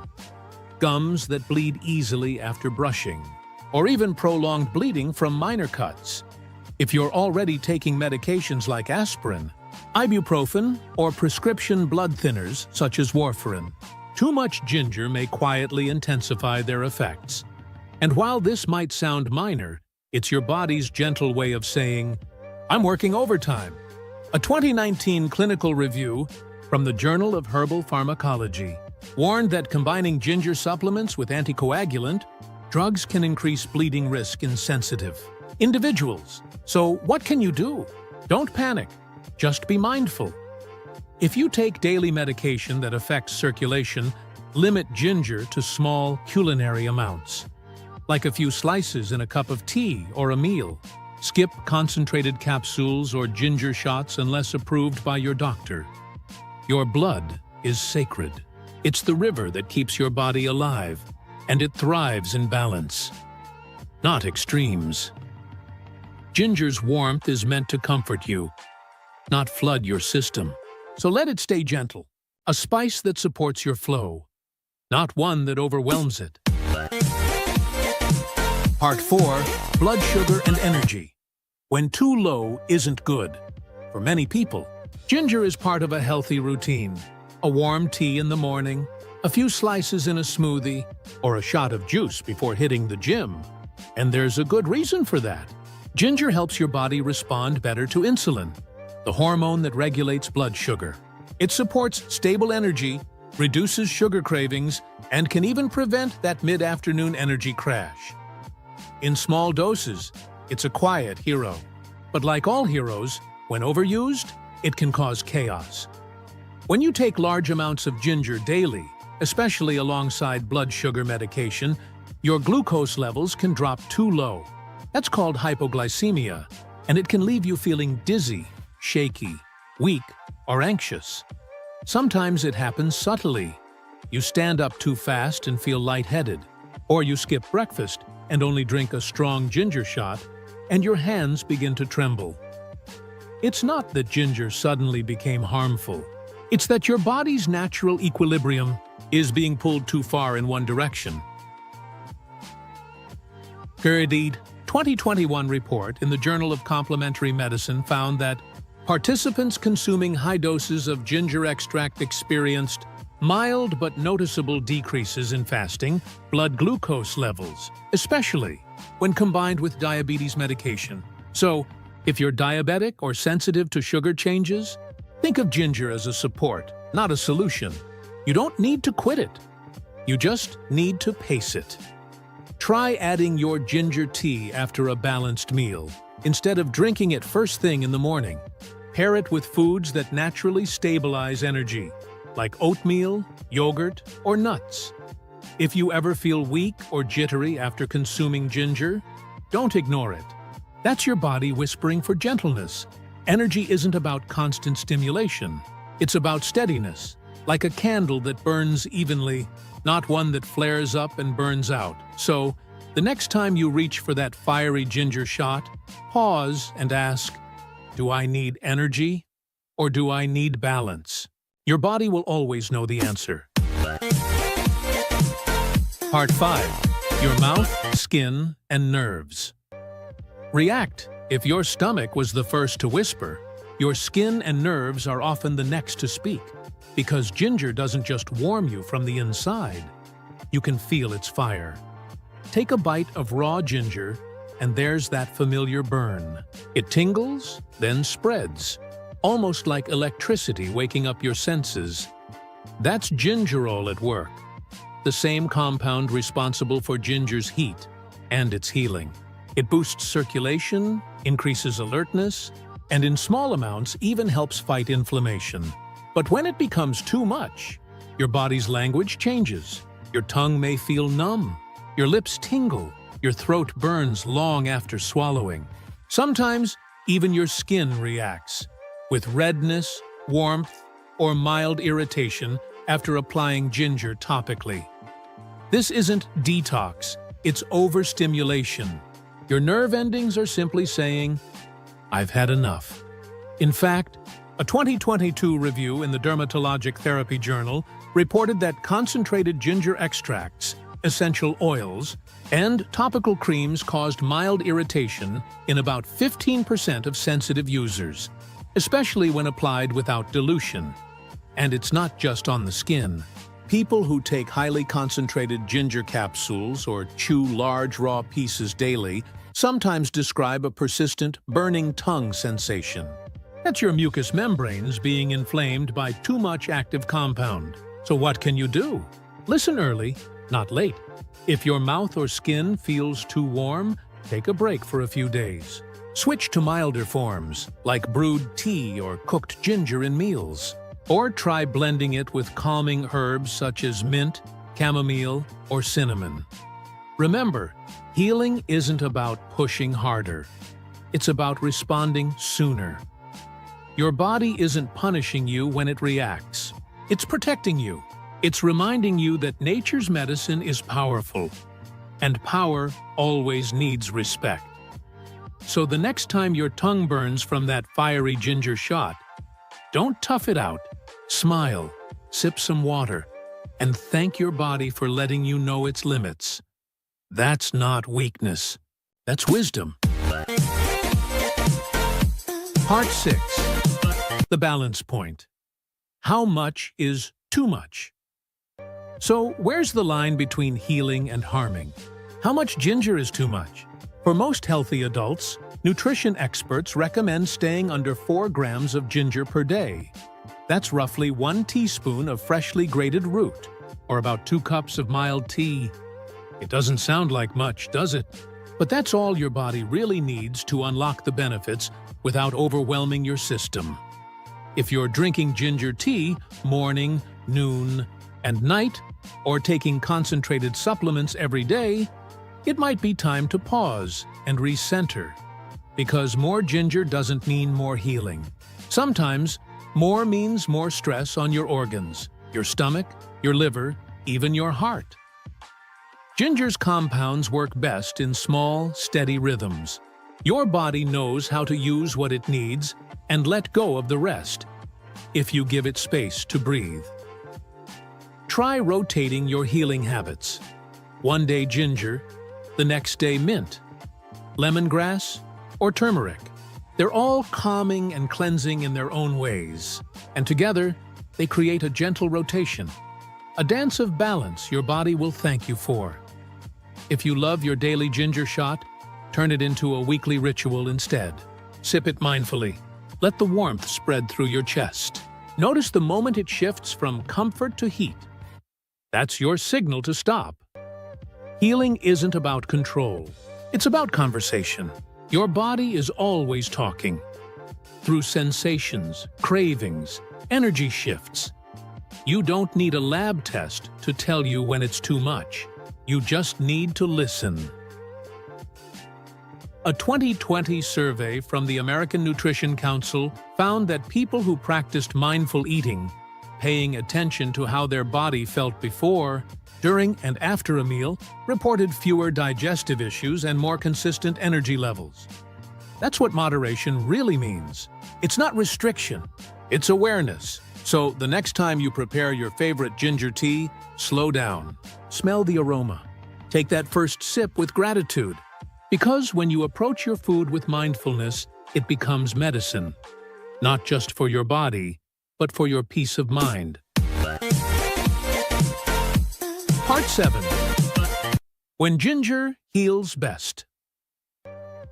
gums that bleed easily after brushing, or even prolonged bleeding from minor cuts. If you're already taking medications like aspirin, ibuprofen, or prescription blood thinners such as warfarin, too much ginger may quietly intensify their effects. And while this might sound minor, it's your body's gentle way of saying, "I'm working overtime." A 2019 clinical review from the Journal of Herbal Pharmacology warned that combining ginger supplements with anticoagulant drugs can increase bleeding risk in sensitive individuals. So what can you do? Don't panic. Just be mindful. If you take daily medication that affects circulation, limit ginger to small culinary amounts, like a few slices in a cup of tea or a meal. Skip concentrated capsules or ginger shots unless approved by your doctor. Your blood is sacred. It's the river that keeps your body alive, and it thrives in balance, not extremes. Ginger's warmth is meant to comfort you, not flood your system. So let it stay gentle, a spice that supports your flow, not one that overwhelms it. Part 4. Blood sugar and energy. When too low isn't good. For many people, ginger is part of a healthy routine. A warm tea in the morning, a few slices in a smoothie, or a shot of juice before hitting the gym. And there's a good reason for that. Ginger helps your body respond better to insulin, the hormone that regulates blood sugar. It supports stable energy, reduces sugar cravings, and can even prevent that mid-afternoon energy crash. In small doses, it's a quiet hero. But like all heroes, when overused, it can cause chaos. When you take large amounts of ginger daily, especially alongside blood sugar medication, your glucose levels can drop too low. That's called hypoglycemia, and it can leave you feeling dizzy, shaky, weak, or anxious. Sometimes it happens subtly. You stand up too fast and feel lightheaded, or you skip breakfast and only drink a strong ginger shot, and your hands begin to tremble. It's not that ginger suddenly became harmful. It's that your body's natural equilibrium is being pulled too far in one direction. Indeed, 2021 report in the Journal of Complementary Medicine found that participants consuming high doses of ginger extract experienced mild but noticeable decreases in fasting blood glucose levels, especially when combined with diabetes medication. So, if you're diabetic or sensitive to sugar changes, think of ginger as a support, not a solution. You don't need to quit it. You just need to pace it. Try adding your ginger tea after a balanced meal, instead of drinking it first thing in the morning. Pair it with foods that naturally stabilize energy, like oatmeal, yogurt, or nuts. If you ever feel weak or jittery after consuming ginger, don't ignore it. That's your body whispering for gentleness. Energy isn't about constant stimulation. It's about steadiness, like a candle that burns evenly, not one that flares up and burns out. So, the next time you reach for that fiery ginger shot, pause and ask, do I need energy or do I need balance? Your body will always know the answer. Part 5. Your mouth, skin, and nerves. React. If your stomach was the first to whisper, your skin and nerves are often the next to speak, because ginger doesn't just warm you from the inside. You can feel its fire. Take a bite of raw ginger, and there's that familiar burn. It tingles, then spreads, almost like electricity waking up your senses. That's gingerol at work, the same compound responsible for ginger's heat and its healing. It boosts circulation, increases alertness, and in small amounts even helps fight inflammation. But when it becomes too much, your body's language changes. Your tongue may feel numb, your lips tingle, your throat burns long after swallowing. Sometimes, even your skin reacts, with redness, warmth, or mild irritation after applying ginger topically. This isn't detox, it's overstimulation. Your nerve endings are simply saying, "I've had enough." In fact, a 2022 review in the Dermatologic Therapy Journal reported that concentrated ginger extracts, essential oils, and topical creams caused mild irritation in about 15% of sensitive users, especially when applied without dilution. And it's not just on the skin. People who take highly concentrated ginger capsules or chew large raw pieces daily sometimes describe a persistent burning tongue sensation. That's your mucous membranes being inflamed by too much active compound. So what can you do? Listen early, not late. If your mouth or skin feels too warm, take a break for a few days. Switch to milder forms, like brewed tea or cooked ginger in meals. Or try blending it with calming herbs such as mint, chamomile, or cinnamon. Remember, healing isn't about pushing harder. It's about responding sooner. Your body isn't punishing you when it reacts. It's protecting you. It's reminding you that nature's medicine is powerful, and power always needs respect. So the next time your tongue burns from that fiery ginger shot, don't tough it out. Smile, sip some water, and thank your body for letting you know its limits. That's not weakness. That's wisdom. Part 6. The balance point. How much is too much? So, where's the line between healing and harming? How much ginger is too much? For most healthy adults, nutrition experts recommend staying under 4 grams of ginger per day. That's roughly 1 teaspoon of freshly grated root, or about 2 cups of mild tea. It doesn't sound like much, does it? But that's all your body really needs to unlock the benefits without overwhelming your system. If you're drinking ginger tea morning, noon, and night, or taking concentrated supplements every day, it might be time to pause and recenter. Because more ginger doesn't mean more healing. Sometimes, more means more stress on your organs, your stomach, your liver, even your heart. Ginger's compounds work best in small, steady rhythms. Your body knows how to use what it needs and let go of the rest, if you give it space to breathe. Try rotating your healing habits. One day ginger, the next day mint, lemongrass, or turmeric. They're all calming and cleansing in their own ways, and together they create a gentle rotation, a dance of balance your body will thank you for. If you love your daily ginger shot, turn it into a weekly ritual instead. Sip it mindfully. Let the warmth spread through your chest. Notice the moment it shifts from comfort to heat. That's your signal to stop. Healing isn't about control. It's about conversation. Your body is always talking. Through sensations, cravings, energy shifts. You don't need a lab test to tell you when it's too much. You just need to listen. A 2020 survey from the American Nutrition Council found that people who practiced mindful eating, paying attention to how their body felt before, during, and after a meal, reported fewer digestive issues and more consistent energy levels. That's what moderation really means. It's not restriction, it's awareness. So the next time you prepare your favorite ginger tea, slow down. Smell the aroma. Take that first sip with gratitude. Because when you approach your food with mindfulness, it becomes medicine. Not just for your body, but for your peace of mind. Part 7. When ginger heals best.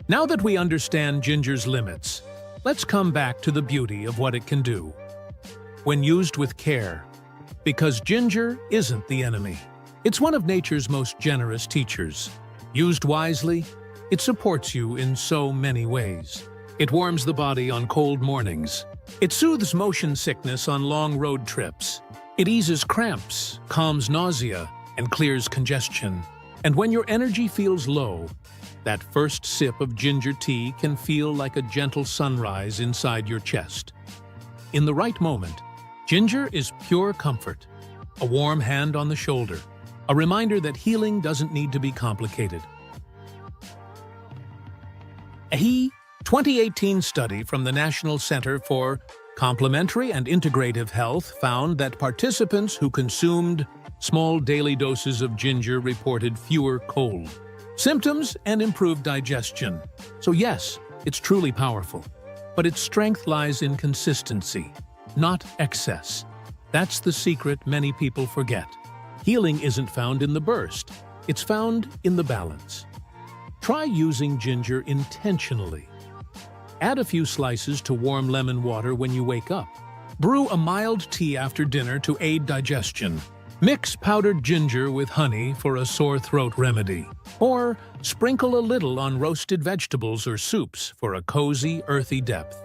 Now that we understand ginger's limits, let's come back to the beauty of what it can do. When used with care, because ginger isn't the enemy. It's one of nature's most generous teachers. Used wisely, it supports you in so many ways. It warms the body on cold mornings. It soothes motion sickness on long road trips. It eases cramps, calms nausea, and clears congestion. And when your energy feels low, that first sip of ginger tea can feel like a gentle sunrise inside your chest. In the right moment, ginger is pure comfort, a warm hand on the shoulder, a reminder that healing doesn't need to be complicated. A 2018 study from the National Center for Complementary and Integrative Health found that participants who consumed small daily doses of ginger reported fewer cold symptoms and improved digestion. So yes, it's truly powerful. But its strength lies in consistency, not excess. That's the secret many people forget. Healing isn't found in the burst, it's found in the balance. Try using ginger intentionally. Add a few slices to warm lemon water when you wake up. Brew a mild tea after dinner to aid digestion. Mix powdered ginger with honey for a sore throat remedy. Or sprinkle a little on roasted vegetables or soups for a cozy, earthy depth.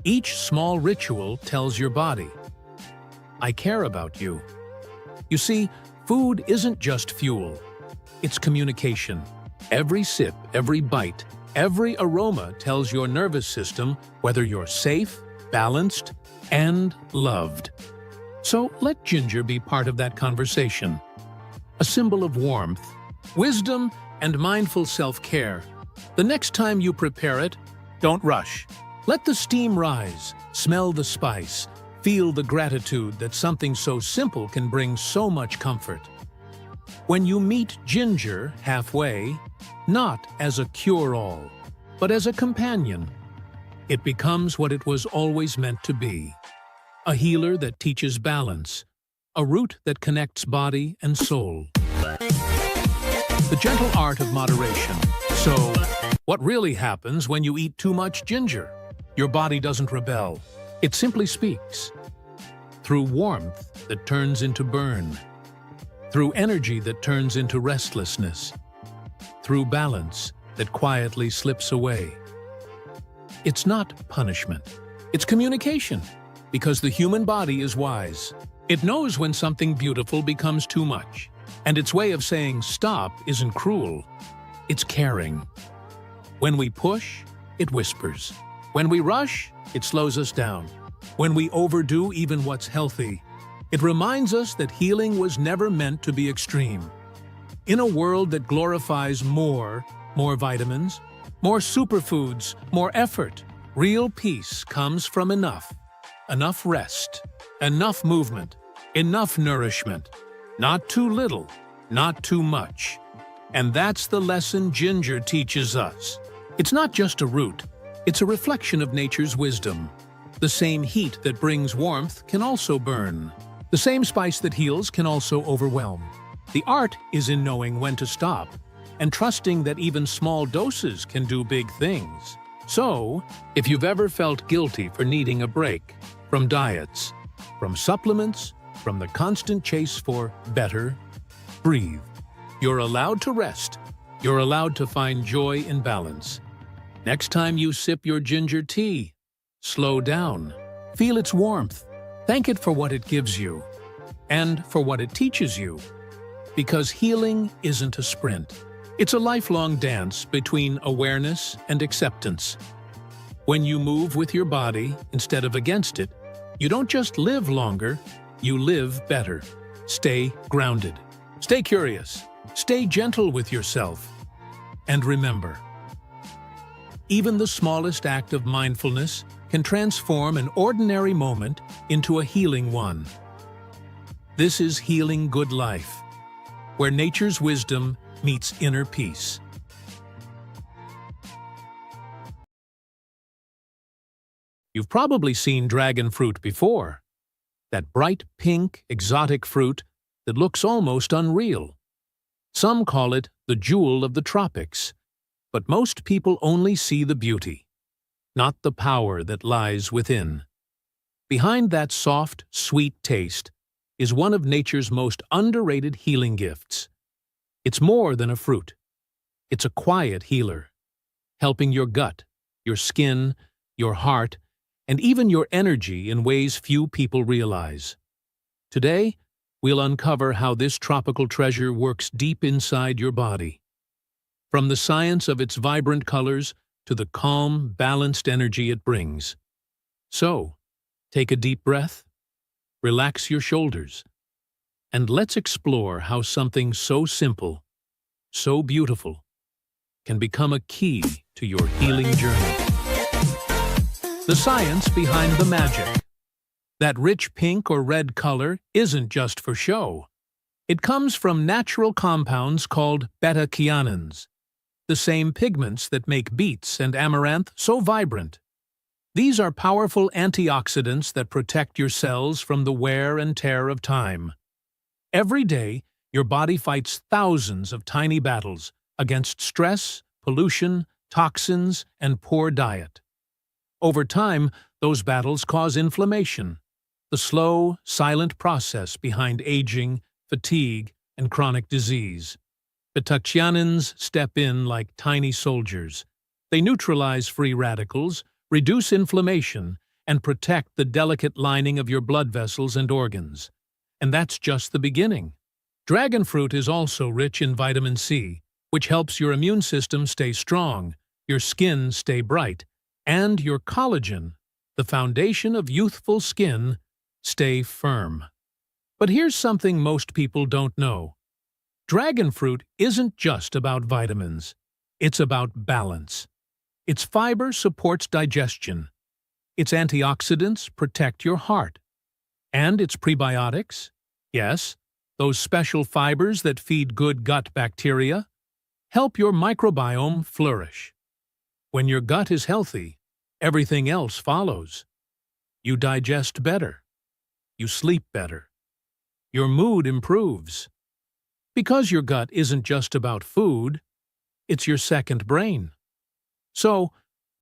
Each small ritual tells your body, I care about you. You see, food isn't just fuel. It's communication. Every sip, every bite, every aroma tells your nervous system whether you're safe, balanced, and loved. So let ginger be part of that conversation. A symbol of warmth, wisdom, and mindful self-care. The next time you prepare it, don't rush. Let the steam rise, smell the spice, feel the gratitude that something so simple can bring so much comfort. When you meet ginger halfway, not as a cure-all, but as a companion, it becomes what it was always meant to be. A healer that teaches balance, a root that connects body and soul. The gentle art of moderation. So, what really happens when you eat too much ginger? Your body doesn't rebel. It simply speaks. Through warmth that turns into burn. Through energy that turns into restlessness. Through balance that quietly slips away. It's not punishment. It's communication. Because the human body is wise. It knows when something beautiful becomes too much. And its way of saying stop isn't cruel. It's caring. When we push, it whispers. When we rush, it slows us down. When we overdo even what's healthy, it reminds us that healing was never meant to be extreme. In a world that glorifies more vitamins, more superfoods, more effort, real peace comes from enough. Enough rest, enough movement, enough nourishment. Not too little, not too much. And that's the lesson ginger teaches us. It's not just a root, it's a reflection of nature's wisdom. The same heat that brings warmth can also burn. The same spice that heals can also overwhelm. The art is in knowing when to stop and trusting that even small doses can do big things. So, if you've ever felt guilty for needing a break, from diets, from supplements, from the constant chase for better, breathe. You're allowed to rest. You're allowed to find joy in balance. Next time you sip your ginger tea, slow down. Feel its warmth. Thank it for what it gives you and for what it teaches you. Because healing isn't a sprint. It's a lifelong dance between awareness and acceptance. When you move with your body instead of against it, you don't just live longer, you live better. Stay grounded. Stay curious. Stay gentle with yourself. And remember, even the smallest act of mindfulness can transform an ordinary moment into a healing one. This is Healing Good Life, where nature's wisdom meets inner peace. You've probably seen dragon fruit before. That bright pink, exotic fruit that looks almost unreal. Some call it the jewel of the tropics, but most people only see the beauty, not the power that lies within. Behind that soft, sweet taste is one of nature's most underrated healing gifts. It's more than a fruit. It's a quiet healer, helping your gut, your skin, your heart, and even your energy in ways few people realize. Today, we'll uncover how this tropical treasure works deep inside your body. From the science of its vibrant colors to the calm, balanced energy it brings. So, take a deep breath, relax your shoulders, and let's explore how something so simple, so beautiful, can become a key to your healing journey. The science behind the magic. That rich pink or red color isn't just for show. It comes from natural compounds called beta-cyanins, the same pigments that make beets and amaranth so vibrant. These are powerful antioxidants that protect your cells from the wear and tear of time. Every day, your body fights thousands of tiny battles against stress, pollution, toxins, and poor diet. Over time, those battles cause inflammation, the slow, silent process behind aging, fatigue, and chronic disease. Beta-cyanins step in like tiny soldiers. They neutralize free radicals, reduce inflammation, and protect the delicate lining of your blood vessels and organs. And that's just the beginning. Dragon fruit is also rich in vitamin C, which helps your immune system stay strong, your skin stay bright, and your collagen, the foundation of youthful skin, stay firm. But here's something most people don't know. Dragon fruit isn't just about vitamins. It's about balance. Its fiber supports digestion. Its antioxidants protect your heart. And its prebiotics, yes, those special fibers that feed good gut bacteria, help your microbiome flourish. When your gut is healthy, everything else follows. You digest better. You sleep better. Your mood improves. Because your gut isn't just about food, it's your second brain. So,